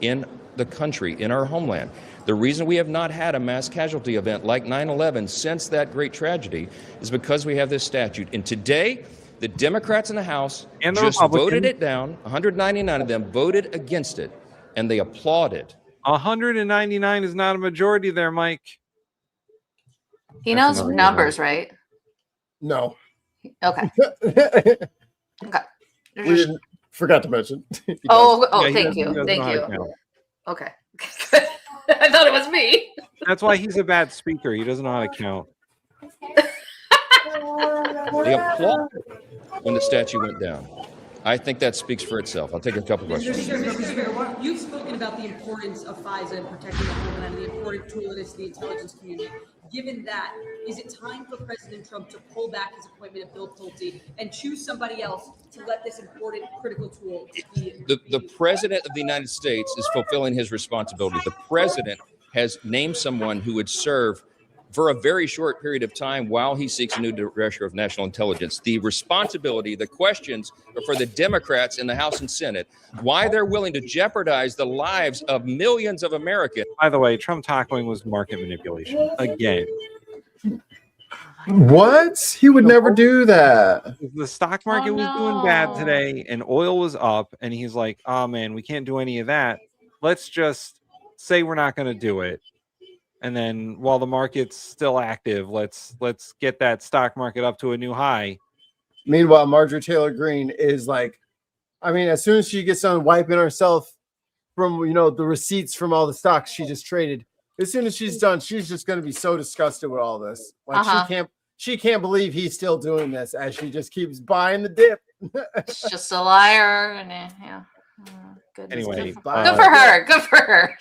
In the country, in our homeland. The reason we have not had a mass casualty event like 9/11 since that great tragedy is because we have this statute. And today, the Democrats in the House and just voted it down. 199 of them voted against it, and they applauded. 199 is not a majority there, Mike. He knows numbers, right? No. Okay. Okay. We didn't forgot to mention. Thank you. Okay. I thought it was me. That's why he's a bad speaker. He doesn't know how to count. They applauded when the statue went down. I think that speaks for itself. I'll take a couple questions. You've spoken about the importance of FISA and protecting the homeland and the important tool it is to the intelligence community. Given that, is it time for President Trump to pull back his appointment of Bill Pulte and choose somebody else to let this important critical tool be? The President of the United States is fulfilling his responsibility. The President has named someone who would serve for a very short period of time while he seeks a new director of national intelligence. The responsibility, the questions are for the Democrats in the House and Senate, why they're willing to jeopardize the lives of millions of Americans. By the way, Trump tackling was market manipulation again. What? He would never do that. The stock market was doing bad today and oil was up, and he's like, oh man, we can't do any of that. Let's just say we're not going to do it. And then while the market's still active, let's get that stock market up to a new high. Meanwhile, Marjorie Taylor Greene is like, I mean, as soon as she gets done wiping herself from, the receipts from all the stocks she just traded, as soon as she's done, she's just going to be so disgusted with all this. Like she can't believe he's still doing this as she just keeps buying the dip. It's just a liar. And yeah. Anyway, good for her. Good for her.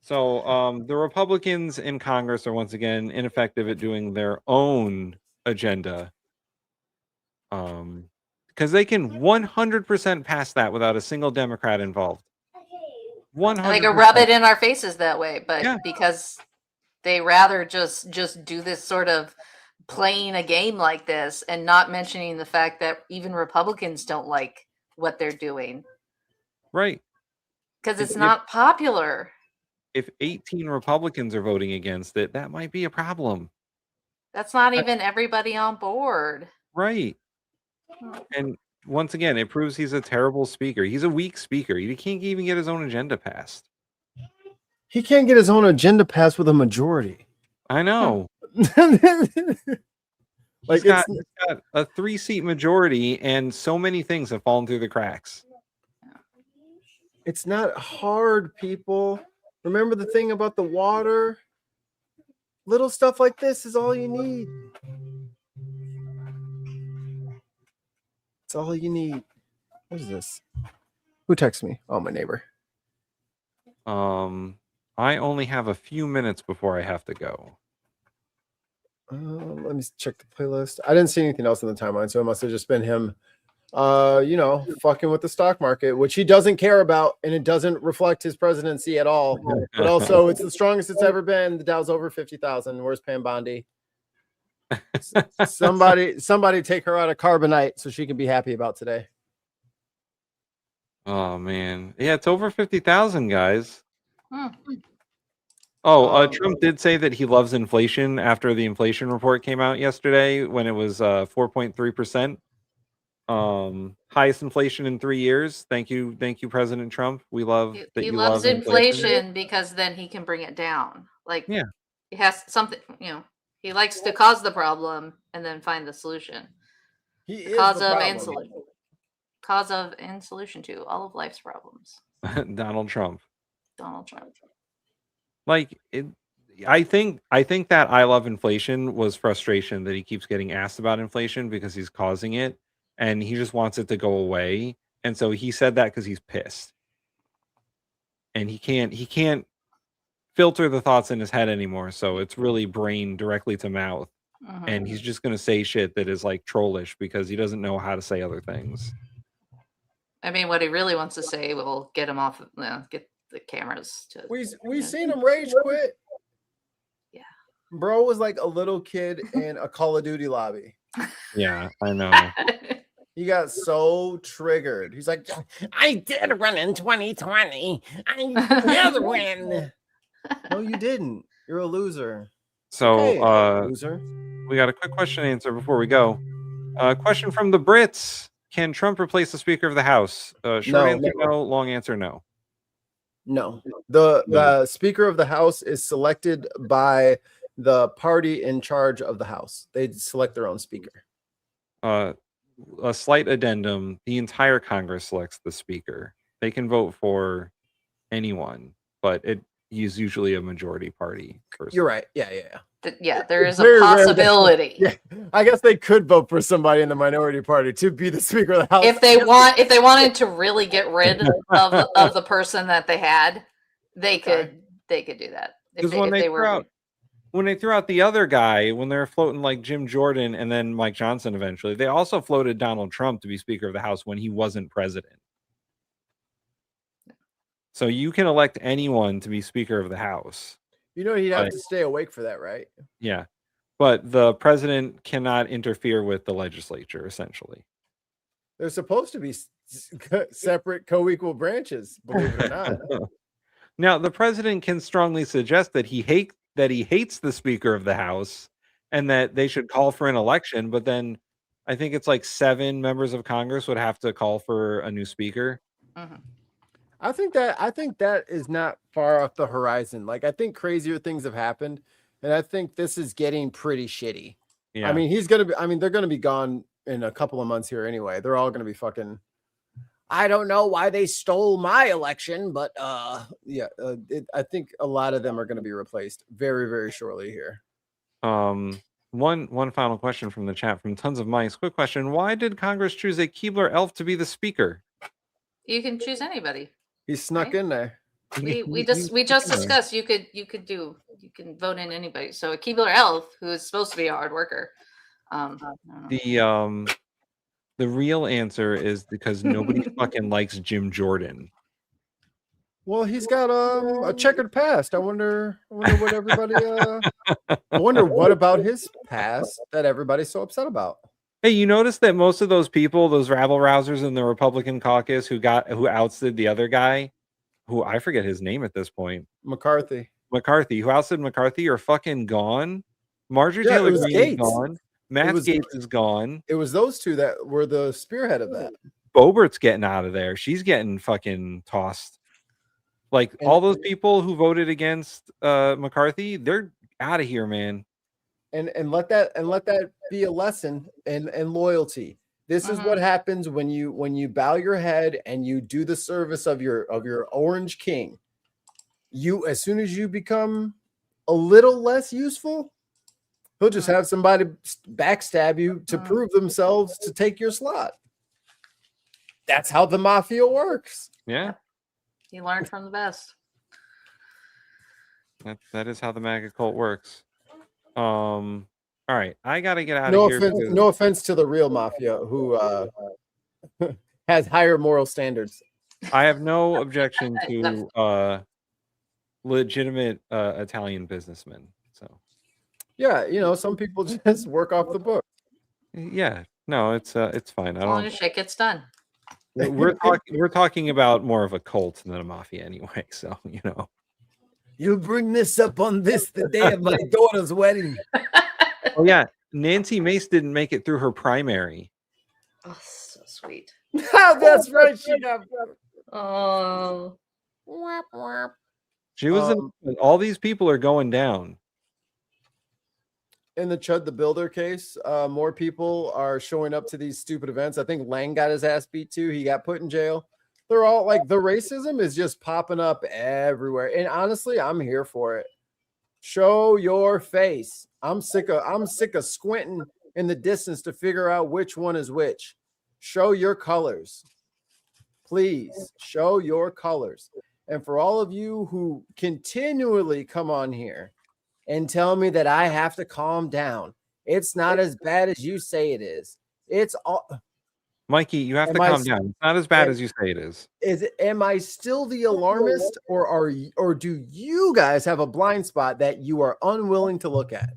So the Republicans in Congress are once again ineffective at doing their own agenda. Because they can 100% pass that without a single Democrat involved. 100%. And they can rub it in our faces that way, but because they rather just do this sort of playing a game like this and not mentioning the fact that even Republicans don't like what they're doing. Right. Because it's not popular. If 18 Republicans are voting against it, that might be a problem. That's not even everybody on board. Right. And once again, it proves he's a terrible speaker. He's a weak speaker. He can't even get his own agenda passed. He can't get his own agenda passed with a majority. I know. Like he's got a 3-seat majority, and so many things have fallen through the cracks. It's not hard, people. Remember the thing about the water? Little stuff like this is all you need. It's all you need. What is this? Who texted me? Oh, my neighbor. I only have a few minutes before I have to go. Let me check the playlist. I didn't see anything else in the timeline, so it must have just been him, fucking with the stock market, which he doesn't care about, and it doesn't reflect his presidency at all. But also, it's the strongest it's ever been. The Dow's over 50,000. Where's Pam Bondi? Somebody take her out of carbonite so she can be happy about today. Oh man, yeah, it's over 50,000, guys. Oh, Trump did say that he loves inflation after the inflation report came out yesterday when it was 4.3%. Highest inflation in 3 years. Thank you, President Trump. We love that He you loves love inflation because then he can bring it down. Like, yeah, he has something, he likes to cause the problem and then find the solution. Cause of and solution to all of life's problems. Donald Trump. Like I think that I love inflation was frustration that he keeps getting asked about inflation because he's causing it and he just wants it to go away. And so he said that because he's pissed. And he can't filter the thoughts in his head anymore. So it's really brain directly to mouth. And he's just gonna say shit that is like trollish because he doesn't know how to say other things. I mean, what he really wants to say will get him off, get the cameras to. We seen him rage quit. Yeah, bro was like a little kid in a Call of Duty lobby. Yeah, I know. He got so triggered. He's like, I did run in 2020. I did win. No, you didn't. You're a loser. So, okay, loser. We got a quick question to answer before we go. Question from the Brits. Can Trump replace the Speaker of the House? Short answer, no. Long answer, no. No. The Speaker of the House is selected by the party in charge of the House. They select their own speaker. A slight addendum. The entire Congress selects the Speaker. They can vote for anyone, but it is usually a majority party person. You're right. Yeah. Yeah, there is a possibility. Yeah, I guess they could vote for somebody in the minority party to be the Speaker of the House. If they wanted to really get rid of the person that they had, they could do that. Because when they threw out the other guy, when they were floating like Jim Jordan and then Mike Johnson eventually, they also floated Donald Trump to be Speaker of the House when he wasn't president. So you can elect anyone to be Speaker of the House. You know, he'd have to stay awake for that, right? Yeah. But the president cannot interfere with the legislature, essentially. They're supposed to be separate, co-equal branches, believe it or not. Now, the president can strongly suggest that he hates the Speaker of the House and that they should call for an election. But then I think it's like 7 members of Congress would have to call for a new speaker. I think that is not far off the horizon. Like, I think crazier things have happened, and I think this is getting pretty shitty. Yeah. I mean, they're gonna be gone in a couple of months here anyway. They're all gonna be fucking. I don't know why they stole my election, but I think a lot of them are gonna be replaced very, very shortly here. One final question from the chat from Tons of Mice. Quick question: why did Congress choose a Keebler elf to be the speaker? You can choose anybody. He snuck in there. We just discussed you can vote in anybody. So a Keebler elf who is supposed to be a hard worker. The real answer is because nobody fucking likes Jim Jordan. Well, he's got a checkered past. I wonder what everybody. I wonder what about his past that everybody's so upset about. Hey, you notice that most of those people, those rabble rousers in the Republican caucus who ousted the other guy, who I forget his name at this point, McCarthy, who ousted McCarthy, are fucking gone. Marjorie Taylor Greene is gone. Matt Gates is gone. It was those two that were the spearhead of that. Bobert's getting out of there. She's getting fucking tossed. Like all those people who voted against McCarthy, they're out of here, man. And let that be a lesson and loyalty. This is what happens when you bow your head and you do the service of your orange king. You, as soon as you become a little less useful, he'll just have somebody backstab you to prove themselves to take your slot. That's how the mafia works. Yeah. He learned from the best. That is how the MAGA cult works. All right, I gotta get out of here. No offense to the real mafia who has higher moral standards. I have no objection to legitimate Italian businessmen. So yeah, some people just work off the book. Yeah, no, it's fine. As long as shit gets done. We're talking about more of a cult than a mafia anyway. So you bring this up on the day of my daughter's wedding. Oh yeah, Nancy Mace didn't make it through her primary. Oh, so sweet. That's right. She got. Oh. She was. All these people are going down. In the Chud the Builder case, more people are showing up to these stupid events. I think Lang got his ass beat too. He got put in jail. They're all like, the racism is just popping up everywhere. And honestly, I'm here for it. Show your face. I'm sick of squinting in the distance to figure out which one is which. Show your colors. Please show your colors. And for all of you who continually come on here and tell me that I have to calm down, it's not as bad as you say it is. It's all. Mikey, you have to calm down. It's not as bad as you say it is. Am I still the alarmist, or do you guys have a blind spot that you are unwilling to look at?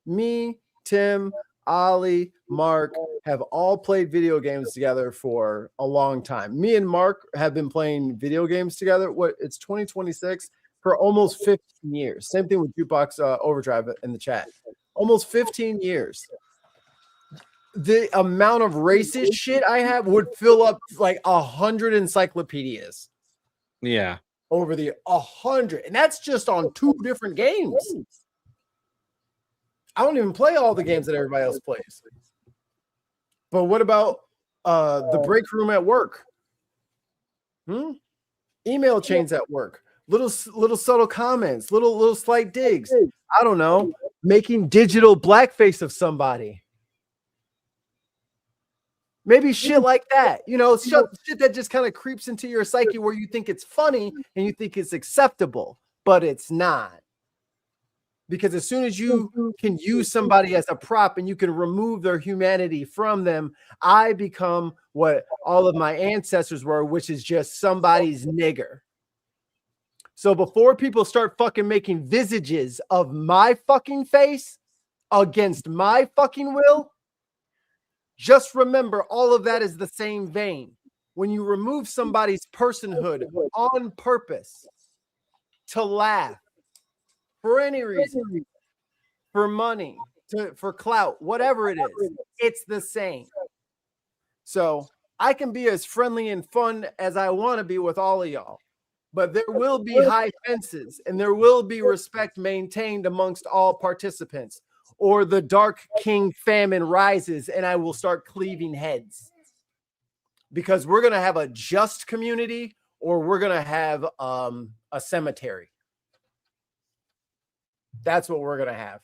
Me, Tim, Ollie, Mark have all played video games together for a long time. Me and Mark have been playing video games together. It's 2026 for almost 15 years. Same thing with Jukebox Overdrive in the chat. Almost 15 years. The amount of racist shit I have would fill up like 100 encyclopedias. Yeah. Over the 100. And that's just on 2 different games. I don't even play all the games that everybody else plays. But what about the break room at work? Email chains at work. Little subtle comments, little slight digs. I don't know. Making digital blackface of somebody. Maybe shit like that, shit that just kind of creeps into your psyche where you think it's funny and you think it's acceptable, but it's not. Because as soon as you can use somebody as a prop and you can remove their humanity from them, I become what all of my ancestors were, which is just somebody's nigger. So before people start fucking making visages of my fucking face against my fucking will, just remember, all of that is the same vein. When you remove somebody's personhood on purpose to laugh, for any reason, for money, for clout, whatever it is, it's the same. So I can be as friendly and fun as I want to be with all of y'all, but there will be high fences and there will be respect maintained amongst all participants, or the Dark King famine rises and I will start cleaving heads. Because we're going to have a just community, or we're going to have a cemetery. That's what we're going to have.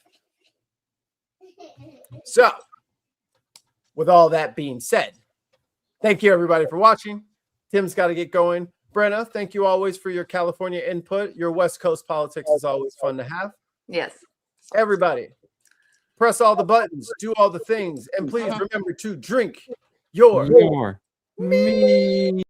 So, with all that being said, thank you everybody for watching. Tim's got to get going. Brenna, thank you always for your California input. Your West Coast politics is always fun to have. Yes. Everybody, press all the buttons, do all the things, and please remember to drink your me.